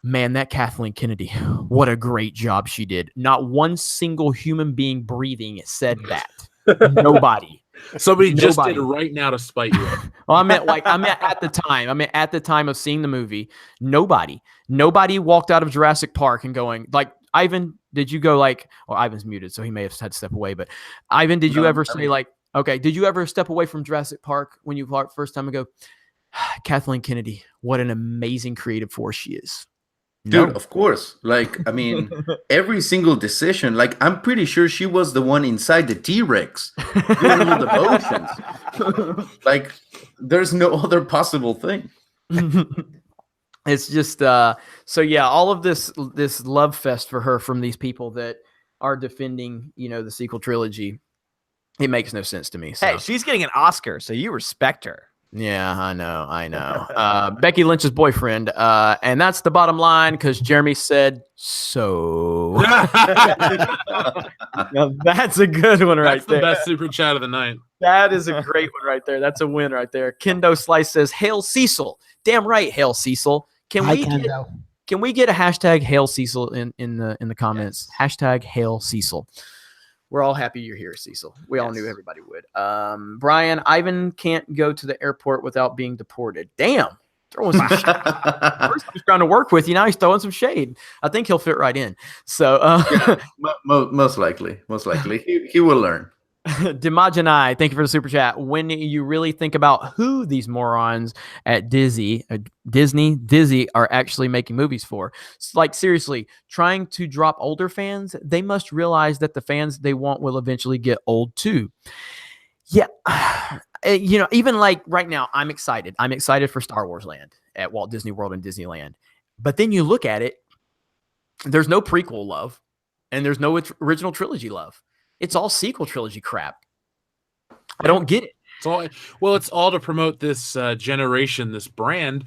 man, that Kathleen Kennedy, what a great job she did. Not one single human being breathing said that. Nobody. Somebody just did right now to spite you. Well, I meant at the time. I meant at the time of seeing the movie. Nobody walked out of Jurassic Park and going, like, Ivan, did you go like, well, Ivan's muted, so he may have had to step away. But Ivan, did you ever say like, okay, did you ever step away from Jurassic Park when you first time and go, Kathleen Kennedy, what an amazing creative force she is? Dude, No. of course. Like, I mean, every single decision, like, I'm pretty sure she was the one inside the T-Rex doing all the motions. Like, there's no other possible thing. It's just so yeah, all of this love fest for her from these people that are defending, the sequel trilogy. It makes no sense to me. So. Hey, she's getting an Oscar, so you respect her. Yeah, I know. Becky Lynch's boyfriend, and that's the bottom line because Jeremy said so. Now, that's a good one right That's the there. best super chat of the night. That is a great one right there. That's a win right there. Kendo Slice says, "Hail Cecil." Damn right, Hail Cecil. Can we get a hashtag Hail Cecil in the comments? Yes. Hashtag Hail Cecil. We're all happy you're here, Cecil. We all knew everybody would. Brian, Ivan can't go to the airport without being deported. Damn. Throwing some shade. First he was trying to work with you. Now he's throwing some shade. I think he'll fit right in. So yeah, most likely. He will learn. Dimajanai, thank you for the super chat. When you really think about who these morons at Disney are actually making movies for, it's like seriously, trying to drop older fans, they must realize that the fans they want will eventually get old too. Yeah, even like right now, I'm excited. I'm excited for Star Wars Land at Walt Disney World and Disneyland. But then you look at it, there's no prequel love, and there's no original trilogy love. It's all sequel trilogy crap. I don't get it. It's all to promote this generation, this brand.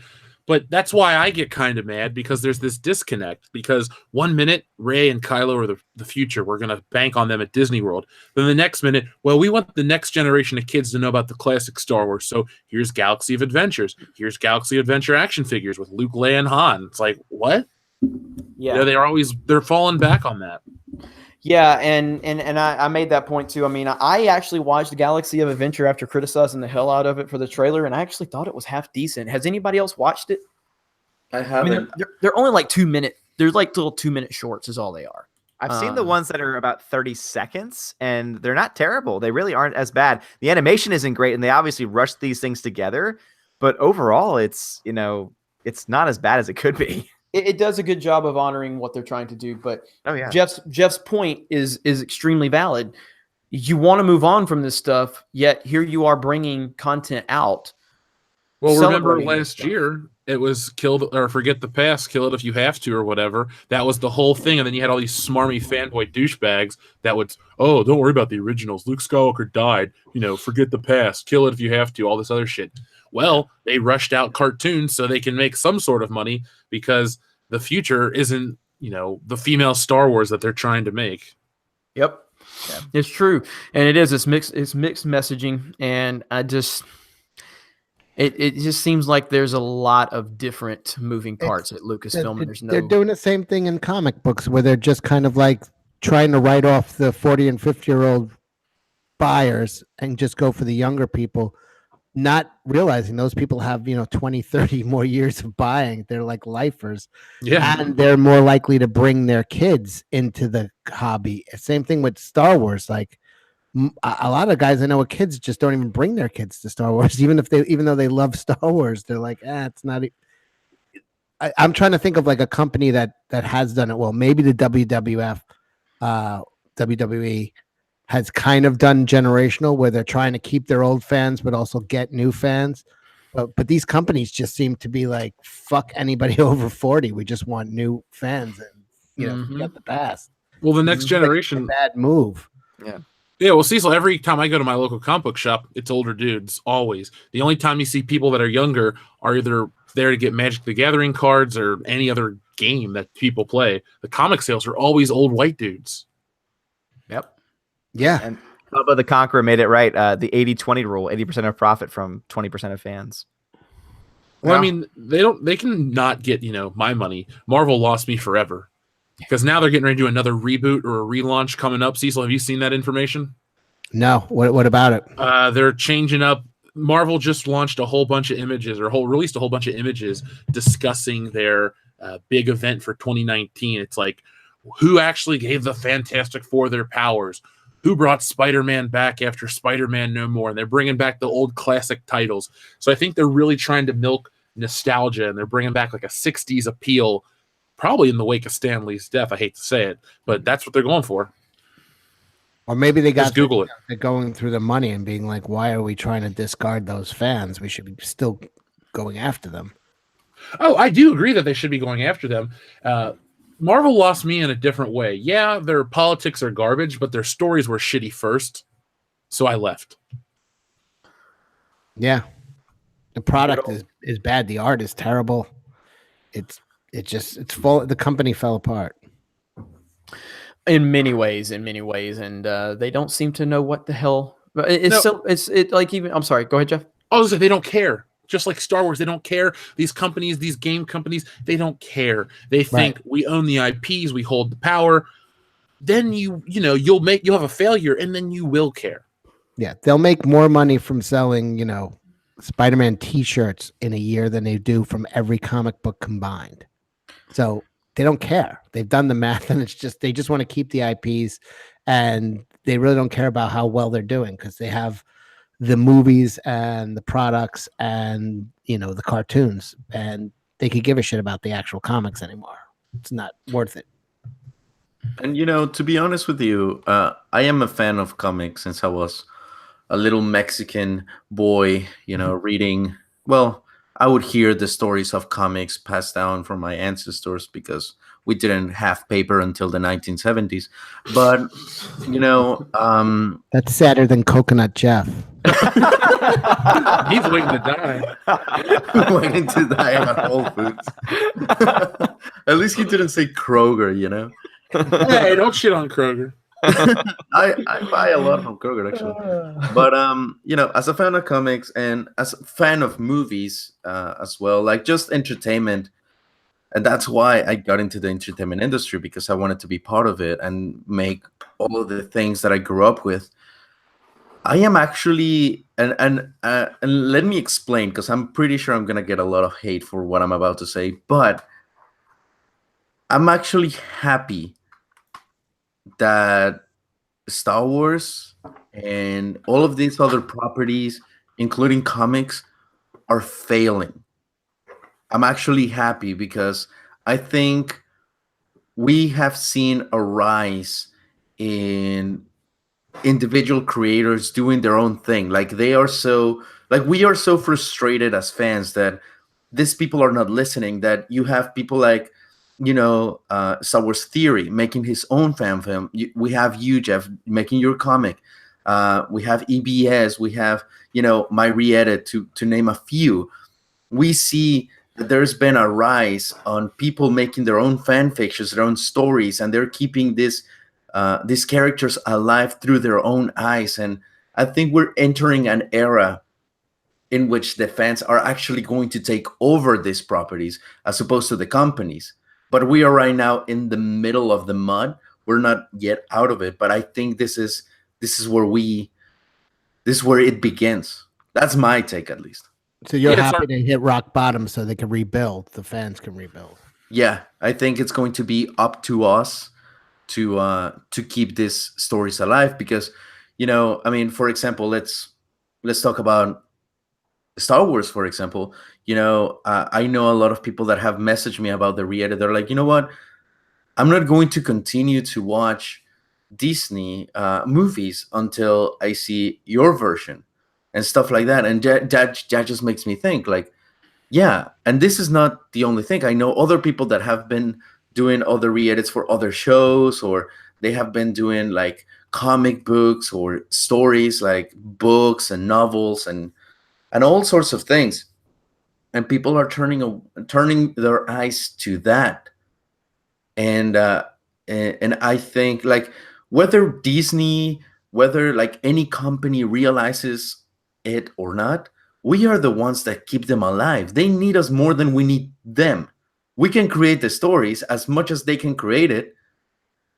But that's why I get kind of mad, because there's this disconnect. Because 1 minute, Rey and Kylo are the future. We're going to bank on them at Disney World. Then the next minute, well, we want the next generation of kids to know about the classic Star Wars. So here's Galaxy of Adventures. Here's Galaxy of Adventure action figures with Luke, Leia, and Han. It's like, what? Yeah, they're falling back on that. Yeah, and I made that point too. I mean, I actually watched the Galaxy of Adventure after criticizing the hell out of it for the trailer, and I actually thought it was half decent. Has anybody else watched it? I haven't. I mean, they're only like 2 minute. They're like little 2-minute shorts is all they are. I've seen the ones that are about 30 seconds, and they're not terrible. They really aren't as bad. The animation isn't great, and they obviously rushed these things together. But overall, it's not as bad as it could be. It does a good job of honoring what they're trying to do, but yeah. Jeff's point is extremely valid. You want to move on from this stuff, yet here you are bringing content out. Well, remember last year it was kill or forget the past, kill it if you have to, or whatever. That was the whole thing, and then you had all these smarmy fanboy douchebags that would, don't worry about the originals. Luke Skywalker died. Forget the past, kill it if you have to. All this other shit. Well, they rushed out cartoons so they can make some sort of money, because the future isn't, the female Star Wars that they're trying to make. Yep. Yeah. It's true. And it is. It's mixed messaging. And it just seems like there's a lot of different moving parts at Lucasfilm. They're doing the same thing in comic books, where they're just kind of like trying to write off the 40 and 50-year-old buyers and just go for the younger people, not realizing those people have 20, 30 more years of buying. They're like lifers. Yeah, and they're more likely to bring their kids into the hobby. Same thing with Star Wars. Like a lot of guys I know with kids just don't even bring their kids to Star Wars, even though they love Star Wars. They're like, it's not. I'm trying to think of like a company that has done it well. Maybe the WWF, WWE has kind of done generational, where they're trying to keep their old fans but also get new fans. But these companies just seem to be like, fuck anybody over 40. We just want new fans, and forget the past. Well, the next generation, bad move. Yeah, well, Cecil, every time I go to my local comic book shop, it's older dudes, always. The only time you see people that are younger are either there to get Magic the Gathering cards or any other game that people play. The comic sales are always old white dudes. Yep. Yeah. And Bubba the Conqueror made it right. The 80-20 rule, 80% of profit from 20% of fans. Well, I mean, they can not get, my money. Marvel lost me forever. Because now they're getting ready to do another reboot or a relaunch coming up. Cecil, have you seen that information? No. What about it? They're changing up. Marvel just launched a whole bunch of images, released a whole bunch of images discussing their big event for 2019. It's like, who actually gave the Fantastic Four their powers? Who brought Spider-Man back after Spider-Man No More? And they're bringing back the old classic titles. So I think they're really trying to milk nostalgia, and they're bringing back like a 60s appeal probably in the wake of Stan Lee's death. I hate to say it, but that's what they're going for. Or maybe they got Just Google it. they're going through the money and being like, why are we trying to discard those fans? We should be still going after them. Oh, I do agree that they should be going after them. Marvel lost me in a different way. Yeah, their politics are garbage, but their stories were shitty first, so I left. Yeah. The product is bad. The art is terrible. It's full. The company fell apart. In many ways, and they don't seem to know what the hell. It's like even. I'm sorry. Go ahead, Jeff. I was gonna say they don't care. Just like Star Wars, they don't care. These companies, these game companies, they don't care. They think we own the IPs, we hold the power. Then you'll have a failure, and then you will care. Yeah, they'll make more money from selling, Spider-Man T-shirts in a year than they do from every comic book combined. So they don't care. They've done the math, and they just want to keep the IPs, and they really don't care about how well they're doing because they have the movies and the products and the cartoons, and they could give a shit about the actual comics anymore. It's not worth it. And to be honest with you, I am a fan of comics since I was a little Mexican boy, reading. Well, I would hear the stories of comics passed down from my ancestors because we didn't have paper until the 1970s. But that's sadder than Coconut Jeff. He's waiting to die. Waiting to die at Whole Foods. At least he didn't say Kroger, Hey, don't shit on Kroger. I buy a lot from Kroger actually, but as a fan of comics and as a fan of movies as well, like just entertainment, and that's why I got into the entertainment industry, because I wanted to be part of it and make all of the things that I grew up with. I am actually, and let me explain, because I'm pretty sure I'm gonna get a lot of hate for what I'm about to say, but I'm actually happy that Star Wars and all of these other properties, including comics, are failing. I'm actually happy because I think we have seen a rise in individual creators doing their own thing. Like we are so frustrated as fans that these people are not listening, that you have people like Star Wars Theory making his own fan film. We have you, Jeff, making your comic. We have EBS. We have my re-edit, to name a few. We see that there's been a rise on people making their own fan fictions, their own stories, and they're keeping these characters alive through their own eyes. And I think we're entering an era in which the fans are actually going to take over these properties as opposed to the companies. But we are right now in the middle of the mud. We're not yet out of it, but I think this is where it begins. That's my take, at least. So you're happy to hit rock bottom so they can rebuild. The fans can rebuild. Yeah, I think it's going to be up to us to keep these stories alive, because for example, let's talk about Star Wars, for example. I know a lot of people that have messaged me about the re-edit. They're like, you know what? I'm not going to continue to watch Disney movies until I see your version and stuff like that. And that just makes me think, like, yeah. And this is not the only thing. I know other people that have been doing other re-edits for other shows, or they have been doing like comic books or stories, like books and novels and all sorts of things. And people are turning their eyes to that. And I think, like, whether Disney, whether like any company realizes it or not, we are the ones that keep them alive. They need us more than we need them. We can create the stories as much as they can create it.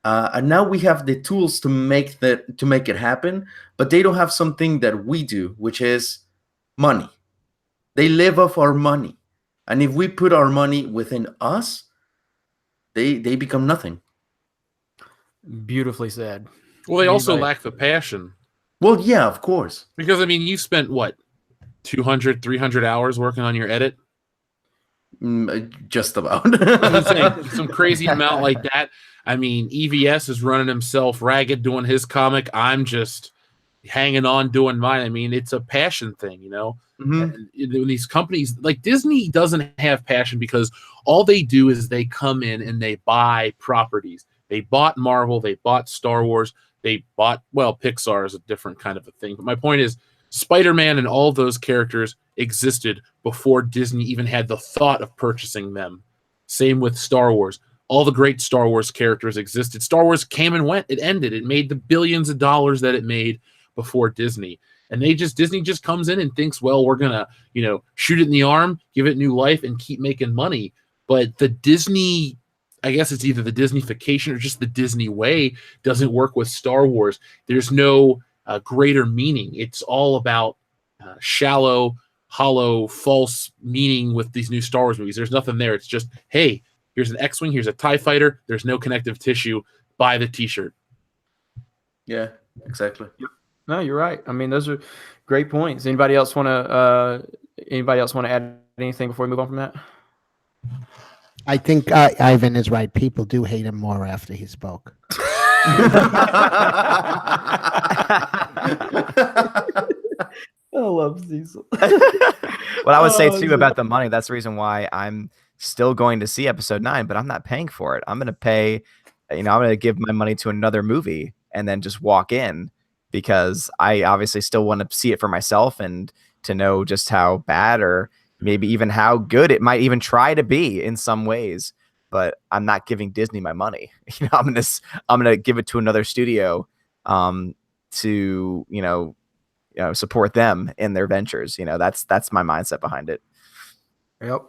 And now we have the tools to make it happen, but they don't have something that we do, which is money. They live off our money. And if we put our money within us, they become nothing. Beautifully said. Well, they also lack the passion. Well, yeah, of course. Because, you spent, what, 200, 300 hours working on your edit? Just about. I'm saying, some crazy amount like that. I mean, EVS is running himself ragged doing his comic. I'm just hanging on doing mine. I mean, it's a passion thing, you know. Mhm. When these companies like Disney doesn't have passion because all they do is they come in and they buy properties. They bought Marvel, they bought Star Wars, they bought, well, Pixar is a different kind of a thing. But my point is, Spider-Man and all those characters existed before Disney even had the thought of purchasing them. Same with Star Wars. All the great Star Wars characters existed. Star Wars came and went. It ended. It made the billions of dollars that it made before Disney. And Disney just comes in and thinks, well, we're gonna, shoot it in the arm, give it new life, and keep making money. But the Disney, I guess it's either the Disneyfication or just the Disney way, doesn't work with Star Wars. There's no greater meaning. It's all about shallow, hollow, false meaning with these new Star Wars movies. There's nothing there. It's just, hey, here's an X-Wing, here's a TIE fighter. There's no connective tissue. Buy the t-shirt. Yeah, exactly. No, you're right. I mean, those are great points. Anybody else want to add anything before we move on from that? I think Ivan is right. People do hate him more after he spoke. I love Cecil. What I would say too about the money, that's the reason why I'm still going to see episode 9, but I'm not paying for it. I'm going to pay, I'm going to give my money to another movie and then just walk in, because I obviously still want to see it for myself and to know just how bad or maybe even how good it might even try to be in some ways. But I'm not giving Disney my money. I'm gonna give it to another studio to support them in their ventures. That's my mindset behind it. Yep.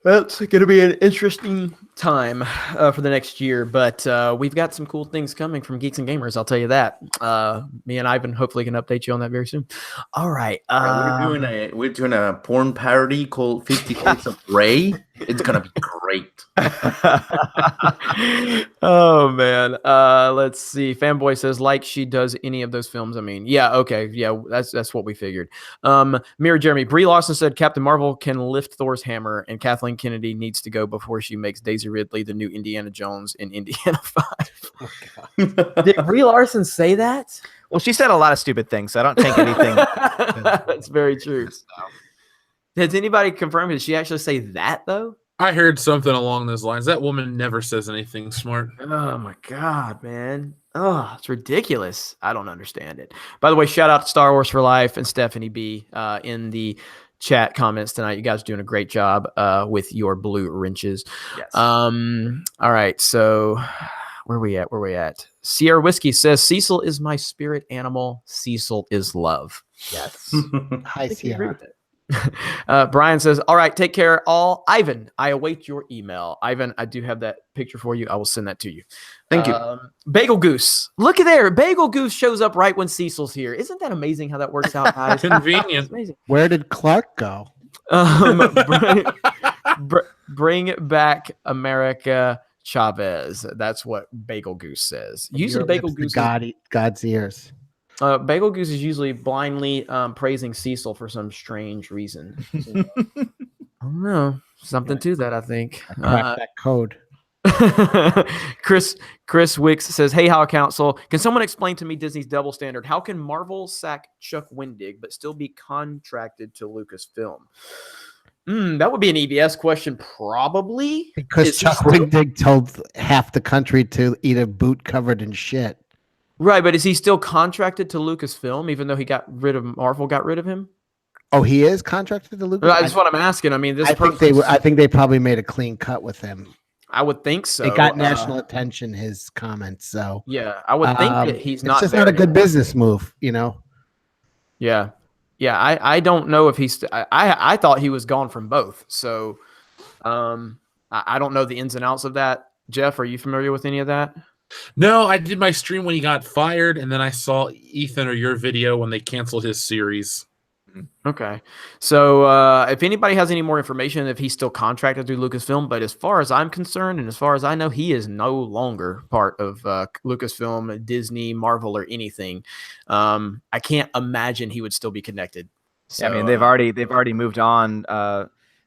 That's going to be an interesting time for the next year, but we've got some cool things coming from Geeks and Gamers. I'll tell you that. Me and Ivan hopefully can update you on that very soon. All right. We're doing a porn parody called 50 Shades of Grey. It's gonna be great. Oh man. Let's see. Fanboy says, like she does any of those films. I mean, yeah, okay, yeah, that's what we figured. Mirror Jeremy, Brie Larson said Captain Marvel can lift Thor's hammer, and Kathleen Kennedy needs to go before she makes Daisy Ridley the new Indiana Jones in Indiana 5. Oh, did Brie Larson say that? Well, she said a lot of stupid things, so I don't think anything. That's very true. Has anybody confirmed? Did she actually say that though? I heard something along those lines. That woman never says anything smart. Oh my God, man. Oh, it's ridiculous. I don't understand it. By the way, shout out to Star Wars for Life and Stephanie B in the chat comments tonight. You guys are doing a great job with your blue wrenches. Yes. All right. So where are we at? Sierra Whiskey says, Cecil is my spirit animal. Cecil is love. Yes. Hi, Sierra. Brian says, all right, take care all. Ivan, I await your email. Ivan, I do have that picture for you. I will send that to you. Thank you. Bagel Goose. Look at there. Bagel Goose shows up right when Cecil's here. Isn't that amazing how that works out, guys? Convenient. Amazing. Where did Clark go? Bring back America Chavez. That's what Bagel Goose says. Usually Bagel Goose God's ears. Bagel Goose is usually blindly praising Cecil for some strange reason. I don't know. Something to that, I think. Crack that code. Chris Wicks says, hey, How Council, can someone explain to me Disney's double standard? How can Marvel sack Chuck Wendig but still be contracted to Lucasfilm? That would be an EBS question, probably. Because Chuck Wendig told half the country to eat a boot covered in shit. Right, but is he still contracted to Lucasfilm, even though Marvel got rid of him? Oh, he is contracted to Lucasfilm? That's what I'm asking. I mean, I think they probably made a clean cut with him. I would think so. It got national attention, his comments. So yeah, I would think that he's not. It's just not a good business move, Yeah. I don't know if he's. I thought he was gone from both. So, I don't know the ins and outs of that. Jeff, are you familiar with any of that? No, I did my stream when he got fired, and then I saw Ethan or your video when they canceled his series. Okay. So if anybody has any more information, if he's still contracted through Lucasfilm, but as far as I'm concerned, and as far as I know, he is no longer part of Lucasfilm, Disney, Marvel, or anything. I can't imagine he would still be connected. So, I mean, they've already moved on.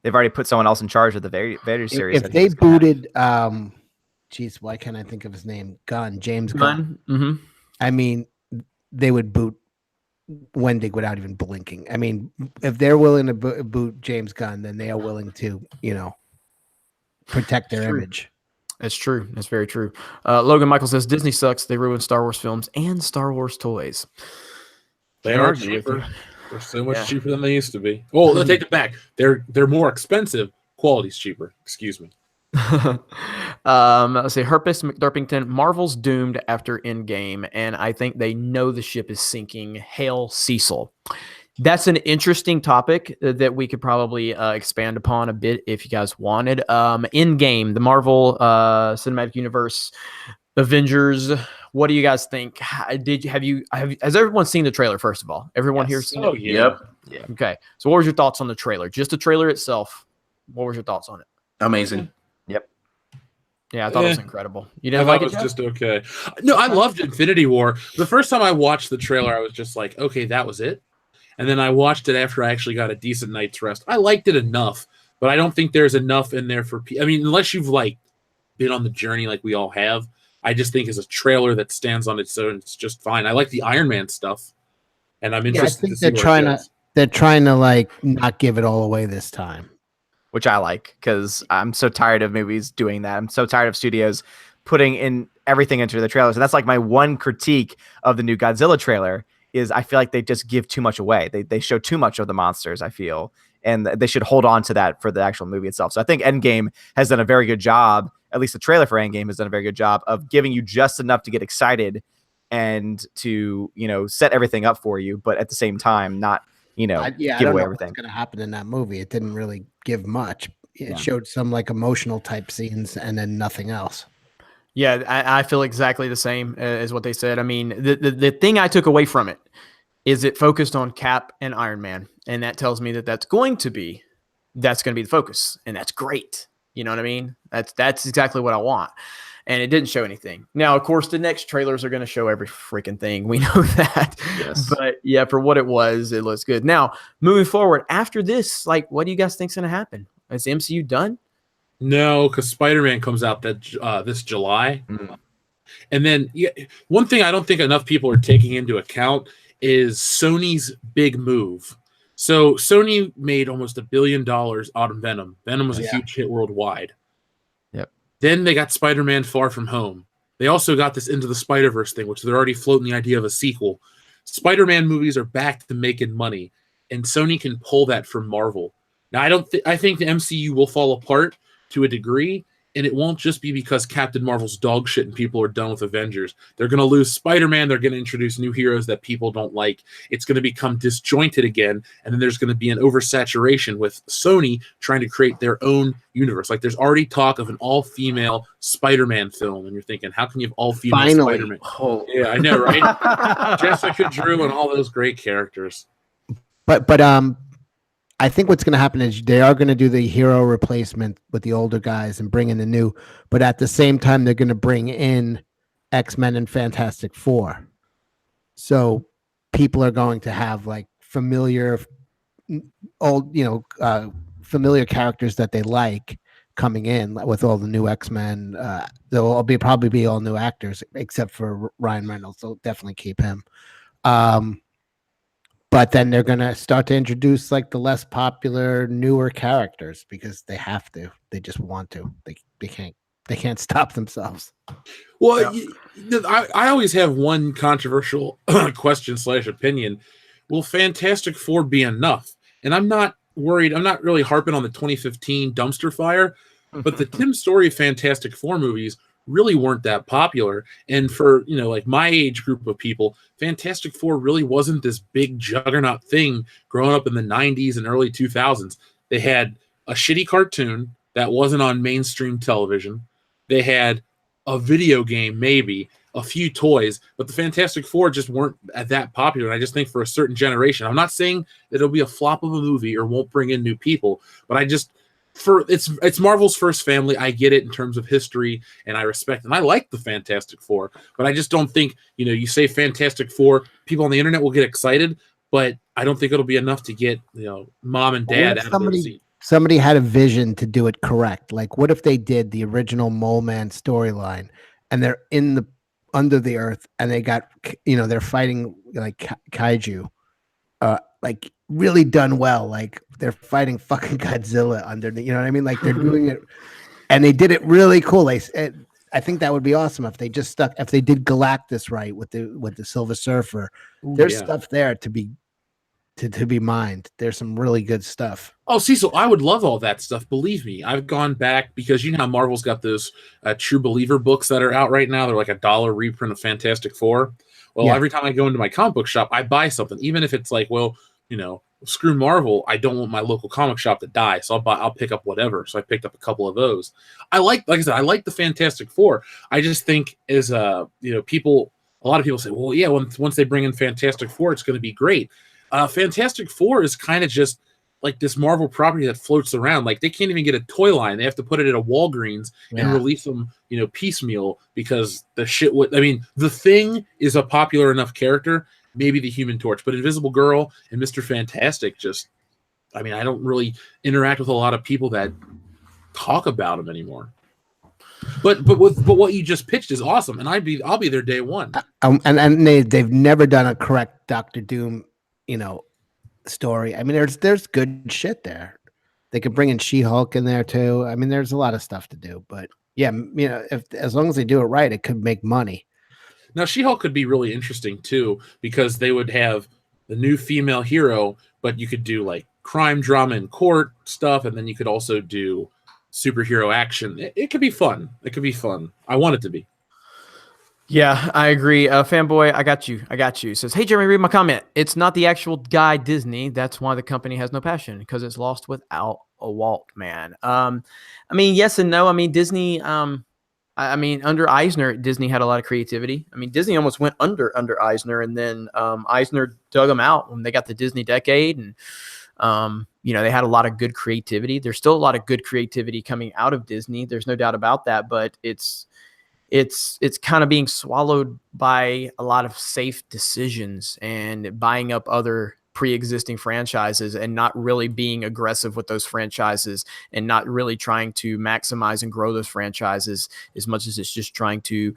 they've already put someone else in charge of the Vader series. If they booted, geez, why can't I think of his name? James Gunn. Mm-hmm. I mean, they would boot Wendig without even blinking. I mean, if they're willing to boot James Gunn, then they are willing to, protect their image. That's true. That's very true. Logan Michael says Disney sucks. They ruin Star Wars films and Star Wars toys. They Can't are argue with you. cheaper. They're so much cheaper than they used to be. Well, let's take it back. They're more expensive. Quality's cheaper. Excuse me. Let's say Herpes McDurpington. Marvel's doomed after Endgame, and I think they know the ship is sinking. Hail Cecil. That's an interesting topic that we could probably expand upon a bit if you guys wanted. Endgame, the Marvel Cinematic Universe, Avengers. What do you guys think? Has everyone seen the trailer? First of all, everyone here seen it? Yep. Yeah. Okay. So, what was your thoughts on the trailer? Just the trailer itself. What was your thoughts on it? Amazing. Yep. Yeah, I thought it was incredible. You didn't I like thought it was just okay. No, I loved Infinity War. The first time I watched the trailer, I was just like, okay, that was it. And then I watched it after I actually got a decent night's rest. I liked it enough, but I don't think there's enough in there for I mean, unless you've been on the journey like we all have, I just think as a trailer that stands on its own, it's just fine. I like the Iron Man stuff, and I'm interested to see they're trying to not give it all away this time. Which I like, because I'm so tired of movies doing that. I'm so tired of studios putting in everything into the trailers. And that's my one critique of the new Godzilla trailer is I feel like they just give too much away. They show too much of the monsters, I feel. And they should hold on to that for the actual movie itself. So I think Endgame has done a very good job, at least the trailer for Endgame has done a very good job of giving you just enough to get excited and to, set everything up for you. But at the same time, not give away everything. What's going to happen in that movie? It didn't really give much. It showed some emotional type scenes and then nothing else. Yeah, I feel exactly the same as what they said. I mean, the thing I took away from it is it focused on Cap and Iron Man, and that tells me that's going to be the focus, and that's great. You know what I mean? That's exactly what I want. And it didn't show anything. Now, of course, the next trailers are going to show every freaking thing. We know that. Yes. But yeah, for what it was, it looks good. Now, moving forward, after this, what do you guys think's going to happen? Is the MCU done? No, because Spider-Man comes out this July. Mm. And then one thing I don't think enough people are taking into account is Sony's big move. So Sony made almost $1 billion out of Venom. Venom was a huge hit worldwide. Then they got Spider-Man Far From Home. They also got this Into the Spider-Verse thing, which they're already floating the idea of a sequel. Spider-Man movies are back to making money, and Sony can pull that from Marvel. Now, I think the MCU will fall apart to a degree, and it won't just be because Captain Marvel's dog shit and people are done with Avengers. They're going to lose Spider-Man. They're going to introduce new heroes that people don't like. It's going to become disjointed again, and then there's going to be an oversaturation with Sony trying to create their own universe. There's already talk of an all-female Spider-Man film, and you're thinking, how can you have all-female Spider-Man? Oh, yeah, I know, right? Jessica Drew and all those great characters. But I think what's going to happen is they are going to do the hero replacement with the older guys and bring in the new, but at the same time, they're going to bring in X-Men and Fantastic Four. So people are going to have familiar familiar characters that they like coming in with all the new X-Men. They'll probably be all new actors except for Ryan Reynolds. They'll definitely keep him. But then they're going to start to introduce the less popular, newer characters because they have to. They just want to. They can't stop themselves. Well, I always have one controversial question / opinion. Will Fantastic Four be enough? And I'm not worried. I'm not really harping on the 2015 dumpster fire, but the Tim Story Fantastic Four movies really weren't that popular. And for, my age group of people, Fantastic Four really wasn't this big juggernaut thing growing up in the 90s and early 2000s. They had a shitty cartoon that wasn't on mainstream television. They had a video game, maybe, a few toys, but the Fantastic Four just weren't that popular. And I just think for a certain generation, I'm not saying that it'll be a flop of a movie or won't bring in new people, but it's Marvel's first family. I get it in terms of history, and I respect and I like the Fantastic Four, but I just don't think, you say Fantastic Four, people on the internet will get excited, but I don't think it'll be enough to get, mom and dad out of their seat. somebody had a vision to do it correct. Like, what if they did the original Mole Man storyline, and they're in the under the earth, and they got they're fighting like kaiju, like really done well. Like they're fighting fucking Godzilla under the, you know what I mean? Like they're doing it, and they did it really cool. I think that would be awesome if they just stuck. If they did Galactus right with the Silver Surfer, there's stuff there to be mined. There's some really good stuff. Oh, Cecil, I would love all that stuff. Believe me, I've gone back because you know how Marvel's got those True Believer books that are out right now. They're like $1 reprint of Fantastic Four. Well, every time I go into my comic book shop, I buy something, even if it's like, well, screw Marvel. I don't want my local comic shop to die, so I'll pick up whatever. So I picked up a couple of those. Like I said, I like the Fantastic Four. I just think as a lot of people say, well, yeah, once they bring in Fantastic Four, it's going to be great. Fantastic Four is kind of just like this Marvel property that floats around. Like they can't even get a toy line; they have to put it at a Walgreens and release them, piecemeal because the shit would. I mean, the Thing is a popular enough character, maybe the Human Torch, but Invisible Girl and Mr. Fantastic I don't really interact with a lot of people that talk about them anymore. But what you just pitched is awesome, and I'll be there day one. And they've never done a correct Doctor Doom, story. I mean, there's good shit there. They could bring in She-Hulk in there too. I mean, there's a lot of stuff to do, but yeah, as long as they do it right, it could make money. Now, She-Hulk could be really interesting too because they would have the new female hero, but you could do like crime drama and court stuff, and then you could also do superhero action. It could be fun. It could be fun. I want it to be. Yeah, I agree. Fanboy, I got you. Says, hey, Jeremy, read my comment. It's not the actual guy Disney. That's why the company has no passion, because it's lost without a Walt, man. Yes and no. Disney, under Eisner, Disney had a lot of creativity. Disney almost went under Eisner, and then Eisner dug them out when they got the Disney decade, and they had a lot of good creativity. There's still a lot of good creativity coming out of Disney. There's no doubt about that, but it's kind of being swallowed by a lot of safe decisions and buying up other pre-existing franchises and not really being aggressive with those franchises and not really trying to maximize and grow those franchises as much as it's just trying to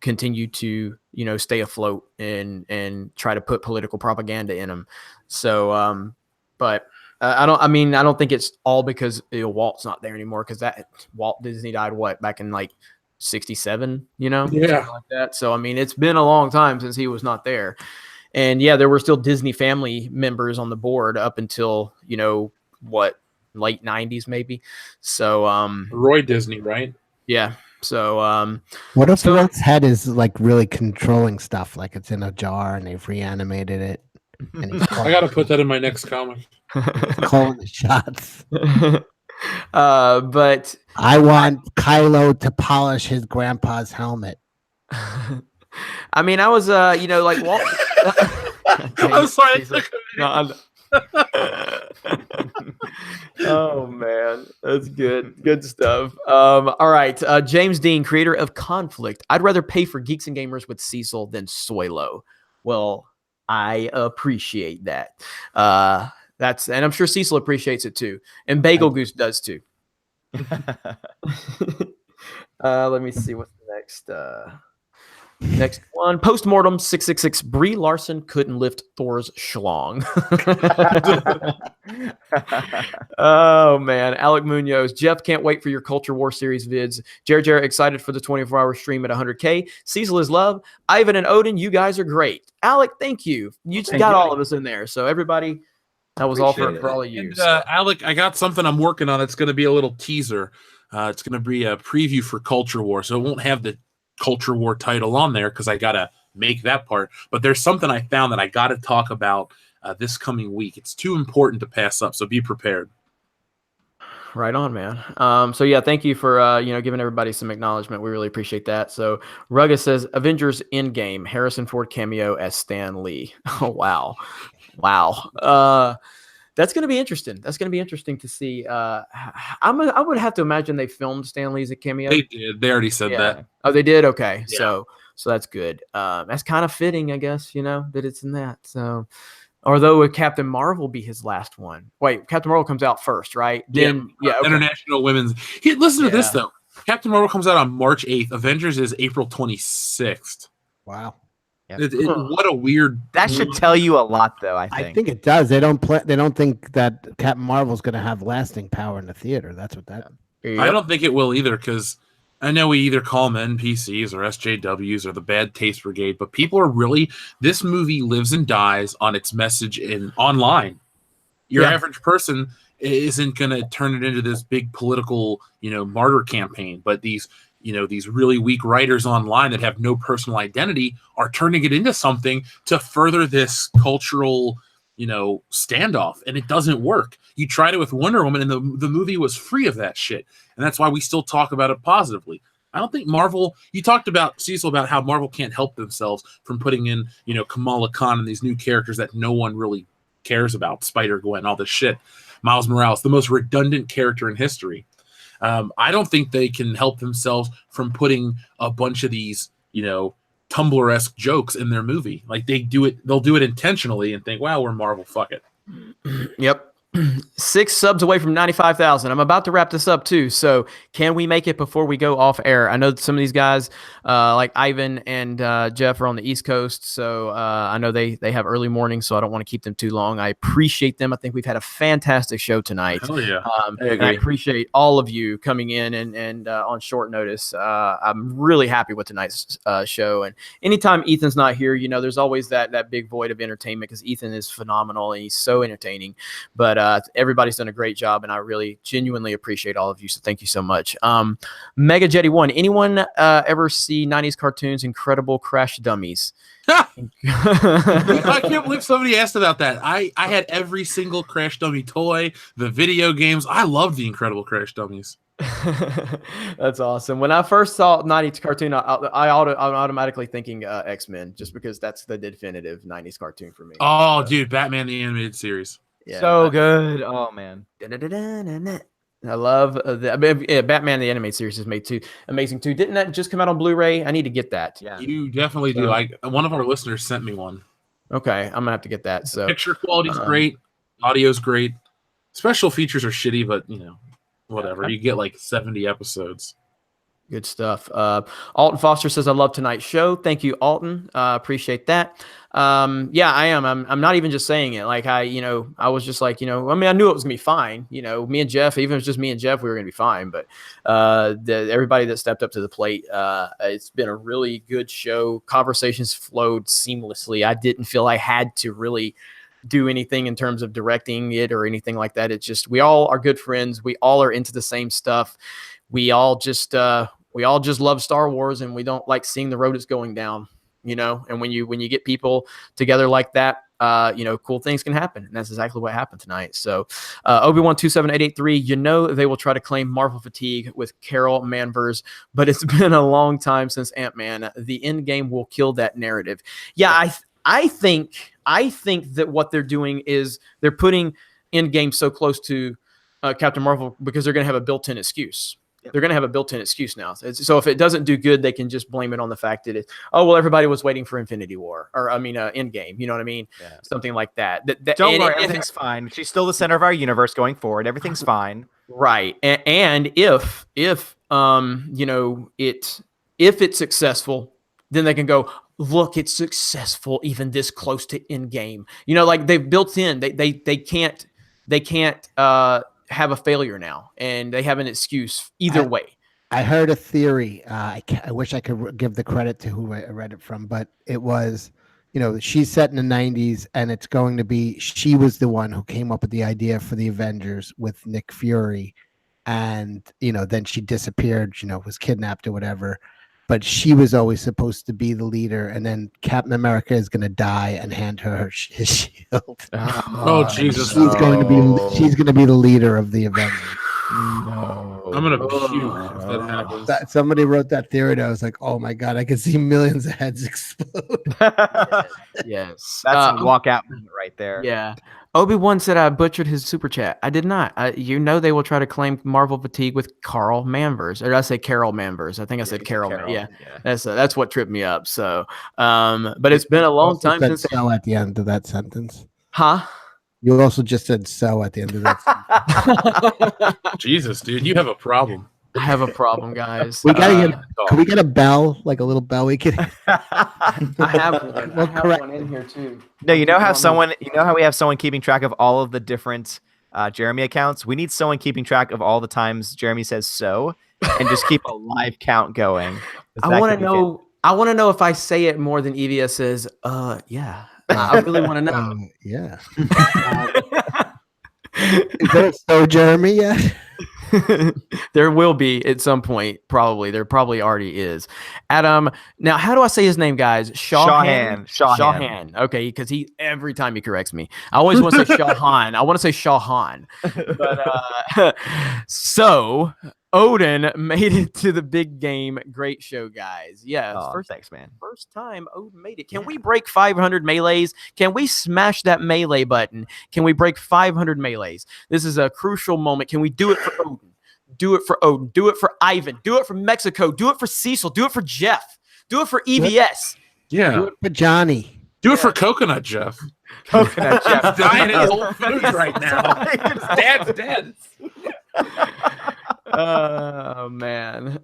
continue to, stay afloat and try to put political propaganda in them. So, but I don't think it's all because Walt's not there anymore, because that Walt Disney died back in like 67, something like that. So it's been a long time since he was not there, and there were still Disney family members on the board up until late 90s maybe. So Roy Disney, right? Yeah. So what if Walt's head is like really controlling stuff, like it's in a jar and they've reanimated it, and he's I gotta put that in my next comic. calling the shots. But I want Kylo to polish his grandpa's helmet. I was like Walt. I'm sorry. Oh man, that's good stuff. All right, James Dean, creator of Conflict. I'd rather pay for Geeks and Gamers with Cecil than Soylo. Well, I appreciate that. And I'm sure Cecil appreciates it too, and Bagel Goose does too. Let me see what's the next. Next one, Postmortem 666. Brie Larson couldn't lift Thor's schlong. Oh man, Alec Munoz. Jeff, can't wait for your Culture War series vids. Jared excited for the 24-hour stream at 100K. Cecil is love. Ivan and Odin, you guys are great. Alec, thank you. You just got all of us in there. So everybody, that was all for all of you. And, Alec, I got something I'm working on. It's going to be a little teaser. It's going to be a preview for Culture War, so it won't have the Culture War title on there because I got to make that part. But there's something I found that I got to talk about this coming week. It's too important to pass up, so be prepared. Right on, man. Thank you for giving everybody some acknowledgement. We really appreciate that. So Rugged says Avengers Endgame, Harrison Ford cameo as Stan Lee. Oh wow. That's going to be interesting. That's going to be interesting to see. I would have to imagine they filmed Stan Lee as a cameo. They did. They already said that. Oh, they did? Okay. Yeah. So that's good. That's kind of fitting, I guess, that it's in that. So Although would Captain Marvel be his last one? Wait, Captain Marvel comes out first, right? Then okay. International Women's. Listen to this Yeah. though. Captain Marvel comes out on March 8th. Avengers is April 26th. Wow. What a weird. That should tell you a lot, though. I I think. think it does. They don't think that Captain Marvel's going to have lasting power in the theater. That's what that. I don't think it will either, because I know we either call them NPCs or SJWs or the Bad Taste Brigade, but people are really. This movie lives and dies on its message online. Your average person isn't going to turn it into this big political, martyr campaign, but these really weak writers online that have no personal identity are turning it into something to further this cultural, standoff, and it doesn't work. You tried it with Wonder Woman, and the movie was free of that shit, and that's why we still talk about it positively. I don't think Marvel. You talked about Cecil about how Marvel can't help themselves from putting in, Kamala Khan and these new characters that no one really cares about, Spider-Gwen, all this shit. Miles Morales, the most redundant character in history. I don't think they can help themselves from putting a bunch of these, Tumblr-esque jokes in their movie. Like they'll do it intentionally and think, wow, we're Marvel, fuck it. Yep. 6 subs away from 95,000. I'm about to wrap this up too. So can we make it before we go off air? I know that some of these guys, like Ivan and Jeff, are on the East Coast. So I know they have early mornings, so I don't want to keep them too long. I appreciate them. I think we've had a fantastic show tonight. Hell yeah. I appreciate all of you coming in and on short notice. I'm really happy with tonight's show. And anytime Ethan's not here, there's always that big void of entertainment, because Ethan is phenomenal and he's so entertaining. But everybody's done a great job, and I really genuinely appreciate all of you. So thank you so much. Mega Jetty 1. Anyone ever see 90s cartoons Incredible Crash Dummies? I can't believe somebody asked about that. I had every single Crash Dummy toy, the video games. I loved the Incredible Crash Dummies. That's awesome. When I first saw 90s cartoon, I'm automatically thinking X-Men, just because that's the definitive 90s cartoon for me. Oh, dude, Batman the Animated Series. Yeah, so good. Oh man, I love Batman the Animated Series is made too amazing too. Didn't that just come out on Blu-ray? I need to get that. Yeah, you definitely do. One of our listeners sent me one. Okay, I'm gonna have to get that. So picture quality's great, audio's great. Special features are shitty, but whatever. Yeah. You get like 70 episodes. Good stuff. Alton Foster says, I love tonight's show. Thank you, Alton. Appreciate that. Yeah, I am. I'm not even just saying it. Like I was just like, I knew it was gonna be fine. Me and Jeff, even if it was just me and Jeff, we were gonna be fine. But everybody that stepped up to the plate, it's been a really good show. Conversations flowed seamlessly. I didn't feel I had to really do anything in terms of directing it or anything like that. It's just, we all are good friends. We all are into the same stuff. We all just love Star Wars, and we don't like seeing the road it's going down, and when you get people together like that, cool things can happen. And that's exactly what happened tonight. So Obi-Wan 27883, they will try to claim Marvel fatigue with Carol Manvers, but it's been a long time since Ant-Man. The end game will kill that narrative. Yeah, I think that what they're doing is they're putting Endgame so close to Captain Marvel because they're going to have a built-in excuse. They're going to have a built-in excuse now. So if it doesn't do good, they can just blame it on the fact that everybody was waiting for Infinity War, or Endgame. You know what I mean? Yeah. Something like that. Don't worry, everything's fine. She's still the center of our universe going forward. Everything's fine. Right. And if it's successful, then they can go, look, it's successful even this close to Endgame. Like they've built in. They can't have a failure now, and they have an excuse either way. I heard a theory. I wish I could give the credit to who I read it from, but it was, she's set in the 90s, and it's going to be, she was the one who came up with the idea for the Avengers with Nick Fury, and then she disappeared, was kidnapped or whatever. But she was always supposed to be the leader, and then Captain America is going to die and hand her his shield. Oh Jesus! She's going to be the leader of the Avengers. No, I'm gonna puke if that happens. Somebody wrote that theory, and I was like, "Oh my god, I can see millions of heads explode." Yes, that's a walkout moment right there. Yeah. Obi-Wan said I butchered his super chat. I did not. They will try to claim Marvel fatigue with Carl Manvers. Or did I say Carol Manvers? I think I said Carol. Yeah. That's what tripped me up. So, but it's been a long time since L at the end of that sentence. Huh? You also just said so at the end of that. Jesus, dude, you have a problem. I have a problem, guys. We gotta get. Oh. Can we get a bell, like a little bell? We could. I have one. Well, I have correct. one in here too. No, you know how we have someone keeping track of all of the different Jeremy accounts? We need someone keeping track of all the times Jeremy says so and just keep a live count going. I want to know. I want to know if I say it more than EVS says. Yeah. I really want to know. Yeah. Is there a so Jeremy yet? There will be at some point, probably. There probably already is. Adam, now how do I say his name, guys? Shawhan. Shawhan. Okay, because every time he corrects me. I always want to say Shawhan. I want to say Shawhan. But so Odin made it to the big game. Great show, guys. Yeah. Thanks, man. First time Odin made it. Can we break 500 melees? Can we smash that melee button? Can we break 500 melees? This is a crucial moment. Can we do it for Odin? Do it for Odin. Do it for Ivan. Do it for Mexico. Do it for Cecil. Do it for Jeff. Do it for EVS. Yeah. Do it for Johnny. Do it for Coconut Jeff. Coconut Jeff. He's dying of old food right now. His dad's dead. Oh man.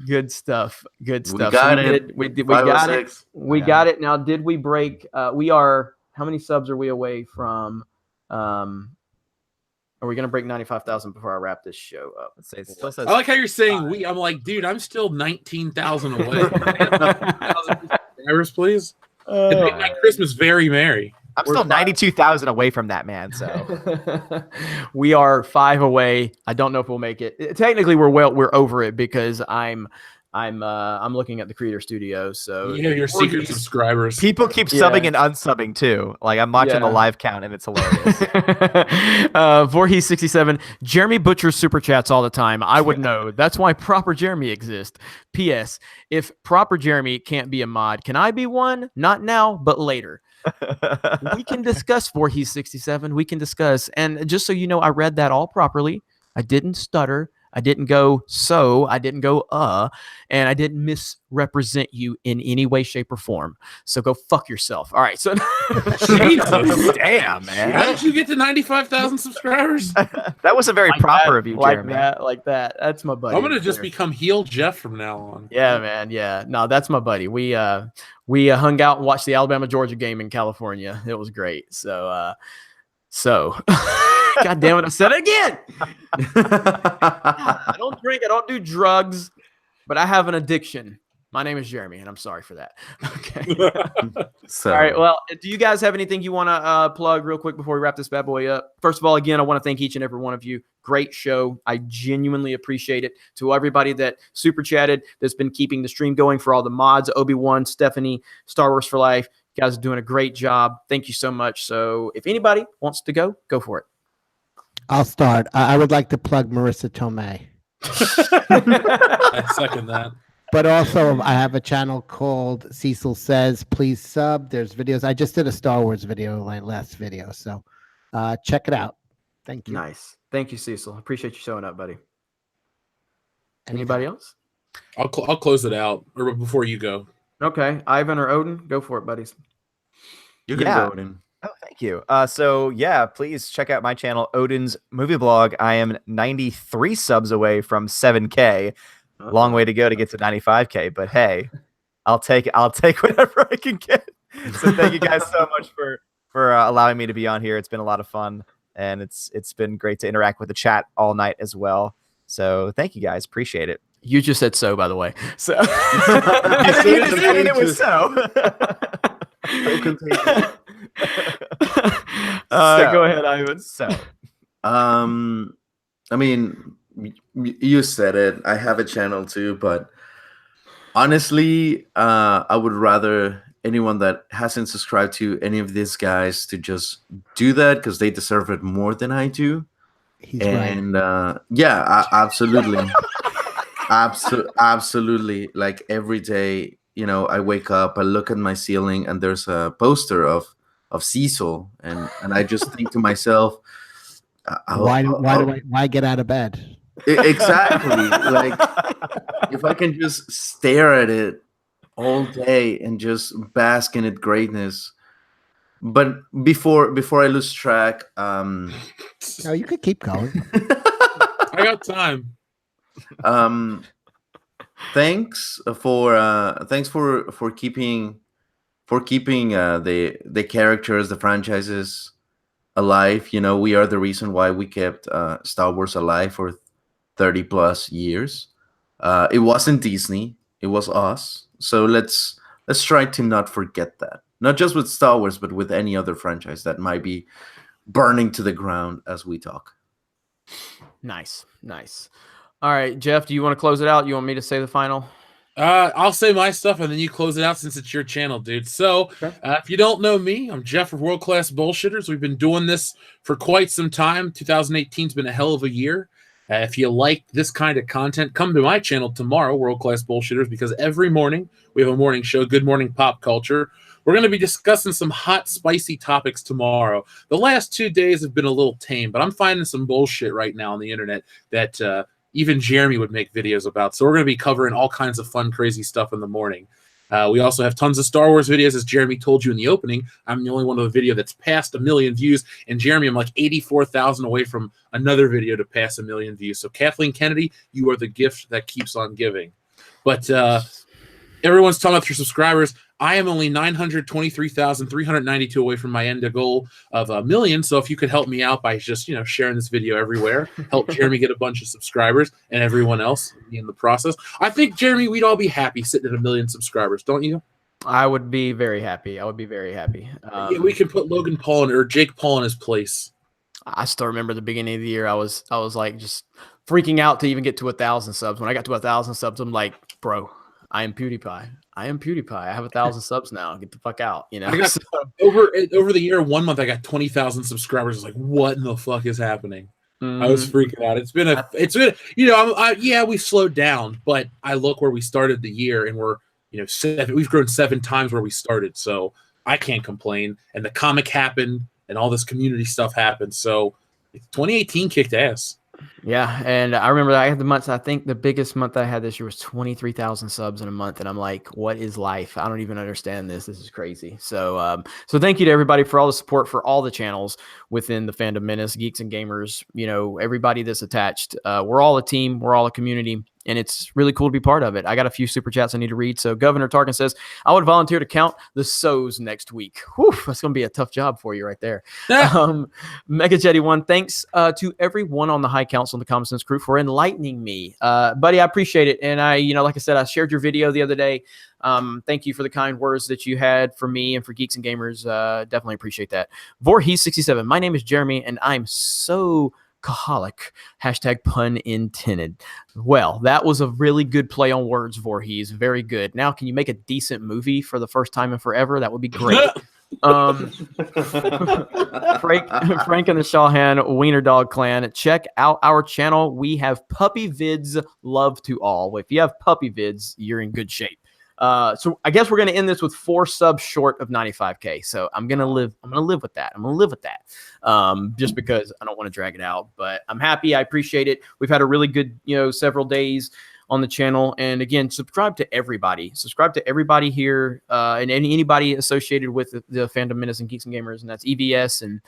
Good stuff. Good stuff. We got So it. we got it. 506. We got it. Now, did we break? We are. How many subs are we away from? Are we gonna break 95,000 before I wrap this show up? Let's say it still says I like how you're saying we. I'm like, dude, I'm still 19,000 away. 1,000 subscribers, please. It made my Christmas very merry. I'm still 92,000 away from that, man. So We are 5 away. I don't know if we'll make it. Technically, we're over it because I'm looking at the Creator Studio. So You have your secret subscribers. people keep subbing and unsubbing too. Like I'm watching the live count and it's hilarious. Voorhees67, Jeremy butchers super chats all the time. I would know. That's why Proper Jeremy exists. P.S. If Proper Jeremy can't be a mod, can I be one? Not now, but later. We can discuss Voorhees67. We can discuss. And just so you know, I read that all properly. I didn't stutter. I didn't go so. I didn't go and I didn't misrepresent you in any way, shape, or form. So go fuck yourself. All right. So Jesus. Damn, man. How did you get to 95,000 subscribers? That was a very proper of you, Jeremy. like that. That's my buddy. I'm gonna just become heel Jeff from now on. Yeah, man. Yeah. No, that's my buddy. We hung out and watched the Alabama Georgia game in California. It was great. So God damn it, I said it again. I don't drink, I don't do drugs, but I have an addiction. My name is Jeremy, and I'm sorry for that. Okay. So, All right. Well, do you guys have anything you want to plug real quick before we wrap this bad boy up? First of all, again, I want to thank each and every one of you. Great show. I genuinely appreciate it. To everybody that super chatted, that's been keeping the stream going, for all the mods, Obi-Wan, Stephanie, Star Wars for Life. You guys are doing a great job. Thank you so much. So if anybody wants to go for it. I'll start. I would like to plug Marissa Tomei. I second that. But also, I have a channel called Cecil Says. Please sub. There's videos. I just did a Star Wars video, like last video. So check it out. Thank you. Nice. Thank you, Cecil. Appreciate you showing up, buddy. Anybody else? I'll close it out, or before you go. Okay. Ivan or Odin, go for it, buddies. you can Yeah. go in. Oh, thank you. So yeah, please check out my channel, Odin's Movie Blog. I am 93 subs away from 7K. Long way to go to get to 95K, but hey, I'll take whatever I can get. So thank you guys so much for allowing me to be on here. It's been a lot of fun, and it's been great to interact with the chat all night as well. So thank you guys, appreciate it. You just said so, by the way. So it was so. Go ahead, Ivan. So, I mean, you said it. I have a channel too, but honestly, I would rather anyone that hasn't subscribed to any of these guys to just do that, because they deserve it more than I do. He's right. And absolutely. Absolutely. Like every day, I wake up, I look at my ceiling, and there's a poster of Cecil, and I just think to myself, why get out of bed? Exactly. Like, if I can just stare at it all day and just bask in its greatness, But before I lose track, No, you could keep going. I got time. thanks for keeping the characters, the franchises alive. You know, we are the reason why we kept Star Wars alive for 30 plus years. It wasn't Disney, it was us. So let's try to not forget that. Not just with Star Wars, but with any other franchise that might be burning to the ground as we talk. Nice. All right, Jeff, do you want to close it out? You want me to say the final? I'll say my stuff and then you close it out since it's your channel, dude. So, if you don't know me, I'm Jeff of World Class Bullshitters. We've been doing this for quite some time. 2018's been a hell of a year. If you like this kind of content, come to my channel tomorrow, World Class Bullshitters, because every morning we have a morning show, Good Morning Pop Culture. We're going to be discussing some hot, spicy topics tomorrow. The last 2 days have been a little tame, but I'm finding some bullshit right now on the internet that even Jeremy would make videos about. So we're going to be covering all kinds of fun, crazy stuff in the morning. We also have tons of Star Wars videos, as Jeremy told you in the opening. I'm the only one of the video that's passed 1 million views, and Jeremy, I'm like 84,000 away from another video to pass 1 million views. So Kathleen Kennedy, you are the gift that keeps on giving. But everyone's talking about your subscribers. I am only 923,392 away from my end goal of 1 million. So if you could help me out by just, sharing this video everywhere, help Jeremy get a bunch of subscribers and everyone else in the process. I think, Jeremy, we'd all be happy sitting at 1 million subscribers, don't you? I would be very happy. Yeah, we can put Logan Paul or Jake Paul in his place. I still remember the beginning of the year. I was like just freaking out to even get to 1,000 subs. When I got to 1,000 subs, I'm like, bro, I am PewDiePie. I have 1,000 subs now. Get the fuck out. I got over the year, 1 month, I got 20,000 subscribers. I was like, what in the fuck is happening? I was freaking out. It's been we slowed down, but I look where we started the year and we're, we've grown 7 times where we started. So I can't complain. And the comic happened and all this community stuff happened. So 2018 kicked ass. Yeah, and I remember I had the months. I think the biggest month I had this year was 23,000 subs in a month, and I'm like, "What is life? I don't even understand this. This is crazy." So, so thank you to everybody for all the support for all the channels within the Fandom Menace, Geeks and Gamers. Everybody that's attached. We're all a team. We're all a community. And it's really cool to be part of it. I got a few super chats I need to read. So Governor Tarkin says, I would volunteer to count the sows next week. Whew, that's going to be a tough job for you right there. Mega Jetty 1, thanks to everyone on the High Council and the Common Sense crew for enlightening me. Buddy, I appreciate it. And I, like I said, I shared your video the other day. Thank you for the kind words that you had for me and for Geeks and Gamers. Definitely appreciate that. Vorhees67, my name is Jeremy, and I'm so Kaholic, hashtag pun intended. Well, that was a really good play on words, Voorhees. Very good. Now, can you make a decent movie for the first time and forever? That would be great. Frank and the Shawhan Wiener Dog Clan, check out our channel. We have puppy vids, love to all. If you have puppy vids, you're in good shape. So I guess we're going to end this with 4 subs short of 95K. So I'm going to live with that. Just because I don't want to drag it out, but I'm happy. I appreciate it. We've had a really good, several days on the channel. And again, subscribe to everybody here, and anybody associated with the Fandom Menace and Geeks and Gamers. And that's EVS and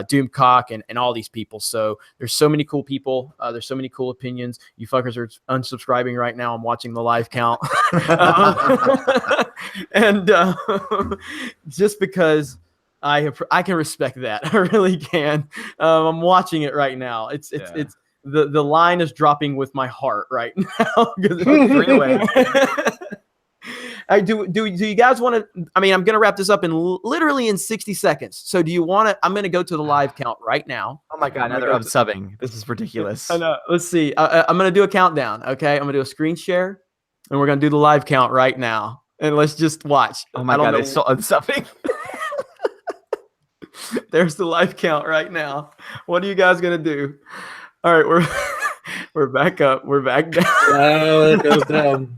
Doomcock and all these people. So there's so many cool people. There's so many cool opinions. You fuckers are unsubscribing right now. I'm watching the live count. And just because I can respect that. I really can. I'm watching it right now. It's the line is dropping with my heart right now. Do you guys want to? I mean, I'm going to wrap this up in literally in 60 seconds. So do you want to? I'm going to go to the live count right now. Oh my god, now they're unsubbing. This is ridiculous. I know. Let's see. I'm going to do a countdown. Okay, I'm going to do a screen share, and we're going to do the live count right now. And let's just watch. Oh my god, it's still unsubbing. There's the live count right now. What are you guys going to do? All right, we're back up. We're back down. Oh, it goes down.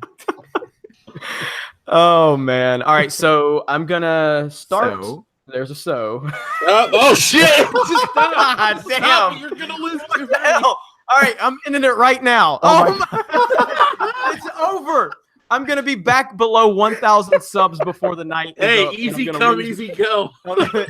Oh man! All right, so I'm gonna start. There's a oh shit! God damn! You're gonna lose. What the hell? All right, I'm ending it right now. Oh my God. It's over. I'm gonna be back below 1,000 subs before the night. is Hey, up, and easy I'm gonna come, lose easy go. it.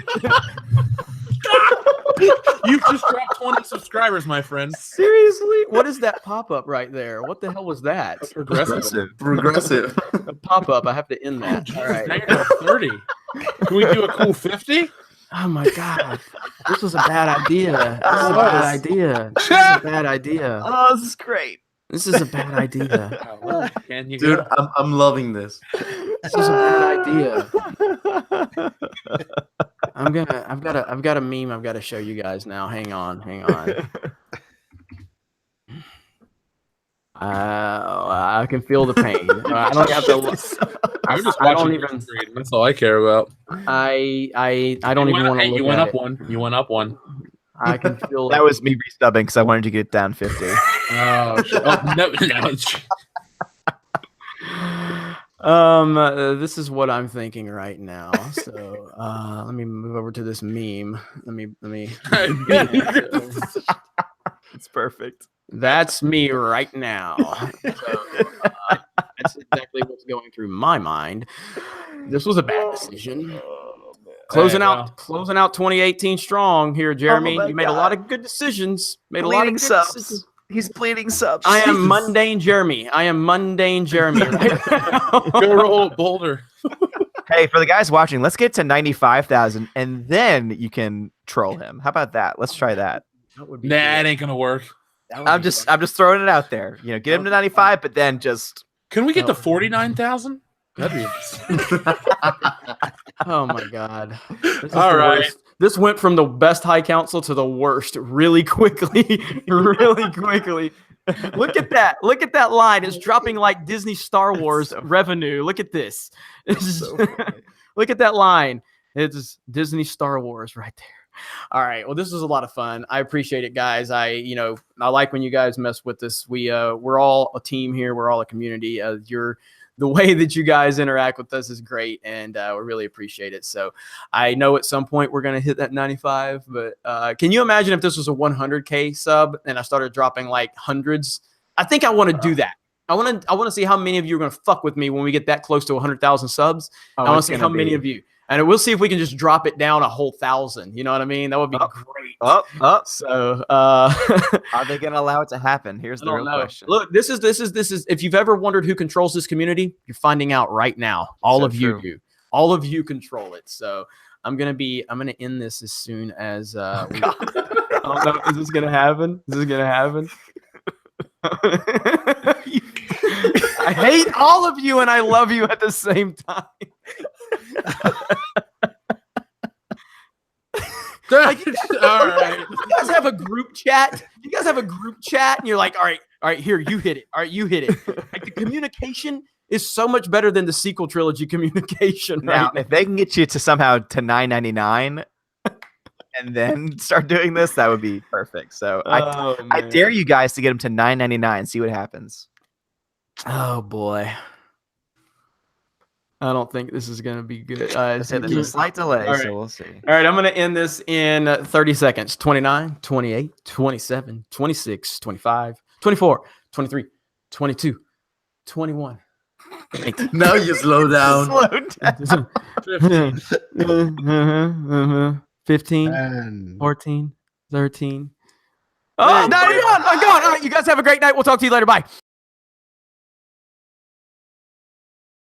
You've just dropped 20 subscribers, my friend. Seriously, what is that pop up right there? What the hell was that? Progressive. Progressive. A pop up. I have to end Oh, that. Jesus, All right. now you're down 30. Can we do a cool 50? Oh my god, this was a bad idea. This is a bad idea. This is a bad idea. Oh, this is great. This is a bad idea. Oh, well, can you Dude, go? I'm loving this. This is a bad idea. I've got a meme I've got to show you guys now. Hang on. I can feel the pain. I don't have to. I'm just I don't watching even- your screen. That's all I care about. I don't even want to look You went at up it. one. You went up one. I can feel That was me restubbing because I wanted to get down 50. Oh, shit. Oh no, no. This is what I'm thinking right now. So let me move over to this meme. Let me. It's perfect. That's me right now. So, that's exactly what's going through my mind. This was a bad decision. Closing out 2018 strong here, Jeremy. my You made a lot of good decisions. Made a lot of Bleeding good subs. decisions. He's bleeding subs. I am Jesus. mundane Jeremy. I am mundane Jeremy. Right now. Go roll a boulder. Hey, for the guys watching, let's get to 95,000 and then you can troll him. How about that? Let's try that. That would be Nah, cool. it ain't gonna work. That would I'm be just fun. throwing it out there. You know, get him to 95, but then just Can we get Oh. to 49,000? That'd be interesting. Oh my god. This is All the right. worst. This went from the best high council to the worst really quickly. Really quickly. Look at that. Look at that line. It's dropping like Disney Star Wars revenue. Look at this. It's look at that line. It's Disney Star Wars right there. All right. Well, this was a lot of fun. I appreciate it, guys. I like when you guys mess with us. We're all a team here. We're all a community. The way that you guys interact with us is great, and we really appreciate it. So I know at some point we're going to hit that 95, but can you imagine if this was a 100K sub and I started dropping like hundreds? I think I want to do that. I want to see how many of you are going to fuck with me when we get that close to 100,000 subs. I want to see how many of you. And we'll see if we can just drop it down a whole 1,000. You know what I mean? That would be great. up. So Are they going to allow it to happen? Here's the real question. Look, this is if you've ever wondered who controls this community, you're finding out right now. All So of you true. do. All of you control it. So I'm gonna end this as soon as I don't know. Is this gonna happen? Is this gonna happen? I hate all of you and I love you at the same time. All right. You guys have a group chat. You guys have a group chat, and you're like, all right, here, you hit it. All right, you hit it. Like the communication is so much better than the sequel trilogy communication. Now, Right? if they can get you to somehow to 9.99 and then start doing this, that would be perfect. So I dare you guys to get them to 9.99. See what happens. Oh boy. I don't think this is gonna be good. There's a slight delay, All right. so we'll see. All right, I'm going to end this in 30 seconds. 29, 28, 27, 26, 25, 24, 23, 22, 21. Now you slow down. Slow down. 15, And 14, 13. Oh, no, you're gone. I'm gone. All right, you guys have a great night. We'll talk to you later. Bye.